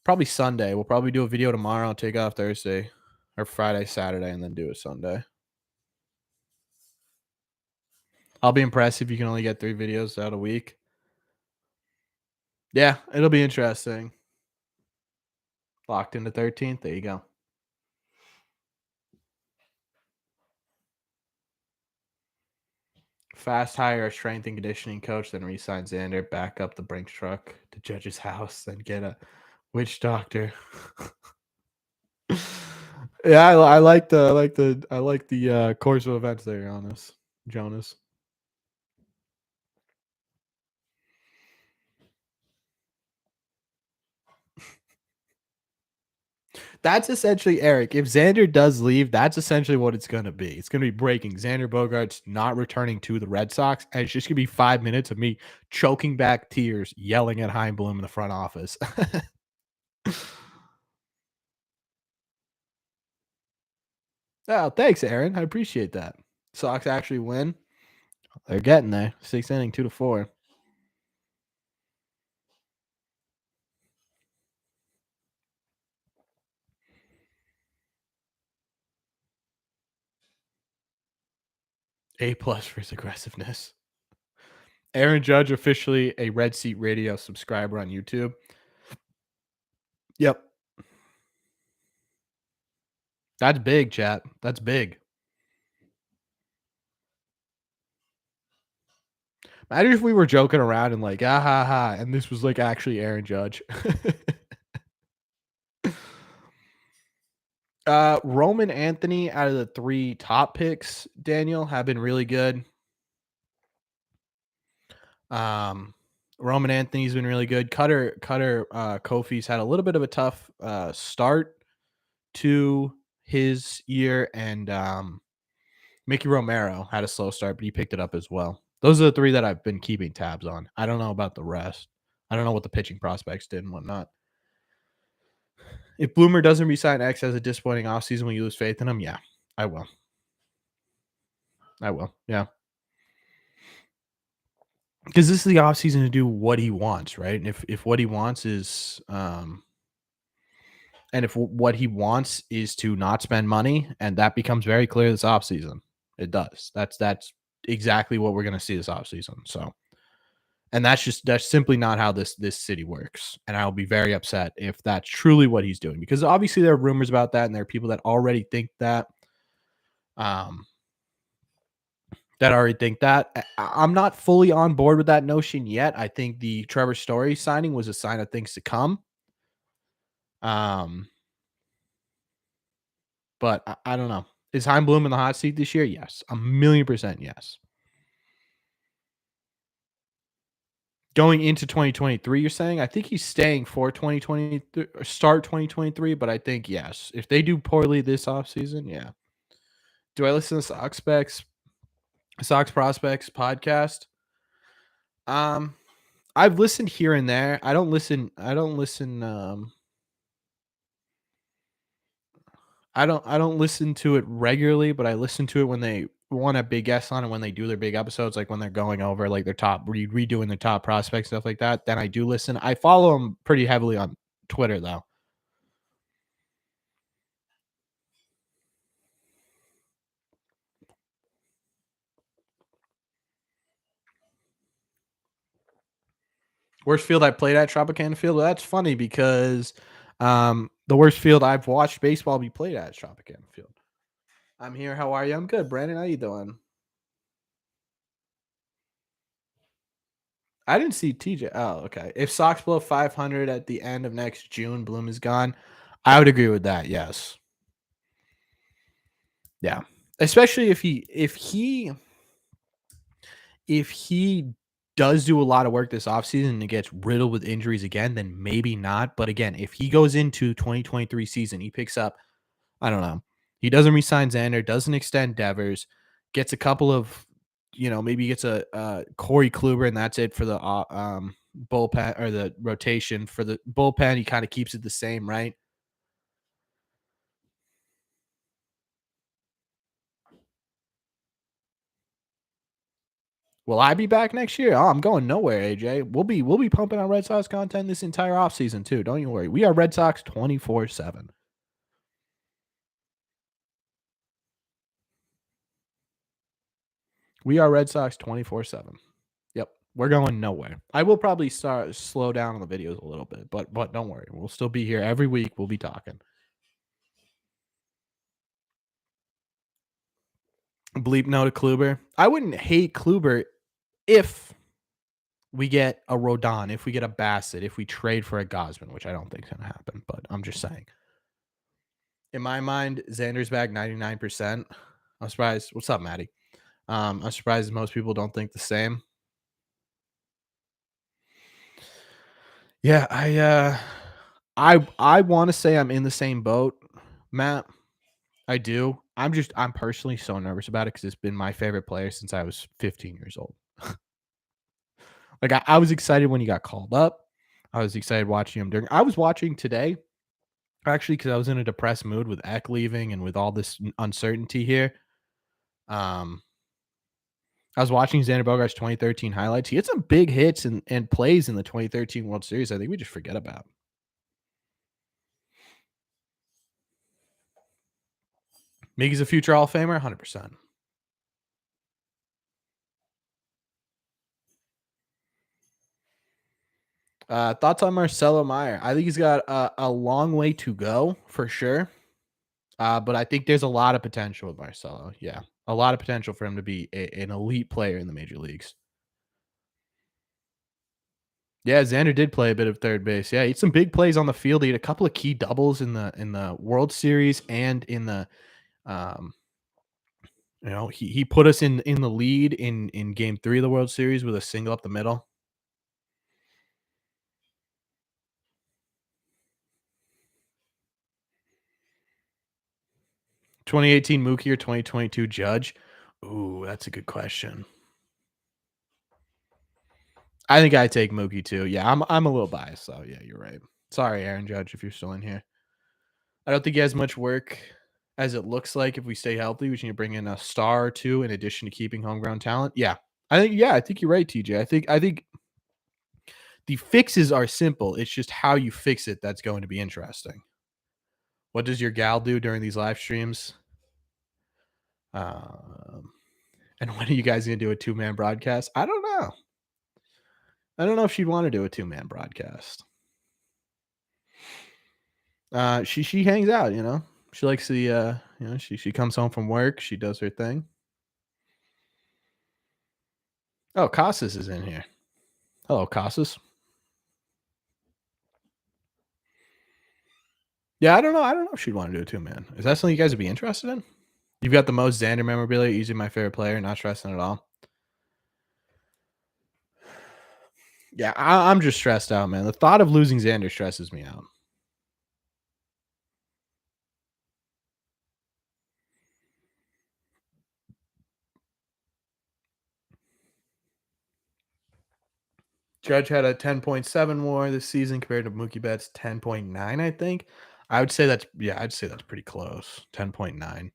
probably Sunday. We'll probably do a video tomorrow, take off Thursday or Friday, Saturday, and then do it Sunday. I'll be impressed if you can only get 3 videos out a week. Yeah, it'll be interesting. Locked into 13th. There you go. Fast hire a strength and conditioning coach, then re-sign Xander, back up the Brinks truck to Judge's house, then get a witch doctor. Yeah, I like the course of events there, Jonas. That's essentially Eric. If Xander does leave, that's essentially what it's going to be. It's going to be breaking. Xander Bogaerts not returning to the Red Sox, and it's just going to be 5 minutes of me choking back tears, yelling at Hein Bloom in the front office. Oh, thanks, Aaron. I appreciate that. Sox actually win. They're getting there. Sixth inning, 2-4. A+ for his aggressiveness. Aaron Judge officially a Red Seat Radio subscriber on YouTube. Yep. That's big, chat. That's big. Imagine if we were joking around and like, ah ha ha, and this was like actually Aaron Judge. Roman Anthony out of the 3 top picks, Daniel, have been really good. Roman Anthony's been really good. Cutter Kofi's had a little bit of a tough start to his year, and Mickey Romero had a slow start, but he picked it up as well. Those are the 3 that I've been keeping tabs on. I don't know about the rest. I don't know what the pitching prospects did and whatnot. If Bloomer doesn't resign X as a disappointing offseason, will you lose faith in him? Yeah, I will. I will. Yeah. Because this is the offseason to do what he wants, right? And if what he wants is and if what he wants is to not spend money, and that becomes very clear this offseason, it does. That's exactly what we're gonna see this offseason. So, and that's simply not how this city works. And I'll be very upset if that's truly what he's doing, because obviously there are rumors about that, and there are people that already think that. Um, I'm not fully on board with that notion yet. I think the Trevor Story signing was a sign of things to come. Um, but I don't know. Is Hein Bloom in the hot seat this year? Yes, 1,000,000% yes. Going into 2023, you're saying? I think he's staying for 2020 or start 2023, but I think yes. If they do poorly this offseason, yeah. Do I listen to Sox Prospects podcast? Um, I've listened here and there. I don't listen to it regularly, but I listen to it when they want a big guest on, and when they do their big episodes, like when they're going over like their top redoing their top prospects, stuff like that. Then I do listen. I follow them pretty heavily on Twitter though. Worst field I played at, Tropicana Field. Well, that's funny because the worst field I've watched baseball be played at is Tropicana Field. I'm here. How are you? I'm good, Brandon. How you doing? I didn't see TJ. Oh, okay. If Sox blow 500 at the end of next June, Bloom is gone. I would agree with that. Yes. Yeah. Especially if he does do a lot of work this offseason and gets riddled with injuries again, then maybe not. But again, if he goes into 2023 season, he picks up, I don't know, he doesn't resign Xander, doesn't extend Devers, gets a couple of, maybe gets a Corey Kluber, and that's it for the bullpen or the rotation. For the bullpen, he kind of keeps it the same, right? Will I be back next year? Oh, I'm going nowhere, AJ. We'll be pumping out Red Sox content this entire offseason too. Don't you worry. We are Red Sox 24/7. We are Red Sox 24/7. Yep. We're going nowhere. I will probably slow down on the videos a little bit, but don't worry. We'll still be here every week. We'll be talking. Bleep no to Kluber. I wouldn't hate Kluber if we get a Rodon, if we get a Bassett, if we trade for a Gosman, which I don't think is going to happen, but I'm just saying. In my mind, Xander's back 99%. I'm surprised. What's up, Maddie? I'm surprised most people don't think the same. Yeah, I want to say I'm in the same boat, Matt. I do. I'm personally so nervous about it because it's been my favorite player since I was 15 years old. Like I was excited when he got called up. I was excited watching him during. I was watching today actually because I was in a depressed mood with Eck leaving and with all this uncertainty here. Um, I was watching Xander Bogaerts' 2013 highlights. He had some big hits and plays in the 2013 World Series. I think we just forget about. Miggy's a future Hall of Famer, 100%. Thoughts on Marcelo Meyer? I think he's got a long way to go for sure. But I think there's a lot of potential with Marcelo. Yeah, a lot of potential for him to be an elite player in the major leagues. Yeah, Xander did play a bit of third base. Yeah, he had some big plays on the field. He had a couple of key doubles in the World Series and in the um he put us in the lead in game 3 of the World Series with a single up the middle. 2018 Mookie or 2022 Judge? Ooh, that's a good question. I think I take Mookie too. Yeah, I'm a little biased, so yeah, you're right. Sorry, Aaron Judge, if you're still in here. I don't think he has much work as it looks like if we stay healthy. We need to bring in a star or two in addition to keeping homegrown talent. I think you're right, TJ. I think the fixes are simple. It's just how you fix it that's going to be interesting. What does your gal do during these live streams? Um, and when are you guys gonna do a 2-man broadcast? I don't know. I don't know if she'd want to do a 2-man broadcast. She hangs out, you know. She likes the she comes home from work, she does her thing. Oh, Casas is in here. Hello, Casas. Yeah, I don't know. I don't know if she'd want to do a 2-man. Is that something you guys would be interested in? You've got the most Xander memorabilia, easily my favorite player, not stressing at all. Yeah, I'm just stressed out, man. The thought of losing Xander stresses me out. Judge had a 10.7 WAR this season compared to Mookie Betts 10.9, I think. I'd say that's pretty close. 10.9.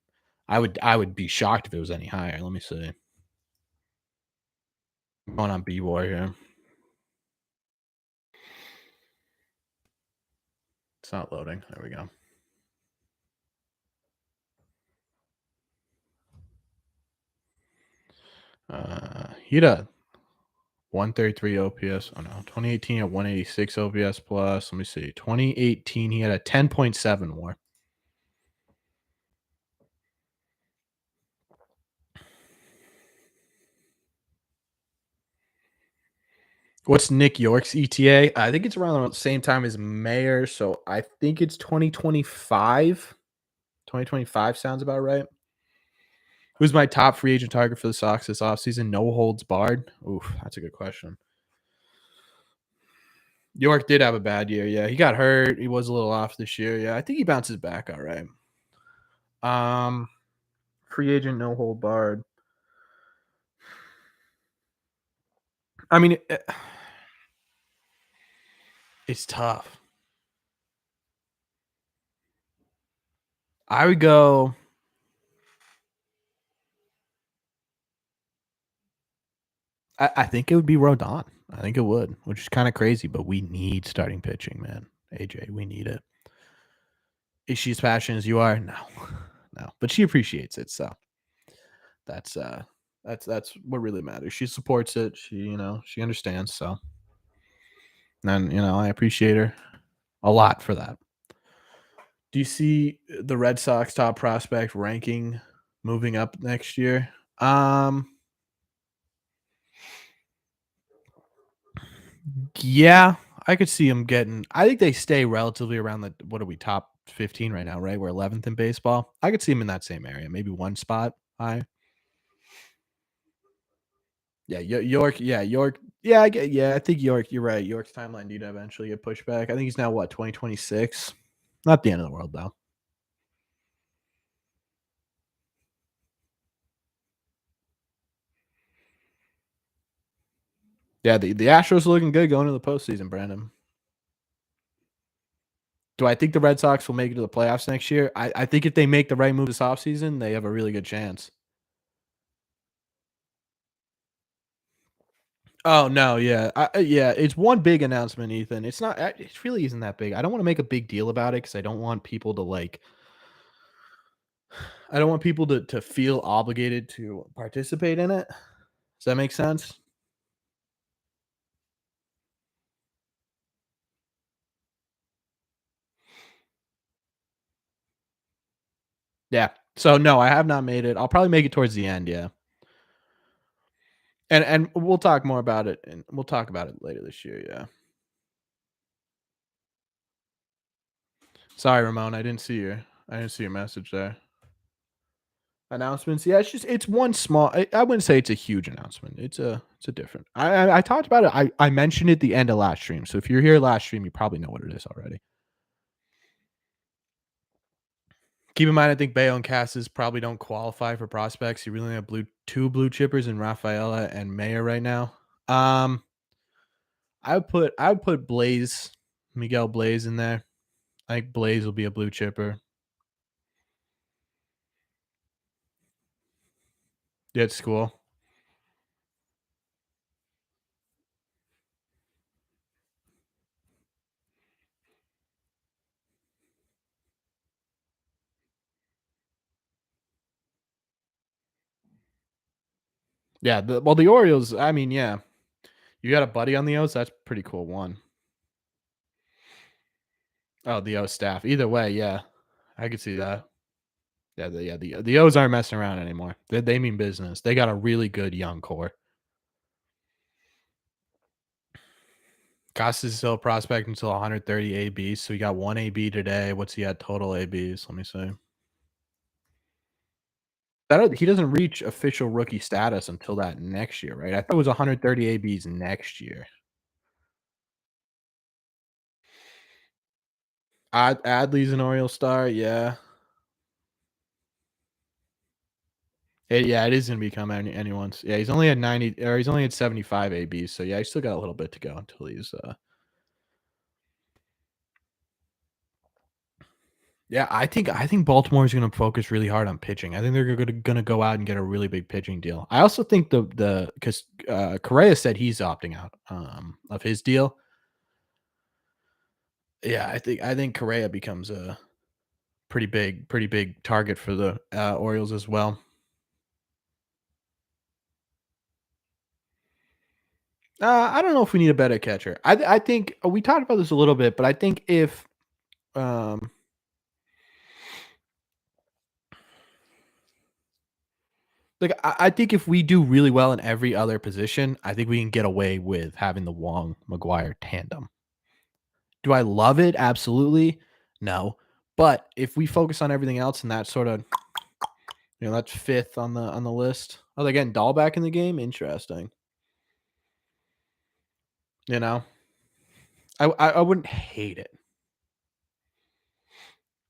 I would be shocked if it was any higher. Let me see. Going on B War here. It's not loading. There we go. He had a 133 OPS. Oh no, 2018 at 186 OPS plus. Let me see. 2018 he had a 10.7 WAR. What's Nick York's ETA? I think it's around the same time as Mayer, so I think it's 2025. 2025 sounds about right. Who's my top free agent target for the Sox this offseason? No holds barred. Oof, that's a good question. York did have a bad year. Yeah, he got hurt. He was a little off this year. Yeah, I think he bounces back all right. Um, free agent, no hold barred. I mean, it's tough. I would go. I think it would be Rodon. I think it would, which is kind of crazy, but we need starting pitching, man. AJ, we need it. Is she as passionate as you are? No, no, but she appreciates it. So that's that's what really matters. She supports it. She understands. So, and I appreciate her a lot for that. Do you see the Red Sox top prospect ranking moving up next year? Yeah, I could see them getting. I think they stay relatively around the. What are we, top 15 right now? Right, we're 11th in baseball. I could see them in that same area, maybe one spot high. Yeah, York. Yeah, York. Yeah, I get. Yeah, I think York. You're right. York's timeline need to eventually get pushed back. I think he's now what 2026. Not the end of the world though. Yeah, the Astros are looking good going into the postseason, Brandon. Do I think the Red Sox will make it to the playoffs next year? I think if they make the right move this offseason, they have a really good chance. Oh no, yeah, yeah. It's one big announcement, Ethan. It's not. It really isn't that big. I don't want to make a big deal about it because I don't want people to like. I don't want people to feel obligated to participate in it. Does that make sense? Yeah. So no, I have not made it. I'll probably make it towards the end. Yeah, and we'll talk more about it, and we'll talk about it later this year. Yeah. Sorry, Ramon. I didn't see your message there. Announcements. Yeah, it's one small. I wouldn't say it's a huge announcement. It's a different. I talked about it. I mentioned it at the end of last stream. So if you're here last stream, you probably know what it is already. Keep in mind, I think Bayo and Cassis probably don't qualify for prospects. You really have two blue chippers in Rafaela and Mayer right now. Um, I would put Blaze, Miguel Blaze in there. I think Blaze will be a blue chipper. Yeah, it's cool. Yeah, the Orioles. I mean, yeah, you got a buddy on the O's. That's pretty cool. One. Oh, the O staff. Either way, yeah, I could see that. The O's aren't messing around anymore. They mean business. They got a really good young core. Cost is still a prospect until 130 ABs. So he got one AB today. What's he at total ABs? Let me see. That he doesn't reach official rookie status until that next year, right? I thought it was 130 ABs next year. Adley's an Oriole star, yeah. Yeah, it is gonna become anyone's. Yeah, he's only at 90, or he's only at 75 ABs. So yeah, he's still got a little bit to go until he's Yeah, I think Baltimore is going to focus really hard on pitching. I think they're going to go out and get a really big pitching deal. I also think the because Correa said he's opting out of his deal. Yeah, I think Correa becomes a pretty big target for the Orioles as well. I don't know if we need a better catcher. I think we talked about this a little bit, but I think if um like I think if we do really well in every other position, I think we can get away with having the Wong McGuire tandem. Do I love it? Absolutely. No. But if we focus on everything else and that sort of, that's fifth on the list. Oh, they're getting Dahl back in the game. Interesting. You know, I wouldn't hate it.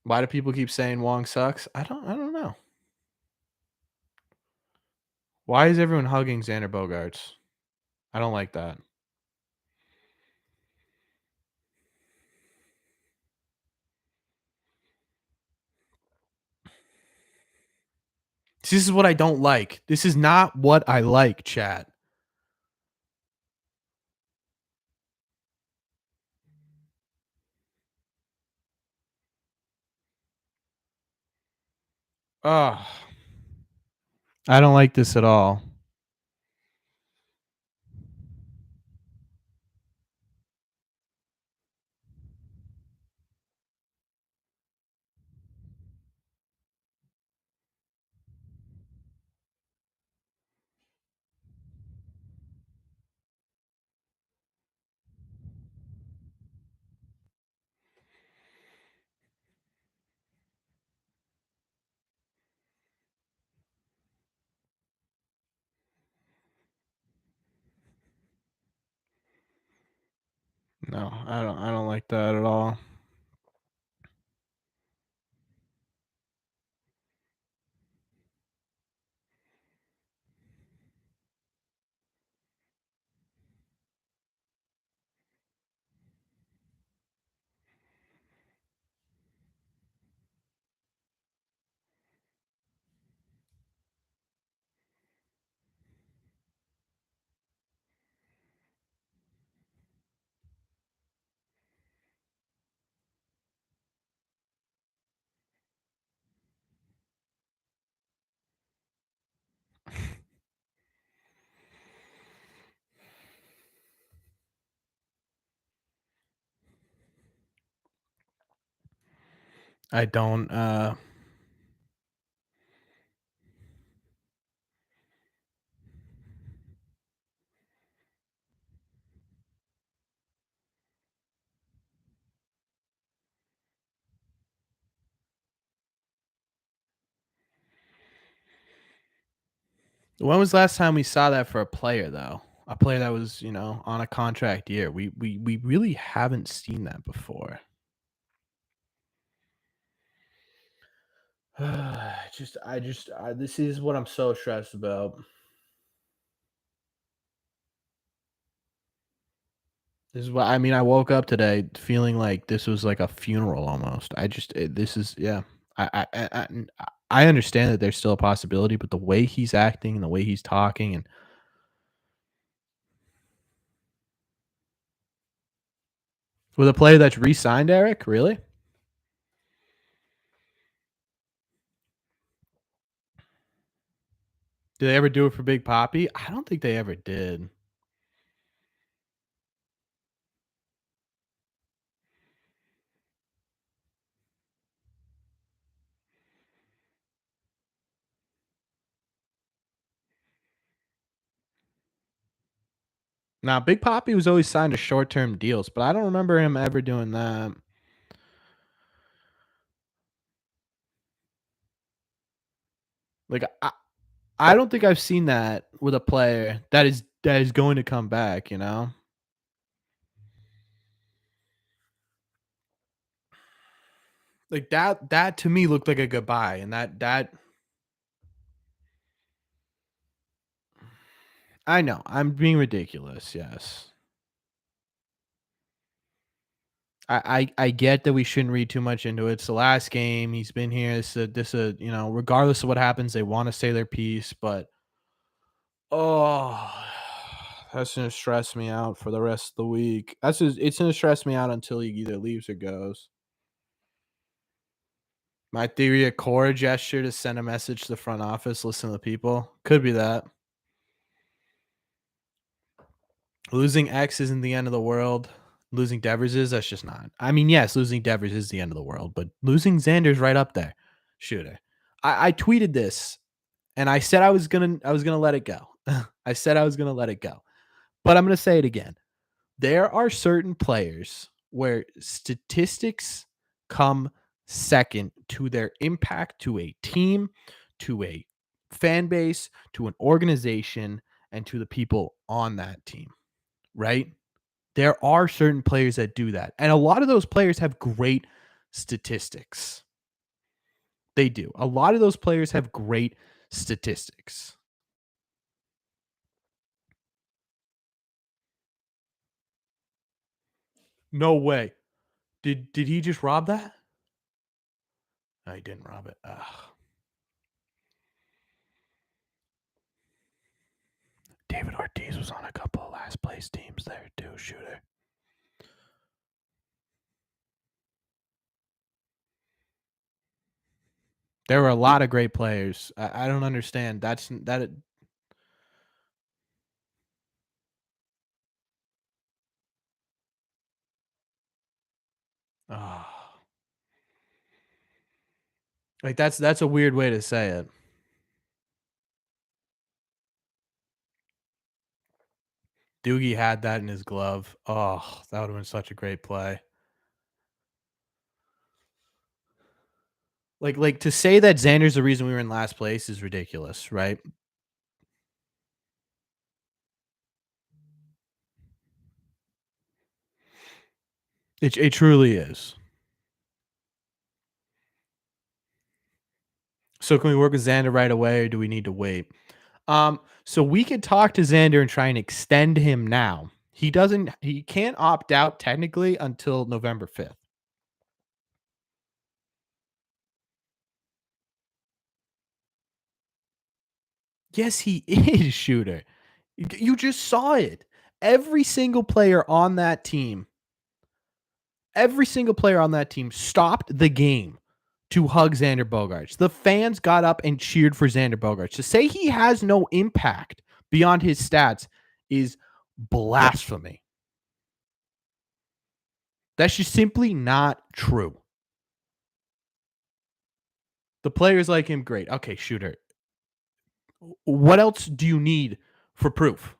Why do people keep saying Wong sucks? I don't know. Why is everyone hugging Xander Bogarts? I don't like that. This is what I don't like. This is not what I like, chat. Oh, I don't like this at all. No, I don't like that at all. I don't, when was the last time we saw that for a player though? A player that was, on a contract year. We really haven't seen that before. This is what I'm so stressed about. This is what I mean. I woke up today feeling like this was like a funeral almost. This is, yeah. I understand that there's still a possibility, but the way he's acting and the way he's talking, and with a player that's re-signed, Eric, really? Did they ever do it for Big Poppy? I don't think they ever did. Now, Big Poppy was always signed to short-term deals, but I don't remember him ever doing that. Like I don't think I've seen that with a player that is going to come back, you know? Like that to me looked like a goodbye, and that I know, I'm being ridiculous, yes. I get that we shouldn't read too much into it. It's the last game. He's been here. Regardless of what happens, they want to say their piece, but oh, that's gonna stress me out for the rest of the week. It's gonna stress me out until he either leaves or goes. My theory, a core gesture to send a message to the front office, listen to the people. Could be that. Losing X isn't the end of the world. Losing Devers is, that's just not. I mean, yes, losing Devers is the end of the world, but losing Xander's right up there. Shooter. I tweeted this and I said I was gonna let it go. I said I was gonna let it go. But I'm gonna say it again. There are certain players where statistics come second to their impact to a team, to a fan base, to an organization, and to the people on that team, right? There are certain players that do that. And a lot of those players have great statistics. They do. A lot of those players have great statistics. No way. Did he just rob that? No, he didn't rob it. Ugh. David Ortiz was on a couple of last place teams there too, shooter. There were a lot of great players. I don't understand. That's that. Oh, like that's a weird way to say it. Doogie had that in his glove. Oh, that would have been such a great play. Like to say that Xander's the reason we were in last place is ridiculous, right? It truly is. So can we work with Xander right away, or do we need to wait? So we could talk to Xander and try and extend him now. He can't opt out technically until November 5th. Yes, he is, Shooter. You just saw it. Every single player on that team, every single player on that team stopped the game to hug Xander Bogaerts. The fans got up and cheered for Xander Bogaerts. To say he has no impact beyond his stats is blasphemy. That's just simply not true. The players like him, great. Okay, Shooter. What else do you need for proof?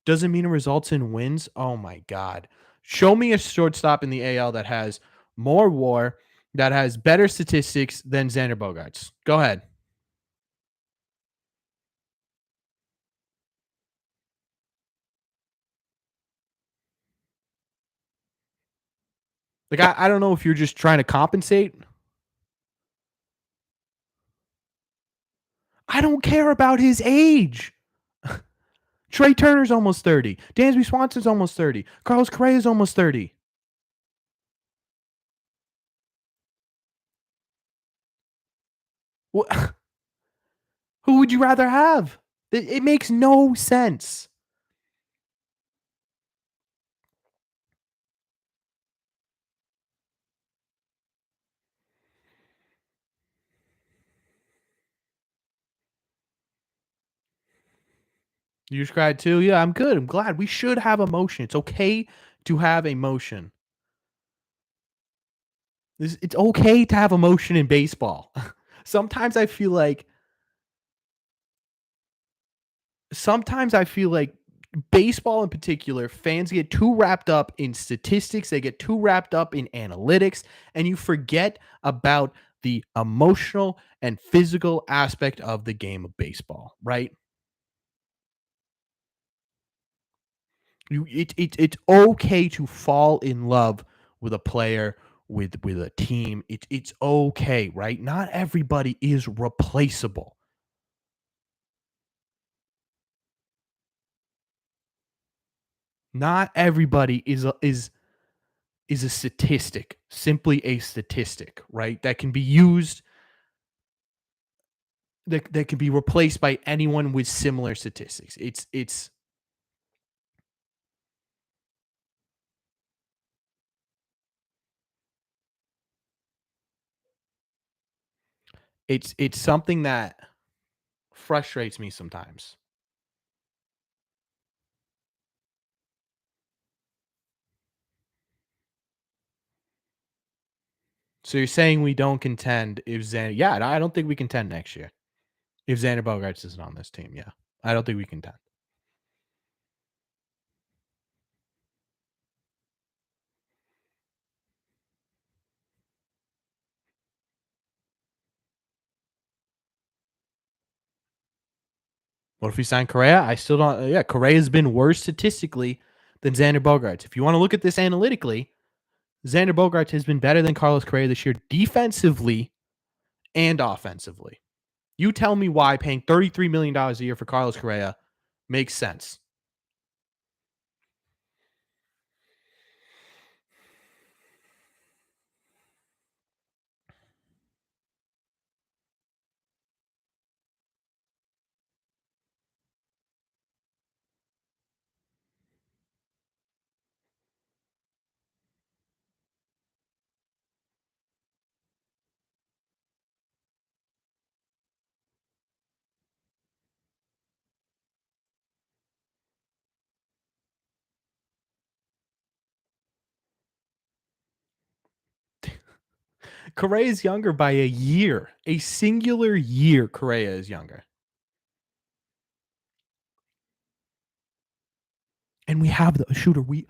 Doesn't mean it results in wins. Oh my God. Show me a shortstop in the AL that has more war, that has better statistics than Xander Bogaerts. Go ahead. Like, I don't know if you're just trying to compensate. I don't care about his age. Trey Turner's almost 30. Dansby Swanson's almost 30. Carlos Correa's almost 30. Who would you rather have? It makes no sense. You just cried too? Yeah, I'm good. I'm glad. We should have emotion. It's okay to have emotion. It's okay to have emotion in baseball. sometimes I feel like sometimes I feel like baseball in particular, fans get too wrapped up in statistics, they get too wrapped up in analytics, and you forget about the emotional and physical aspect of the game of baseball, right? It's okay to fall in love with a player, with a team. It's okay, right? Not everybody is replaceable. Not everybody is a statistic, simply a statistic, right? That can be used, that can be replaced by anyone with similar statistics. It's something that frustrates me sometimes. So you're saying we don't contend if Xander? Yeah, I don't think we contend next year if Xander Bogaerts isn't on this team. Yeah, I don't think we contend. What if we sign Correa? I still don't. Yeah, Correa has been worse statistically than Xander Bogaerts. If you want to look at this analytically, Xander Bogaerts has been better than Carlos Correa this year defensively and offensively. You tell me why paying $33 million a year for Carlos Correa makes sense. Correa is younger by a year, a singular year. Correa is younger. And we have the Shooter. We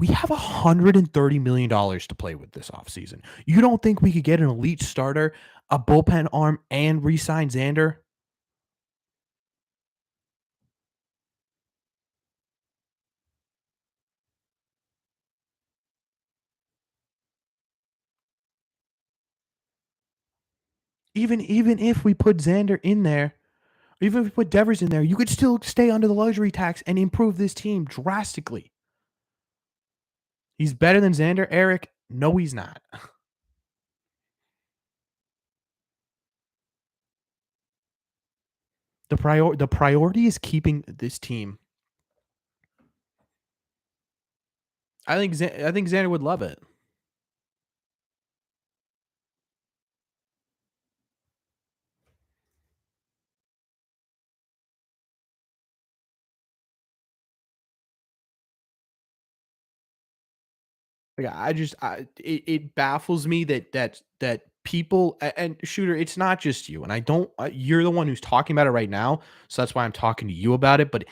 have $130 million to play with this offseason. You don't think we could get an elite starter, a bullpen arm, and re-sign Xander? Even if we put Xander in there, even if we put Devers in there, you could still stay under the luxury tax and improve this team drastically. He's better than Xander, Eric. No, he's not. The priority is keeping this team. I think Xander would love it. Like it baffles me that people and shooter. It's not just you, and I don't. You're the one who's talking about it right now, so that's why I'm talking to you about it. But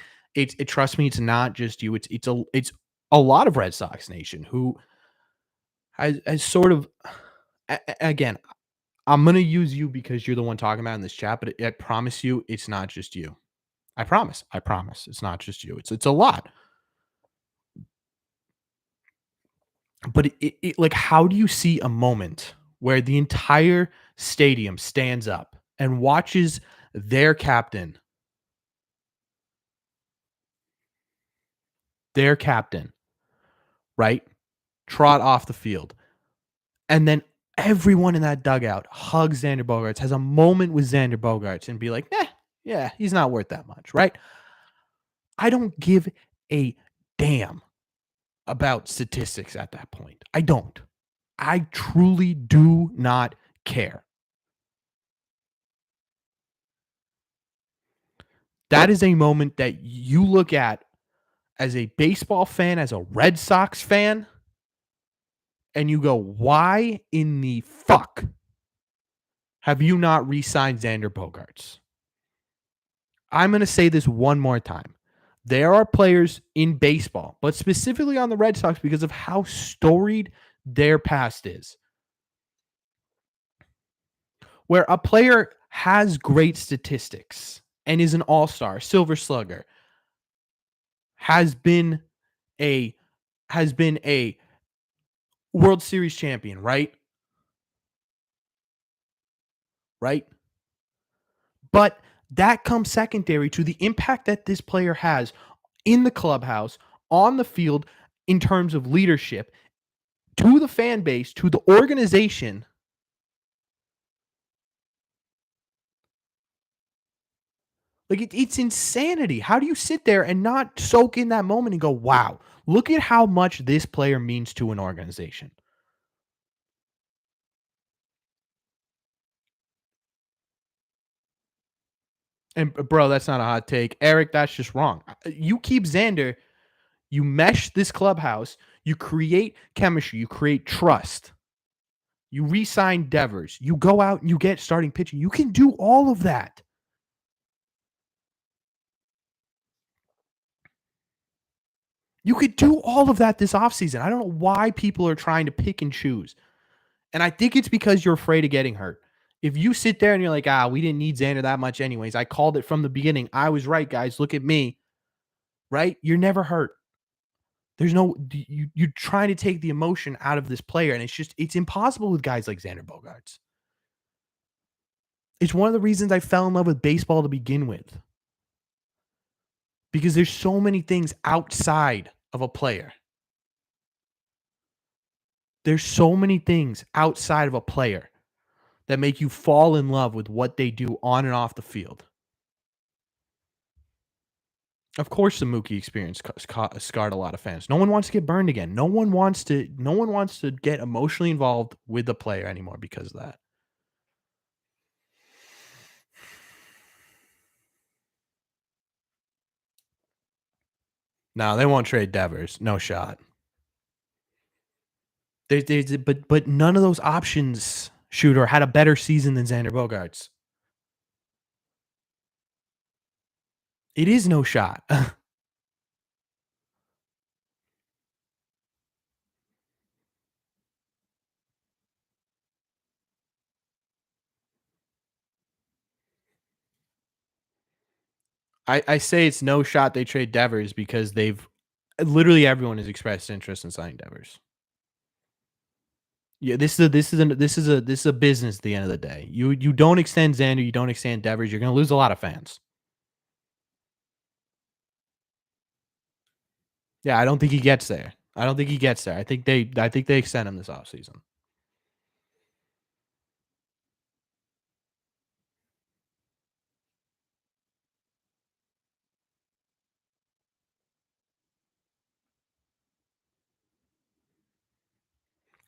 trust me, it's not just you. It's a lot of Red Sox Nation who has sort of again. I'm gonna use you because you're the one talking about it in this chat, but I promise you, it's not just you. I promise. I promise. It's not just you. It's a lot. But like, how do you see a moment where the entire stadium stands up and watches their captain, their captain, right, trot off the field, and then everyone in that dugout hugs Xander Bogaerts, has a moment with Xander Bogaerts, and be like, yeah, he's not worth that much, right? I don't give a damn about statistics at that point. I don't. I truly do not care. That is a moment that you look at as a baseball fan, as a Red Sox fan, and you go, why in the fuck have you not re signed Xander Bogaerts? I'm going to say this one more time. There are players in baseball, but specifically on the Red Sox because of how storied their past is, where a player has great statistics and is an all-star, silver slugger, has been a World Series champion, right? Right? But that comes secondary to the impact that this player has in the clubhouse, on the field, in terms of leadership, to the fan base, to the organization. Like it's insanity. How do you sit there and not soak in that moment and go, wow, look at how much this player means to an organization? And bro, that's not a hot take. Eric, that's just wrong. You keep Xander, you mesh this clubhouse, you create chemistry, you create trust. You re-sign Devers. You go out and you get starting pitching. You can do all of that. You could do all of that this offseason. I don't know why people are trying to pick and choose. And I think it's because you're afraid of getting hurt. If you sit there and you're like, we didn't need Xander that much anyways. I called it from the beginning. I was right, guys. Look at me. Right? You're never hurt. There's no you're trying to take the emotion out of this player, and it's impossible with guys like Xander Bogaerts. It's one of the reasons I fell in love with baseball to begin with. Because there's so many things outside of a player. There's so many things outside of a player that make you fall in love with what they do on and off the field. Of course, the Mookie experience scarred a lot of fans. No one wants to get burned again. No one wants to get emotionally involved with the player anymore because of that. No, they won't trade Devers. No shot. But none of those options, shooter, had a better season than Xander Bogaerts. It is no shot. I say it's no shot they trade Devers because they've literally everyone has expressed interest in signing Devers. Yeah, this is a business at the end of the day. You don't extend Xander, you don't extend Devers, you're gonna lose a lot of fans. Yeah, I don't think he gets there. I don't think he gets there. I think they extend him this offseason.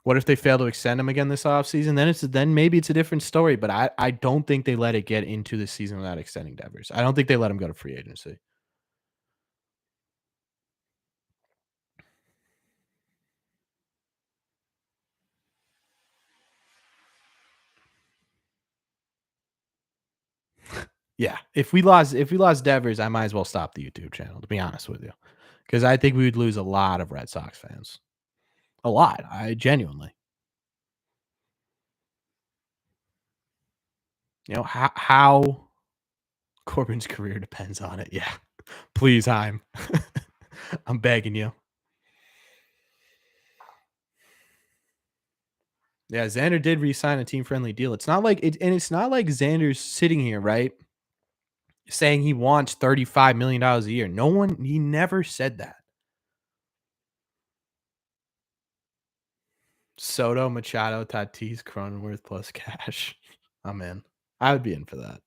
What if they fail to extend him again this offseason? Then maybe it's a different story, but I don't think they let it get into the season without extending Devers. I don't think they let him go to free agency. Yeah, if we lost Devers, I might as well stop the YouTube channel, to be honest with you, because I think we would lose a lot of Red Sox fans. A lot, I genuinely. How Corbin's career depends on it. Yeah, please, Heim, I'm begging you. Yeah, Xander did re-sign a team-friendly deal. It's not like Xander's sitting here, right, saying he wants $35 million a year. He never said that. Soto, Machado, Tatis, Cronenworth plus cash. I'm in. I would be in for that.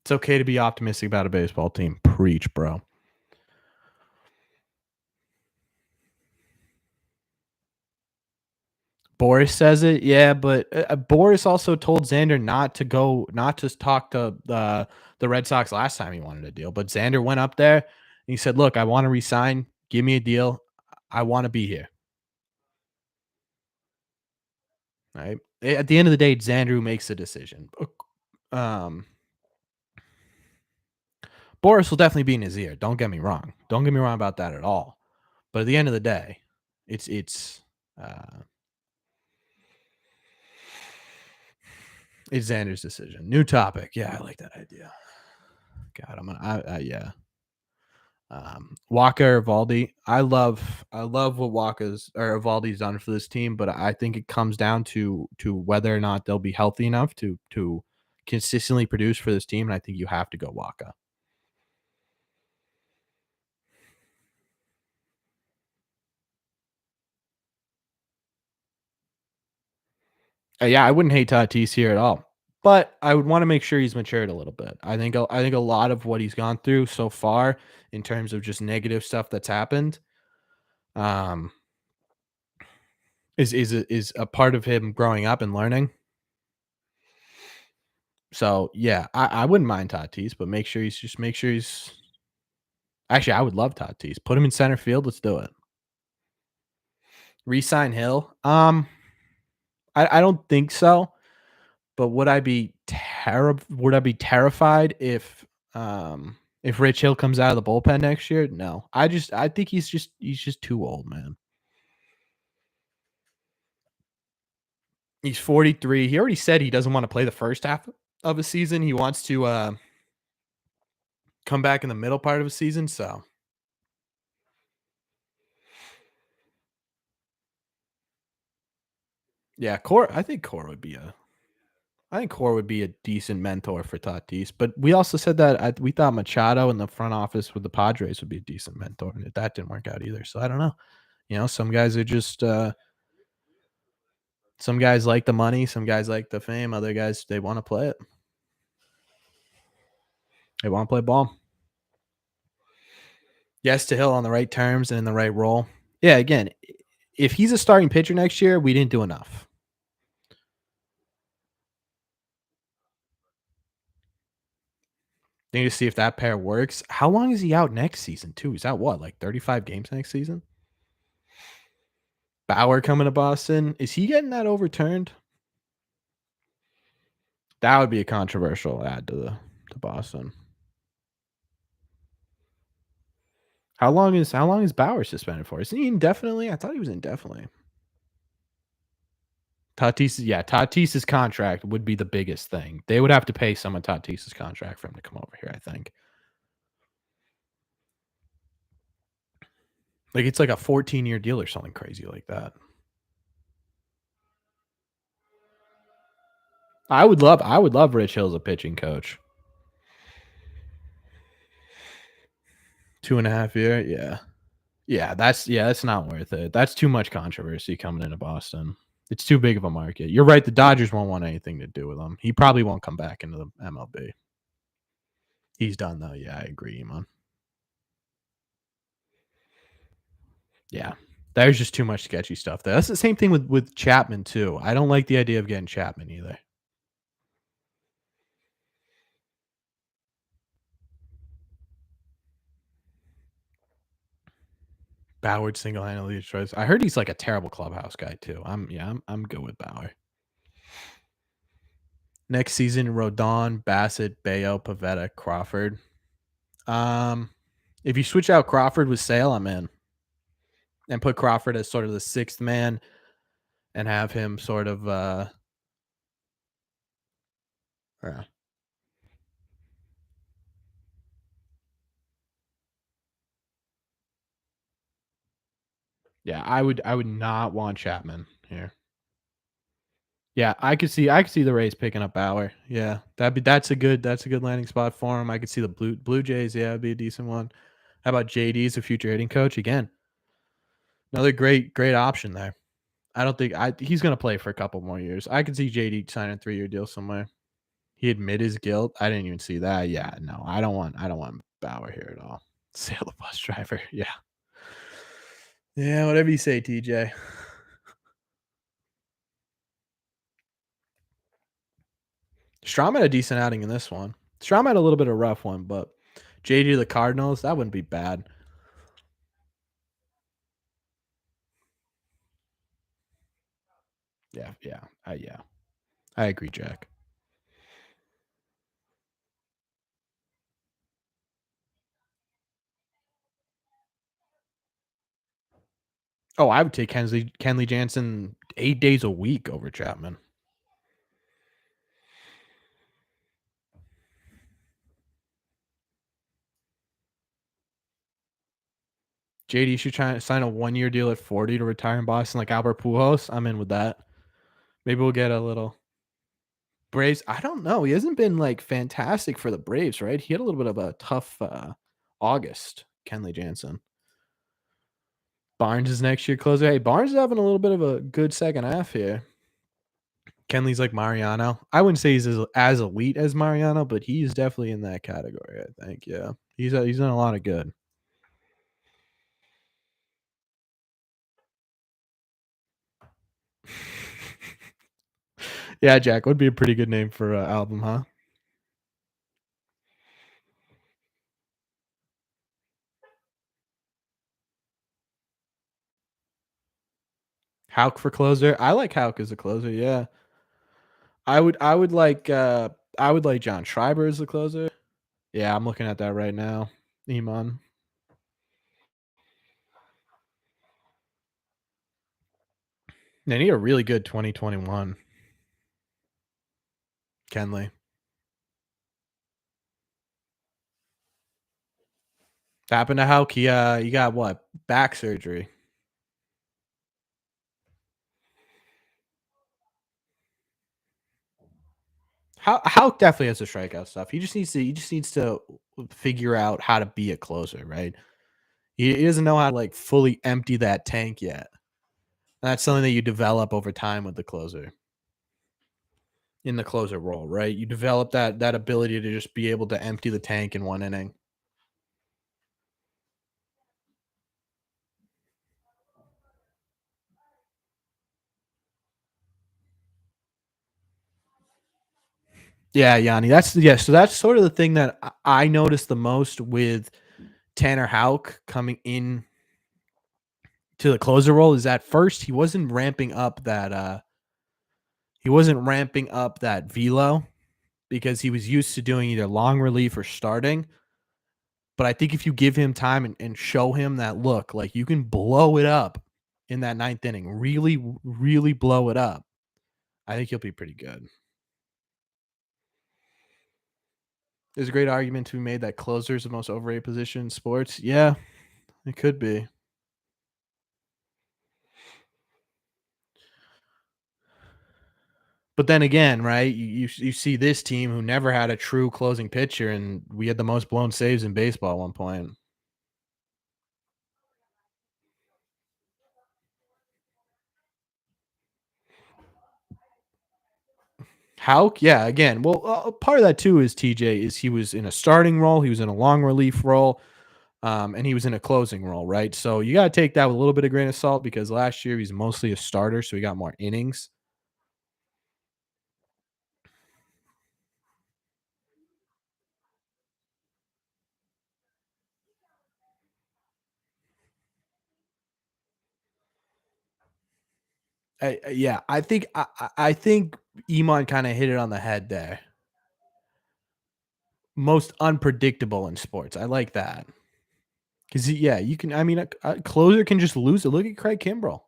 It's okay to be optimistic about a baseball team. Preach, bro. Boris says it, yeah, but Boris also told Xander not to talk to the Red Sox last time he wanted a deal. But Xander went up there and he said, "Look, I want to resign. Give me a deal. I want to be here." Right? At the end of the day, it's Xander who makes the decision. Um, Boris will definitely be in his ear. Don't get me wrong. Don't get me wrong about that at all. But at the end of the day, it's uh, it's Xander's decision. New topic. Yeah, I like that idea. God, yeah. Walker Evaldi. I love what Walker's or Evaldi's done for this team, but I think it comes down to whether or not they'll be healthy enough to consistently produce for this team, and I think you have to go Walker. Yeah, I wouldn't hate Tatis here at all, but I would want to make sure he's matured a little bit. I think a lot of what he's gone through so far in terms of just negative stuff that's happened, um, is a part of him growing up and learning. So yeah, I wouldn't mind Tatis, but make sure he's actually I would love Tatis. Put him in center field. Let's do it. Resign Hill. I don't think so. But would I be terrified if Rich Hill comes out of the bullpen next year? No. I think he's just too old, man. He's 43. He already said he doesn't want to play the first half of a season. He wants to come back in the middle part of a season. So yeah, Core. I think Core would be a decent mentor for Tatis. But we also said that we thought Machado in the front office with the Padres would be a decent mentor, and that didn't work out either. So I don't know. Some guys are just some guys like the money, some guys like the fame, other guys they want to play it. They want to play ball. Yes to Hill on the right terms and in the right role. Yeah, again, if he's a starting pitcher next year, we didn't do enough. They need to see if that pair works. How long is he out next season, too? He's out what, like 35 games next season? Bauer coming to Boston. Is he getting that overturned? That would be a controversial add to Boston. How long is Bauer suspended for? Isn't he indefinitely? I thought he was indefinitely. Tatis's contract would be the biggest thing. They would have to pay some of Tatis's contract for him to come over here, I think. Like, it's like a 14-year deal or something crazy like that. I would love Rich Hill as a pitching coach. 2.5 year, yeah. That's not worth it. That's too much controversy coming into Boston. It's too big of a market. You're right, the Dodgers won't want anything to do with him. He probably won't come back into the MLB. He's done though. Yeah, I agree, Iman. Yeah. There's just too much sketchy stuff there. That's the same thing with Chapman too. I don't like the idea of getting Chapman either. Ballard single-handedly destroys. I heard he's like a terrible clubhouse guy too. I'm good with Bauer. Next season, Rodon, Bassett, Bayo, Pavetta, Crawford. Um, if you switch out Crawford with Sale, I'm in. And put Crawford as sort of the sixth man and have him sort of yeah. Yeah, I would not want Chapman here. Yeah, I could see the Rays picking up Bauer. Yeah. That's a good landing spot for him. I could see the Blue Jays, yeah, it'd be a decent one. How about JD as a future hitting coach? Again, another great option there. I don't think he's gonna play for a couple more years. I could see JD signing a 3-year deal somewhere. He admit his guilt. I didn't even see that. Yeah, no, I don't want Bauer here at all. Sale the bus driver. Yeah. Yeah, whatever you say, TJ. Strom had a decent outing in this one. Strom had a little bit of a rough one, but JD to the Cardinals, that wouldn't be bad. Yeah. I agree, Jack. Oh, I would take Kenley Jansen 8 days a week over Chapman. JD should try to sign a 1-year deal at 40 to retire in Boston like Albert Pujols. I'm in with that. Maybe we'll get a little Braves. I don't know. He hasn't been like fantastic for the Braves, right? He had a little bit of a tough August, Kenley Jansen. Barnes is next year closer. Hey, Barnes is having a little bit of a good second half here. Kenley's like Mariano. I wouldn't say he's as elite as Mariano, but he's definitely in that category, I think. Yeah. He's done a lot of good. Yeah, Jack would be a pretty good name for an album, huh? Hauk for closer. I like Hauk as a closer, yeah. I would like John Schreiber as the closer. Yeah, I'm looking at that right now. Iman. They need a really good 2021. Kenley. Happened to Hauk. He got what? Back surgery. Hauk definitely has the strikeout stuff. He just needs to figure out how to be a closer, right? He doesn't know how to like fully empty that tank yet. And that's something that you develop over time with the closer in the closer role, right? You develop that ability to just be able to empty the tank in one inning. Yeah, Yanni. So that's sort of the thing that I noticed the most with Tanner Houck coming in to the closer role is at first he wasn't ramping up that velo because he was used to doing either long relief or starting. But I think if you give him time and show him that look, like you can blow it up in that ninth inning, really, really blow it up. I think he'll be pretty good. There's a great argument to be made that closer is the most overrated position in sports. Yeah, it could be. But then again, right? You see this team who never had a true closing pitcher, and we had the most blown saves in baseball at one point. How? Yeah, again, well, part of that too is TJ is he was in a starting role, he was in a long relief role, and he was in a closing role, right? So you got to take that with a little bit of grain of salt because last year he's mostly a starter, so he got more innings. Yeah, I think Iman kind of hit it on the head there. Most unpredictable in sports. I like that because yeah, you can. I mean, a closer can just lose it. Look at Craig Kimbrell.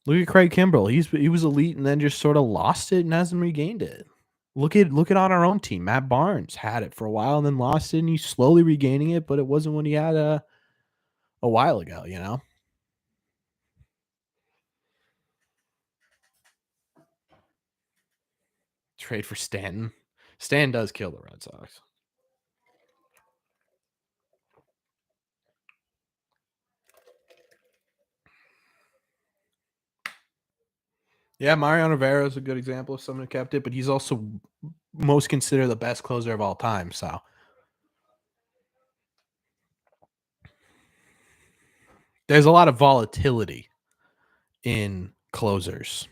Look at Craig Kimbrell. He was elite and then just sort of lost it and hasn't regained it. Look at on our own team. Matt Barnes had it for a while and then lost it, and he's slowly regaining it, but it wasn't when he had a while ago. Trade for Stanton. Stan does kill the Red Sox. Yeah, Mariano Rivera is a good example of someone who kept it, but he's also most considered the best closer of all time. So there's a lot of volatility in closers,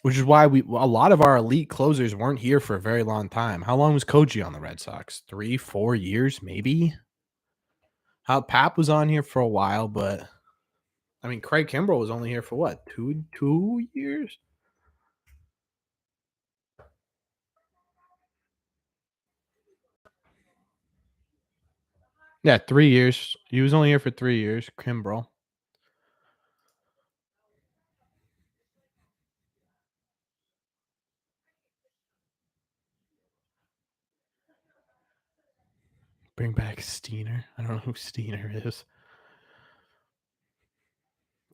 which is why a lot of our elite closers weren't here for a very long time. How long was Koji on the Red Sox? 3, 4 years, maybe. How Pap was on here for a while, but I mean, Craig Kimbrell was only here for what, 2 years? Yeah, 3 years. He was only here for 3 years. Kimbrell. Bring back Steiner. I don't know who Steiner is.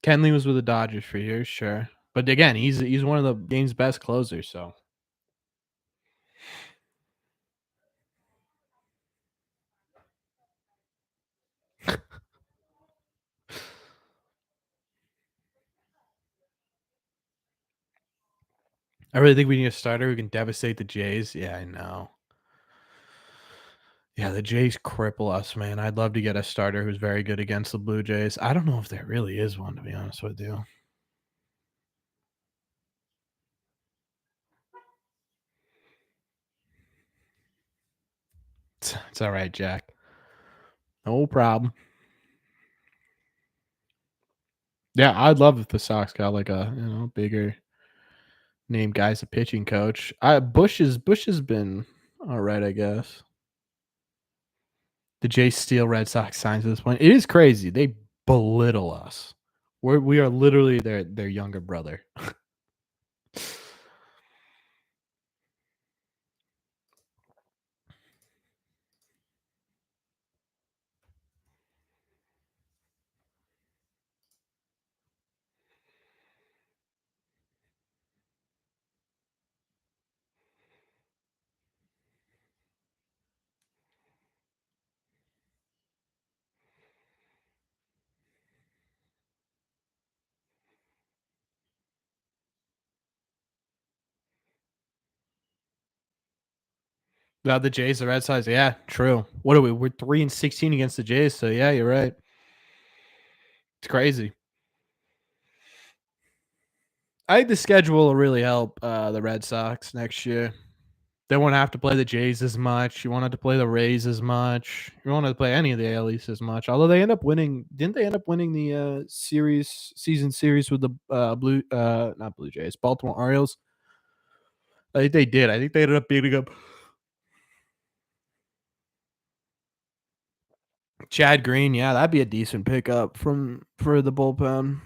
Kenley was with the Dodgers for years, sure. But again, he's one of the game's best closers. So I really think we need a starter who can devastate the Jays. Yeah, I know. Yeah, the Jays cripple us, man. I'd love to get a starter who's very good against the Blue Jays. I don't know if there really is one, to be honest with you. It's all right, Jack. No problem. Yeah, I'd love if the Sox got like a bigger name guy as a pitching coach. Bush has been all right, I guess. The Jays steal Red Sox signs at this point. It is crazy. They belittle us. We are literally their younger brother. Now the Jays, the Red Sox. Yeah, true. What are we? We're 3-16 against the Jays. So yeah, you're right. It's crazy. I think the schedule will really help the Red Sox next year. They won't have to play the Jays as much. You won't have to play the Rays as much. You won't have to play any of the AL East as much. Although they end up winning, didn't they end up winning the season series with the not Blue Jays, Baltimore Orioles? I think they did. I think they ended up beating up Chad Green, yeah, that'd be a decent pickup for the bullpen.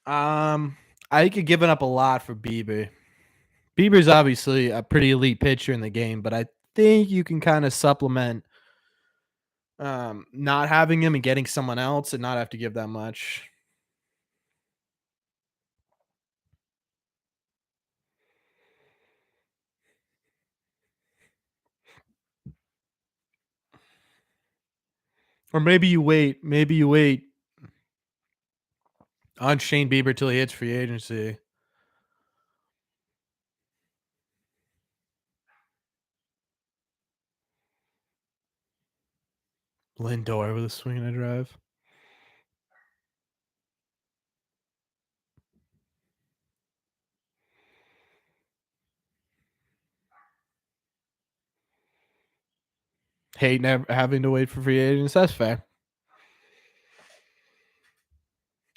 Um, I think you're giving up a lot for Bieber. Bieber's obviously a pretty elite pitcher in the game, but I think you can kind of supplement not having him and getting someone else and not have to give that much. Or maybe you wait on Shane Bieber till he hits free agency. Lindor with a swing and a drive. Hate never having to wait for free agents. That's fair.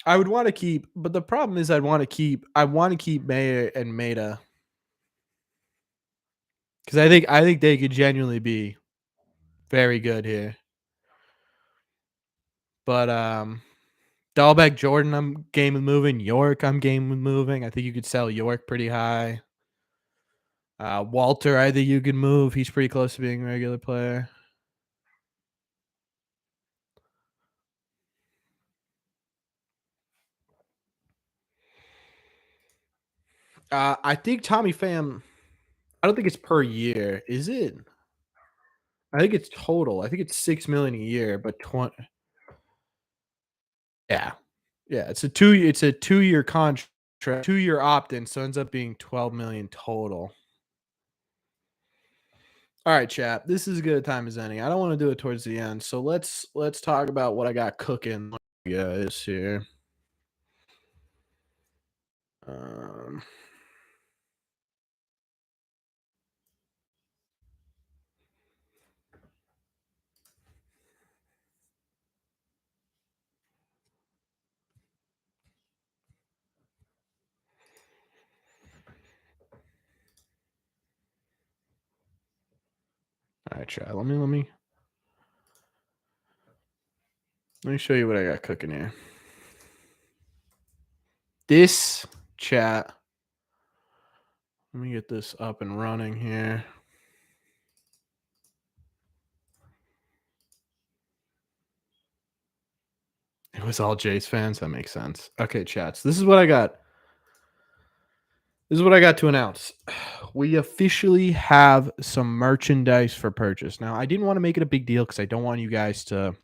I would want to keep, but the problem is I want to keep Mayer and Meta because I think they could genuinely be very good here. But Dahlbeck Jordan, I'm game with moving. York, I'm game with moving. I think you could sell York pretty high. Walter, I think you could move. He's pretty close to being a regular player. I think Tommy Pham. I don't think it's per year, is it? I think it's total. I think it's 6 million a year, but 20. Yeah, yeah. It's a 2 year contract, 2 year opt in, so it ends up being 12 million total. All right, chap. This is as good a time as any. I don't want to do it towards the end, so let's talk about what I got cooking, guys. Here. Um, all right, chat. Let me show you what I got cooking here. This chat. Let me get this up and running here. It was all Jays fans. That makes sense. Okay, chats. This is what I got. This is what I got to announce. We officially have some merchandise for purchase. Now, I didn't want to make it a big deal because I don't want you guys to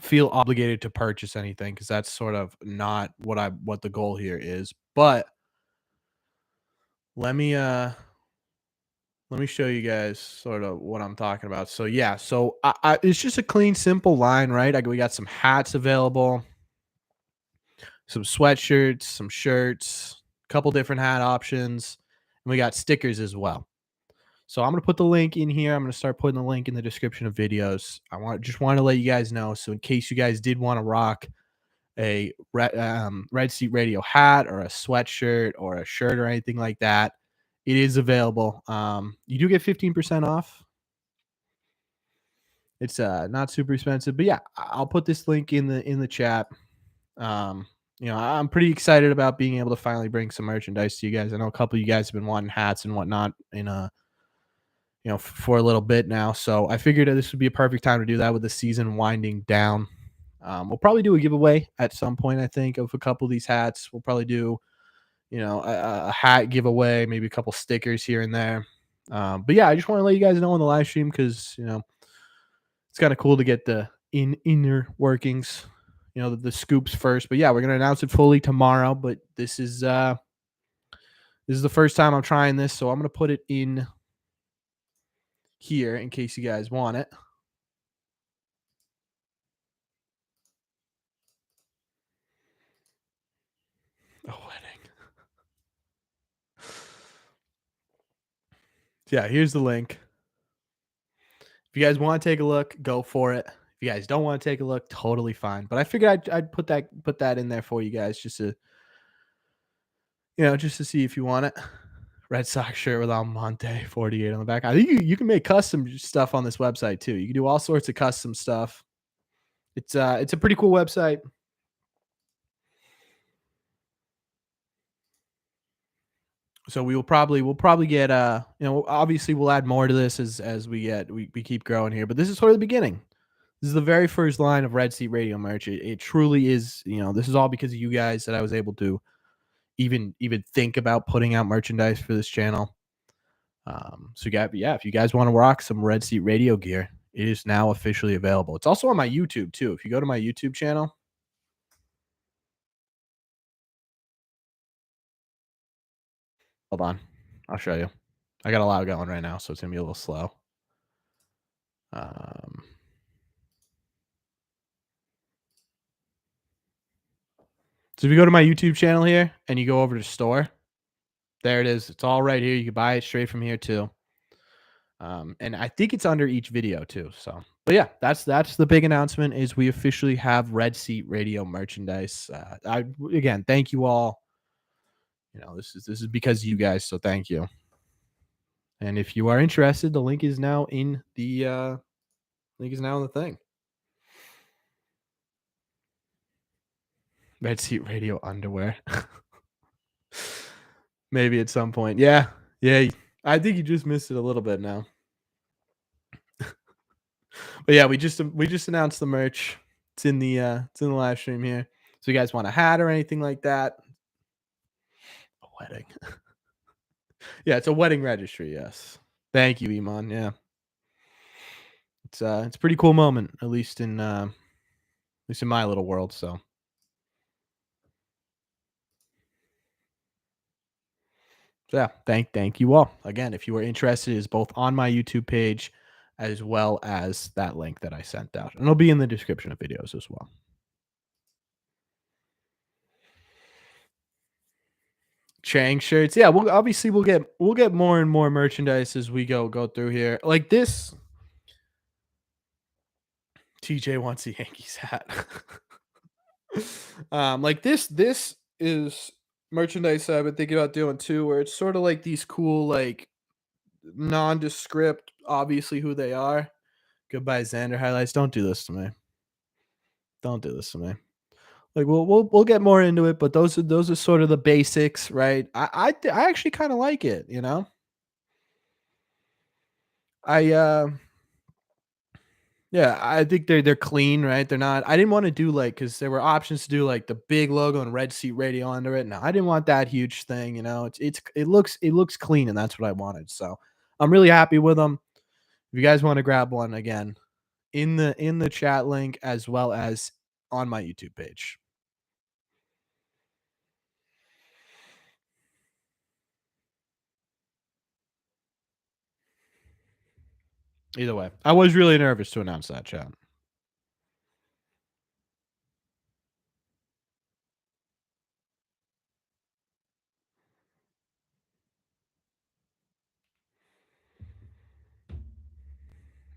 feel obligated to purchase anything because that's sort of not what the goal here is. But let me show you guys sort of what I'm talking about. So yeah, so it's just a clean, simple line, right? We got some hats available, some sweatshirts, some shirts, a couple different hat options, and we got stickers as well. So I'm gonna put the link in here. I'm gonna start putting the link in the description of videos. Just want to let you guys know. So in case you guys did want to rock a Red Seat Radio hat or a sweatshirt or a shirt or anything like that, it is available. You do get 15% off. It's not super expensive, but yeah, I'll put this link in the chat. Um, I'm pretty excited about being able to finally bring some merchandise to you guys. I know a couple of you guys have been wanting hats and whatnot for a little bit now. So I figured that this would be a perfect time to do that with the season winding down. We'll probably do a giveaway at some point, I think, of a couple of these hats. We'll probably do, a hat giveaway, maybe a couple stickers here and there. But yeah, I just want to let you guys know on the live stream because, it's kind of cool to get the inner workings, the scoops first. But yeah, we're going to announce it fully tomorrow. But this is the first time I'm trying this. So I'm going to put it in here in case you guys want it. A wedding. Yeah, here's the link. If you guys want to take a look, go for it. If you guys don't want to take a look, totally fine. But I figured I'd put that in there for you guys just to just to see if you want it. Red Sox shirt with Almonte 48 on the back. I think you can make custom stuff on this website too. You can do all sorts of custom stuff. It's a pretty cool website. So we'll probably get obviously we'll add more to this as we keep growing here, but this is sort of the beginning. This is the very first line of Red Seat Radio merch. It truly is, this is all because of you guys that I was able to even think about putting out merchandise for this channel. So if you guys want to rock some Red Seat Radio gear, it is now officially available. It's also on my YouTube too. If you go to my YouTube channel, hold on, I'll show you. I got a lot going right now, so it's gonna be a little slow. Um, so if you go to my YouTube channel here and you go over to store, there it is. It's all right here. You can buy it straight from here too. And I think it's under each video too. So, but yeah, that's the big announcement is we officially have Red Seat Radio merchandise. I again, thank you all. This is because of you guys. So thank you. And if you are interested, the link is now in the thing. Red Seat Radio underwear. Maybe at some point. Yeah. Yeah. I think you just missed it a little bit now. But yeah, we just announced the merch. It's in the live stream here. So you guys want a hat or anything like that? A wedding. Yeah, it's a wedding registry, yes. Thank you, Iman. Yeah. It's a pretty cool moment, at least in my little world. So yeah, thank you all. Again, if you are interested, it's both on my YouTube page as well as that link that I sent out. And it'll be in the description of videos as well. Chang shirts. Yeah, we'll get more and more merchandise as we go through here. Like this TJ wants the Yankees hat. Like this is merchandise I've been thinking about doing too, where it's sort of like these cool, like nondescript, obviously who they are. Goodbye, Xander highlights. Don't do this to me. Don't do this to me. Like we'll get more into it, but those are sort of the basics, right? I actually kind of like it, you know. I Yeah, I think they're clean, right? They're not. I didn't want to do like because there were options to do like the big logo and Red Seat Radio under it. No, I didn't want that huge thing. It looks clean, and that's what I wanted. So I'm really happy with them. If you guys want to grab one again, in the chat link as well as on my YouTube page. Either way, I was really nervous to announce that, chat.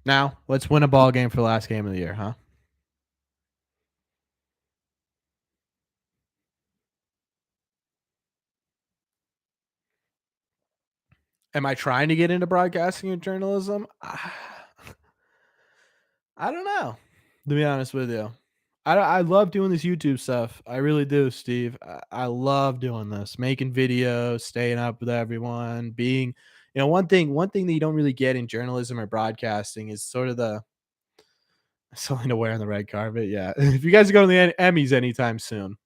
Now let's win a ball game for the last game of the year, huh? Am I trying to get into broadcasting and journalism? I don't know, to be honest with you. I love doing this YouTube stuff. I really do, Steve. I love doing this, making videos, staying up with everyone, being, one thing that you don't really get in journalism or broadcasting is sort of the something to wear on the red carpet. Yeah, if you guys are going to the Emmys anytime soon,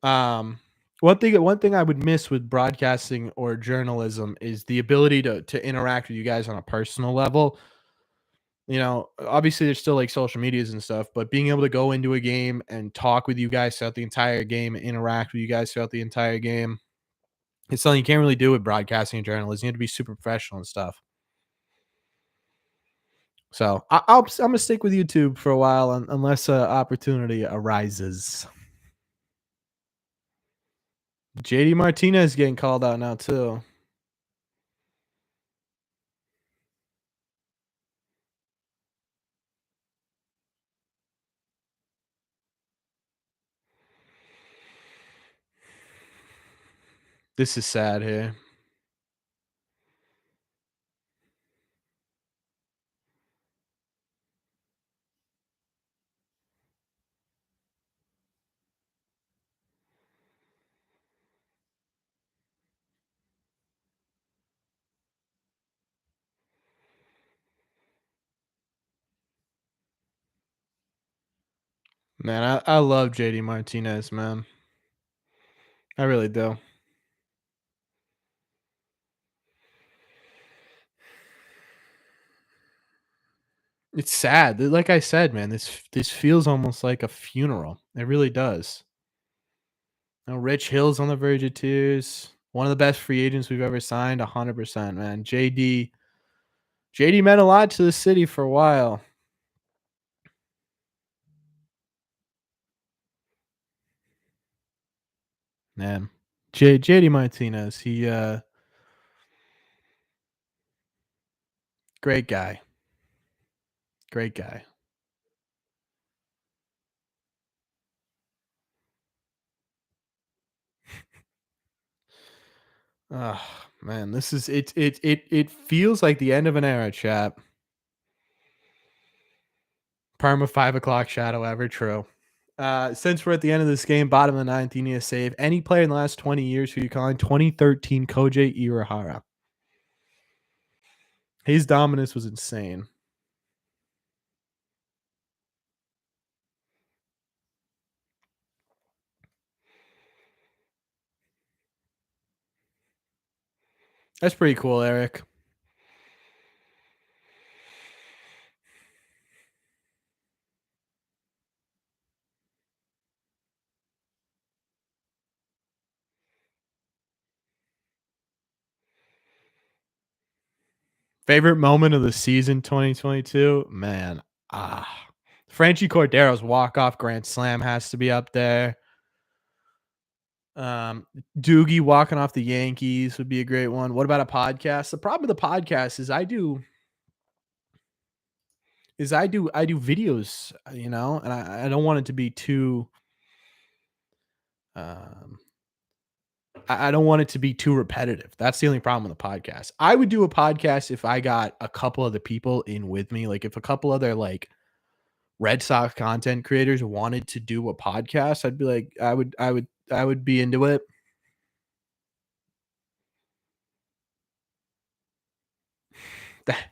um, one thing I would miss with broadcasting or journalism is the ability to interact with you guys on a personal level. Obviously there's still like social medias and stuff, but being able to go into a game and talk with you guys throughout the entire game, interact with you guys throughout the entire game, it's something you can't really do with broadcasting and journalism. You have to be super professional and stuff. So I'm gonna stick with YouTube for a while unless an opportunity arises. JD Martinez getting called out now too. This is sad here. Man, I love JD Martinez, man. I really do. It's sad. Like I said, man, this feels almost like a funeral. It really does. Rich Hill's on the verge of tears. One of the best free agents we've ever signed, 100%, man. JD meant a lot to the city for a while. Man. JD Martinez, he great guy. Great guy. Oh, man, this is it feels like the end of an era, chat. Parma 5 o'clock shadow ever true. Since we're at the end of this game, bottom of the ninth, you need to save any player in the last 20 years who you calling 2013 Koji Irahara. His dominance was insane. That's pretty cool, Eric. Favorite moment of the season 2022? Man, Franchi Cordero's walk-off grand slam has to be up there. Doogie walking off the Yankees would be a great one. What about a podcast? The problem with the podcast is I do videos, and I don't want it to be too um I don't want it to be too repetitive. That's the only problem with the podcast. I would do a podcast if I got a couple of the people in with me. Like if a couple other like Red Sox content creators wanted to do a podcast, I'd be like, I would be into it.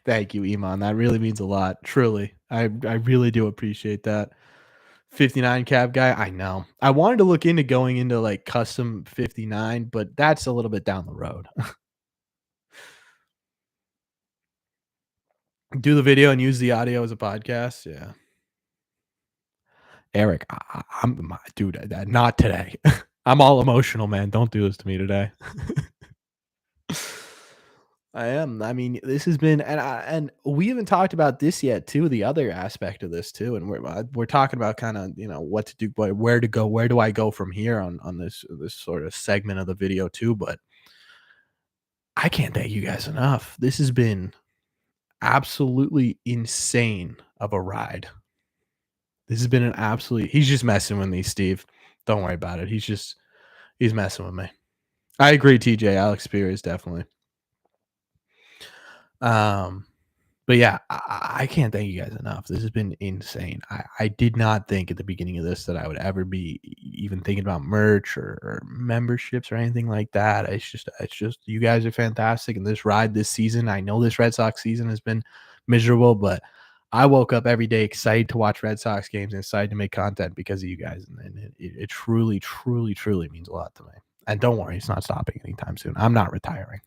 Thank you, Iman. That really means a lot. Truly. I really do appreciate that. 59 cab guy. I know. I wanted to look into going into like custom 59, but that's a little bit down the road. Do the video and use the audio as a podcast. Yeah. Eric, I'm dude, not today. I'm all emotional, man. Don't do this to me today. I am. I mean, this has been, and we haven't talked about this yet, too. The other aspect of this, too, and we're talking about kind of what to do, where to go, where do I go from here on this sort of segment of the video, too. But I can't thank you guys enough. This has been absolutely insane of a ride. This has been an absolute. He's just messing with me, Steve. Don't worry about it. He's messing with me. I agree, TJ. Alex Spears definitely. Um, but yeah, I can't thank you guys enough. This has been insane. I did not think at the beginning of this that I would ever be even thinking about merch or memberships or anything like that. It's just you guys are fantastic. And this ride this season, I know this Red Sox season has been miserable, but I woke up every day excited to watch Red Sox games and excited to make content because of you guys. And it truly, truly, truly means a lot to me. And don't worry, it's not stopping anytime soon. I'm not retiring.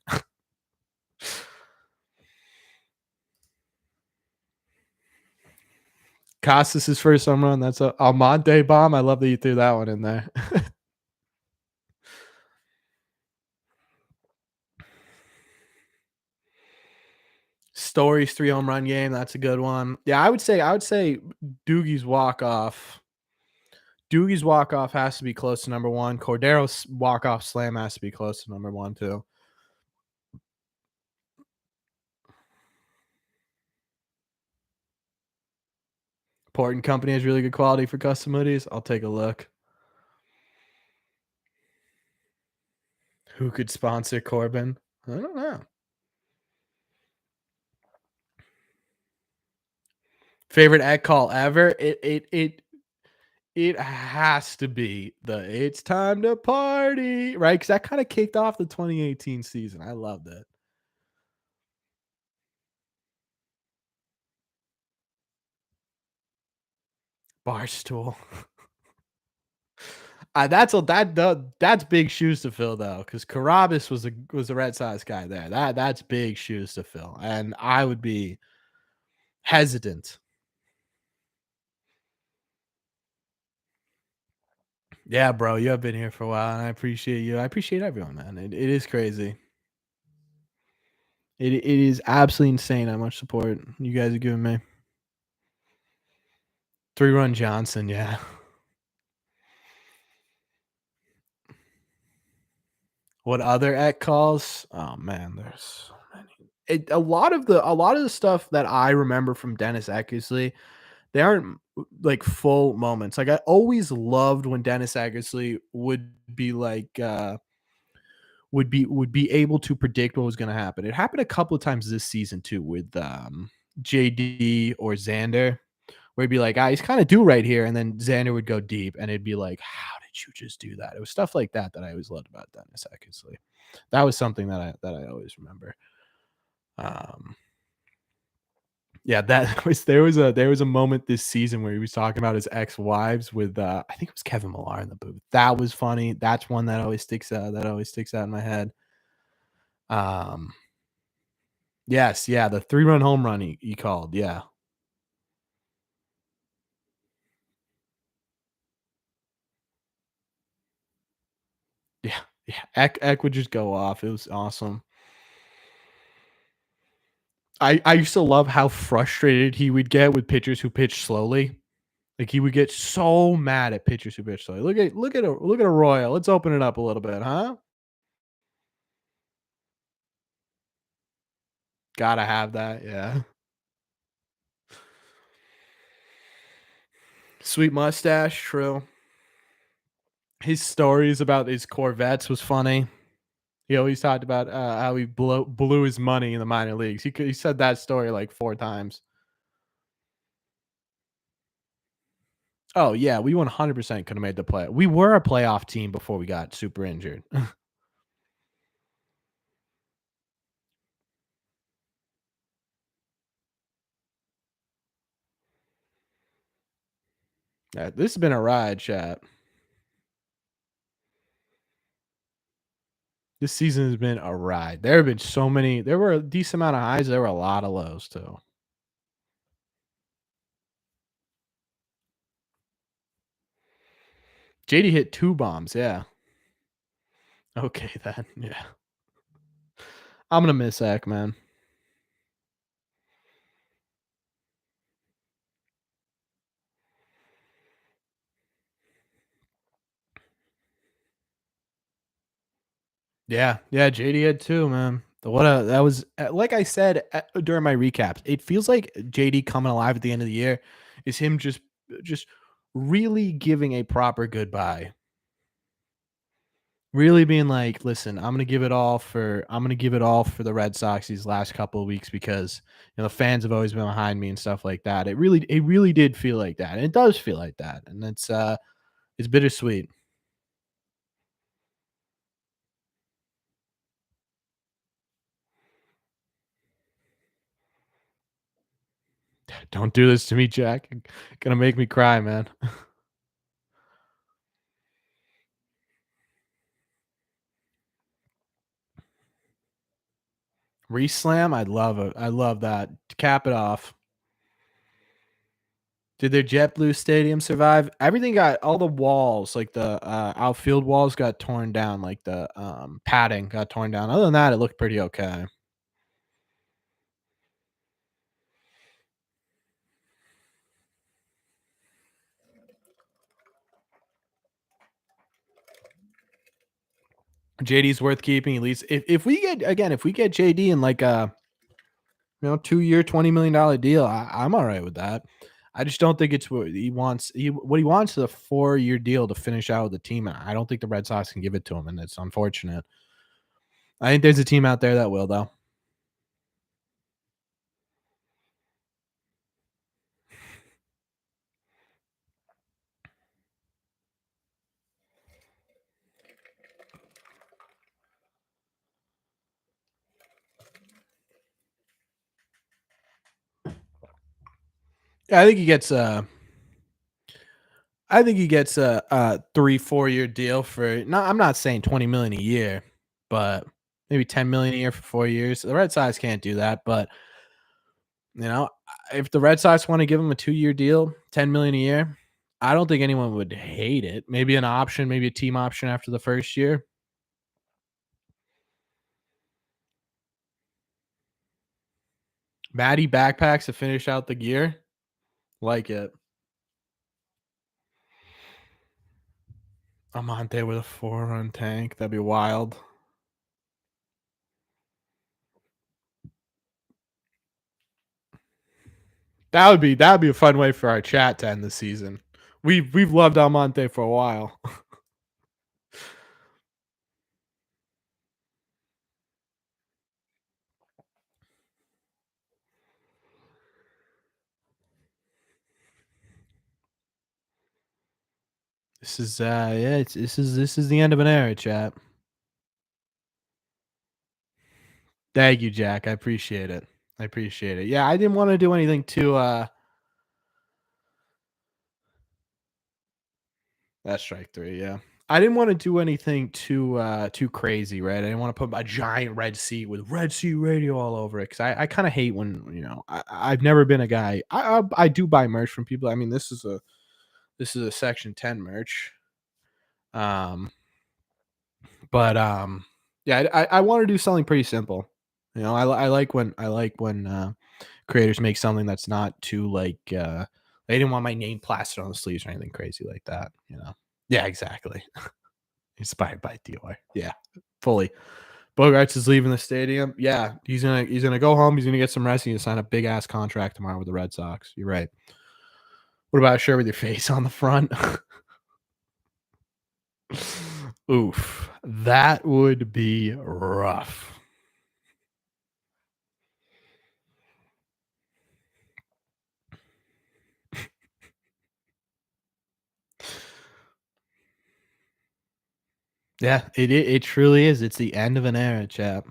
Costas' first home run. That's a Almonte bomb. I love that you threw that one in there. Story's 3 home run game. That's a good one. Yeah, I would say Doogie's walk off. Doogie's walk off has to be close to number one. Cordero's walk off slam has to be close to number one too. Port and Company has really good quality for custom hoodies. I'll take a look. Who could sponsor Corbin? I don't know. Favorite egg call ever? It has to be the "It's time to party," right? Because that kinda kicked off the 2018 season. I loved it. Barstool. That's big shoes to fill though, because Carabas was a Red Sox guy there. That's big shoes to fill, and I would be hesitant. Yeah, bro, you have been here for a while, and I appreciate you. I appreciate everyone, man. It is crazy. It is absolutely insane how much support you guys are giving me. 3-run Johnson, yeah. What other at calls? Oh man, there's so many. A lot of the stuff that I remember from Dennis Eckersley, they aren't like full moments. Like I always loved when Dennis Eckersley would be like would be able to predict what was going to happen. It happened a couple of times this season too with JD or Xander, where he'd be like, ah, he's kind of due right here, and then Xander would go deep, and it'd be like, how did you just do that? It was stuff like that that I always loved about Dennis Eckersley. That was something that I always remember. Um, yeah, that was there was a moment this season where he was talking about his ex-wives with I think it was Kevin Millar in the booth. That was funny. That's one that always sticks out. That always sticks out in my head. Um, yes, yeah, the 3-run home run he called. Yeah, yeah, yeah. Eck would just go off. It was awesome. I used to love how frustrated he would get with pitchers who pitch slowly. Like he would get so mad at pitchers who pitch slowly. Look at a Royal. Let's open it up a little bit, huh? Gotta have that. Yeah. Sweet mustache. True. His stories about his Corvettes was funny. He always talked about how he blew his money in the minor leagues. He said that story like 4 times. Oh yeah, we 100% could have made the play. We were a playoff team before we got super injured. Yeah, this has been a ride, chat. This season has been a ride. There have been so many. There were a decent amount of highs. There were a lot of lows too. JD hit 2 bombs. Yeah. Okay then. Yeah. I'm gonna miss Eck, man. Yeah. Yeah. JD had 2, man. What a that was like I said during my recaps. It feels like JD coming alive at the end of the year is him just really giving a proper goodbye. Really being like, listen, I'm gonna give it all for the Red Sox these last couple of weeks because the fans have always been behind me and stuff like that. It really did feel like that. And it does feel like that. And it's bittersweet. Don't do this to me, Jack. You're gonna make me cry, man. Reslam, I love it. I love that. To cap it off. Did their JetBlue Stadium survive? Everything got all the walls, like the outfield walls got torn down, like the padding got torn down. Other than that, it looked pretty okay. JD's worth keeping at least. If we get JD in like a 2-year $20 million deal, I'm all right with that. I just don't think it's what he wants. What he wants is a 4-year deal to finish out with the team. And I don't think the Red Sox can give it to him, and it's unfortunate. I think there's a team out there that will, though. Yeah, I think he gets a 3-4 year deal for. No, I'm not saying 20 million a year, but maybe 10 million a year for 4 years. The Red Sox can't do that, but you know, if the Red Sox want to give him a 2 year deal, 10 million a year, I don't think anyone would hate it. Maybe an option, maybe a team option after the first year. Matty backpacks to finish out the gear, like it. Amante with a 4-run tank, that'd be wild. That'd be a fun way for our chat to end the season. We've loved Almonte for a while. This is yeah, this is the end of an era, chat. Thank you, Jack. I appreciate it. I appreciate it. Yeah, I didn't want to do anything too that's strike three, yeah. I didn't want to do anything too crazy, right? I didn't want to put a giant red seat with Red Sea Radio all over it because I kind of hate when I've never been a guy. I do buy merch from people. I mean, this is a Section 10 merch. Um, but yeah, I want to do something pretty simple. I like when creators make something that's not too like they didn't want my name plastered on the sleeves or anything crazy like that. Yeah, exactly. Inspired by Dior. Yeah, fully. Bogarts is leaving the stadium. Yeah, he's gonna go home. He's gonna get some rest. He's gonna sign a big ass contract tomorrow with the Red Sox. You're right. What about a shirt with your face on the front? Oof, that would be rough. Yeah, it truly is. It's the end of an era, chap.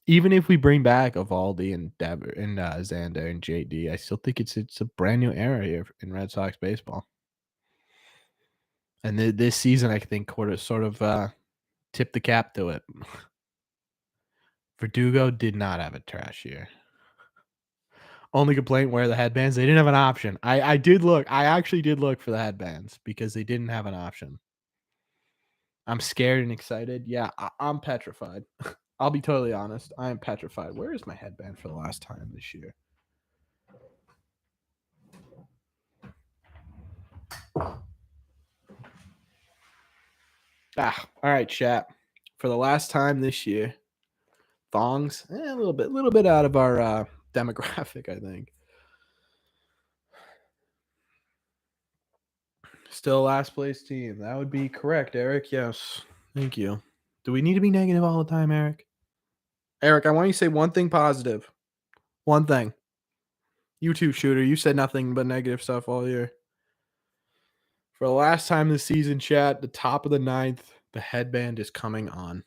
Even if we bring back Evaldi and Xander and JD, I still think it's a brand new era here in Red Sox baseball. And this season, I think, sort of tipped the cap to it. Verdugo did not have a trash year. Only complaint were the headbands. They didn't have an option. I did look. I actually did look for the headbands because they didn't have an option. I'm scared and excited. Yeah, I'm petrified. I'll be totally honest. I am petrified. Where is my headband for the last time this year? All right, chat. For the last time this year, thongs, a little bit out of our demographic, I think. Still last place team. That would be correct, Eric. Yes. Thank you. Do we need to be negative all the time, Eric? Eric, I want you to say one thing positive. One thing. You too, shooter. You said nothing but negative stuff all year. For the last time this season, chat, the top of the ninth, the headband is coming on.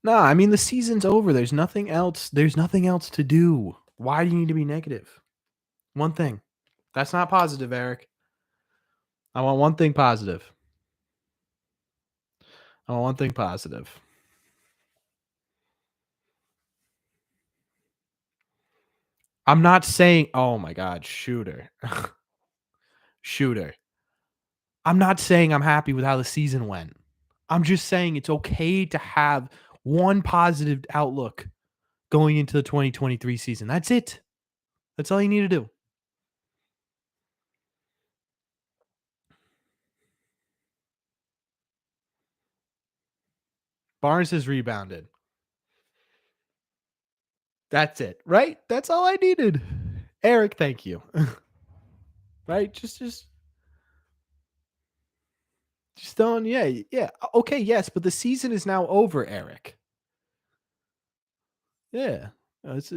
Nah, I mean the season's over. There's nothing else. There's nothing else to do. Why do you need to be negative? One thing. That's not positive, Eric. I want one thing positive. I want one thing positive. I'm not saying, oh my God, shooter. Shooter. I'm not saying I'm happy with how the season went. I'm just saying it's okay to have one positive outlook going into the 2023 season. That's it. That's all you need to do. Barnes has rebounded. That's it, right? That's all I needed. Eric, thank you. Right? Just Stone, yeah, yeah. Okay, yes, but the season is now over, Eric. Yeah. It's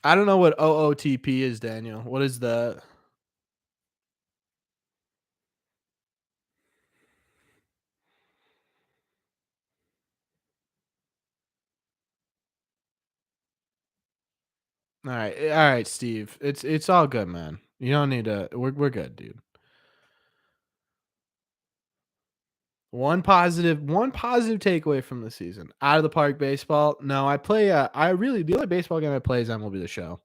I don't know what OOTP is, Daniel. What is the all right, Steve. It's all good, man. You don't need to. We're good, dude. One positive takeaway from the season. Out of the park baseball. No, I play. I really the only baseball game I play is MLB The Show.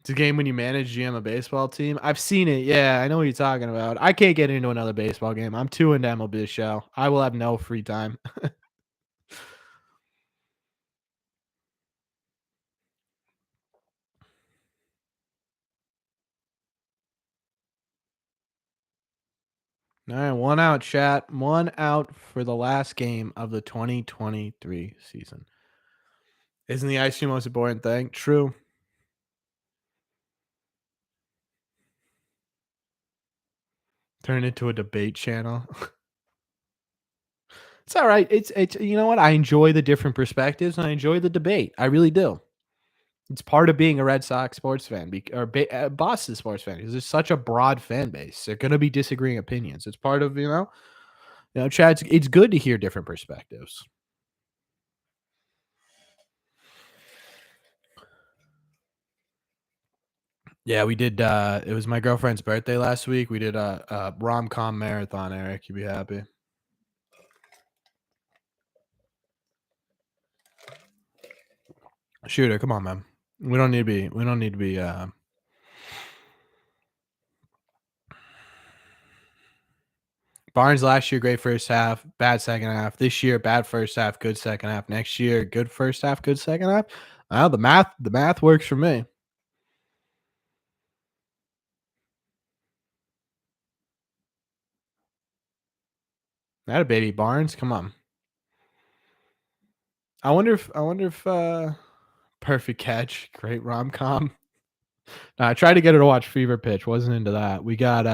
It's a game when you manage GM a baseball team. I've seen it. Yeah, I know what you're talking about. I can't get into another baseball game. I'm too into MLB The Show. I will have no free time. All right, one out, chat. One out for the last game of the 2023 season. Isn't the ice cream the most important thing? True. Turn into a debate channel. It's all right. It's you know what? I enjoy the different perspectives and I enjoy the debate. I really do. It's part of being a Red Sox sports fan or Boston sports fan because there's such a broad fan base. They're going to be disagreeing opinions. It's part of Chad. It's good to hear different perspectives. Yeah, we did. It was my girlfriend's birthday last week. We did a rom com marathon. Eric, you'd be happy. Shooter, come on, man. We don't need to be. We don't need to be. Barnes last year, great first half, bad second half. This year, bad first half, good second half. Next year, good first half, good second half. Well, the math works for me. That a baby Barnes. Come on. I wonder if perfect catch, great rom com. I tried to get her to watch Fever Pitch. Wasn't into that. We got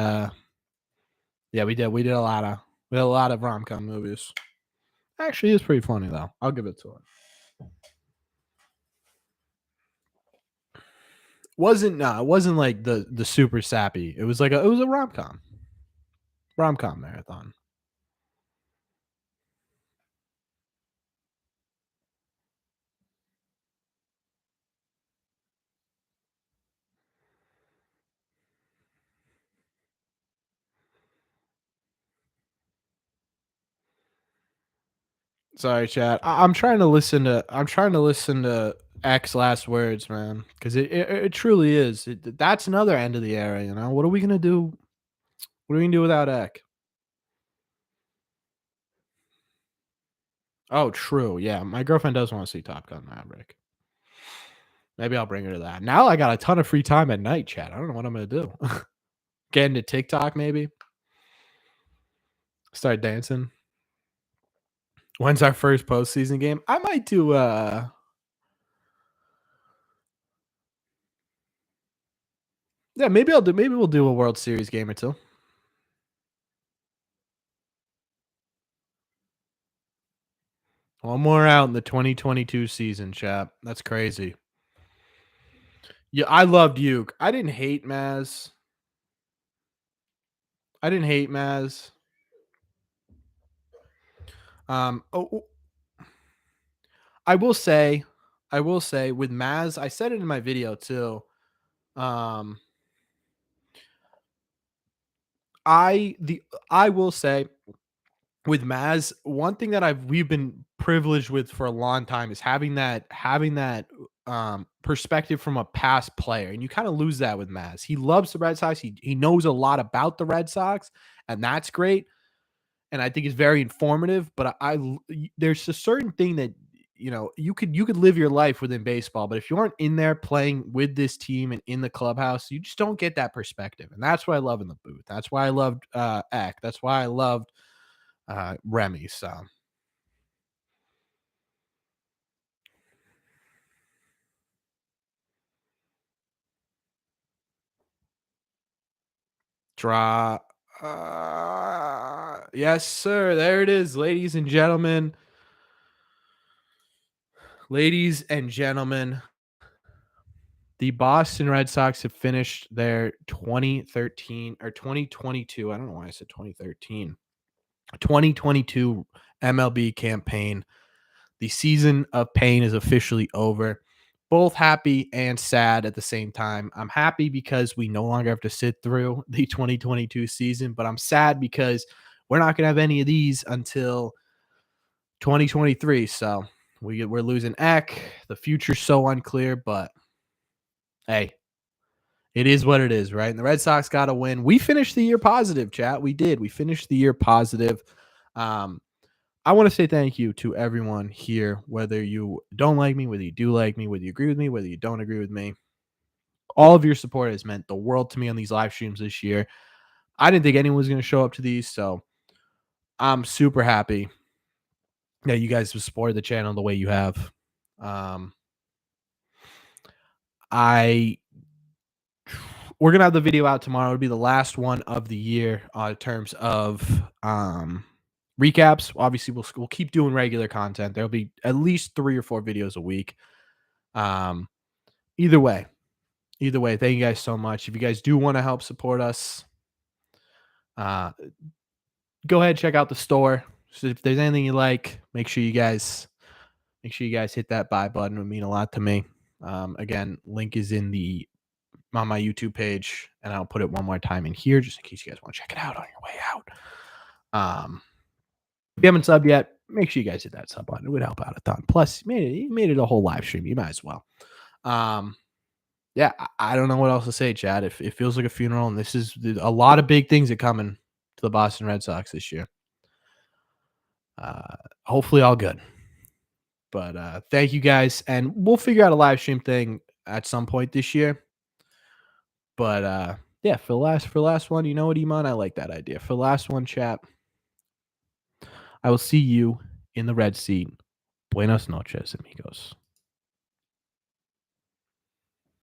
yeah, we did. We did a lot of rom com movies. Actually, it's pretty funny though. I'll give it to her. It wasn't like the super sappy. It was a rom com marathon. Sorry, chat. I'm trying to listen to X last words, man, because it truly is. That's another end of the era. What are we gonna do? What are we gonna do without Eck? Oh, true. Yeah, my girlfriend does want to see Top Gun Maverick. Maybe I'll bring her to that. Now I got a ton of free time at night, chat. I don't know what I'm gonna do. Get into TikTok, maybe. Start dancing. When's our first postseason game? I might do. Yeah, maybe I'll do. Maybe we'll do a World Series game or two. One more out in the 2022 season, chap. That's crazy. Yeah, I loved Uke. I didn't hate Maz. I didn't hate Maz. Oh, I will say, with Maz, I said it in my video too. Um, I will say with Maz, one thing that we've been privileged with for a long time is having that perspective from a past player, and you kind of lose that with Maz. He loves the Red Sox. He knows a lot about the Red Sox, and that's great. And I think it's very informative. But there's a certain thing that you could live your life within baseball, but if you aren't in there playing with this team and in the clubhouse, you just don't get that perspective. And that's what I love in the booth. That's why I loved Eck. That's why I loved Remy. So Draw. Yes, sir. There it is, ladies and gentlemen. Ladies and gentlemen, the Boston Red Sox have finished their 2013 or 2022. I don't know why I said 2013. 2022 MLB campaign. The season of pain is officially over. Both happy and sad at the same time. I'm happy because we no longer have to sit through the 2022 season, but I'm sad because we're not going to have any of these until 2023. So we're losing Eck. The future's so unclear, but hey, it is what it is, right? And the Red Sox got to win. We finished the year positive, chat. We did. We finished the year positive. Um, I want to say thank you to everyone here, whether you don't like me, whether you do like me, whether you agree with me, whether you don't agree with me. All of your support has meant the world to me on these live streams this year. I didn't think anyone was going to show up to these, so I'm super happy that you guys have supported the channel the way you have. I we're gonna have the video out tomorrow. It'll be the last one of the year in terms of recaps. Obviously, we'll keep doing regular content. There'll be at least 3 or 4 videos a week. Um, either way, thank you guys so much. If you guys do want to help support us, go ahead, check out the store. So if there's anything you like, make sure you guys hit that buy button. It would mean a lot to me. Again, link is on my YouTube page, and I'll put it one more time in here just in case you guys want to check it out on your way out. If you haven't subbed yet, make sure you guys hit that sub button. It would help out a ton. Plus, you made it a whole live stream. You might as well. Yeah, I don't know what else to say, Chad. It feels like a funeral, and this is a lot of big things are coming to the Boston Red Sox this year. Hopefully all good. But thank you guys, and we'll figure out a live stream thing at some point this year. But yeah, for the last one, you know what, Iman? I like that idea. For the last one, chat, I will see you in the red seat. Buenas noches, amigos.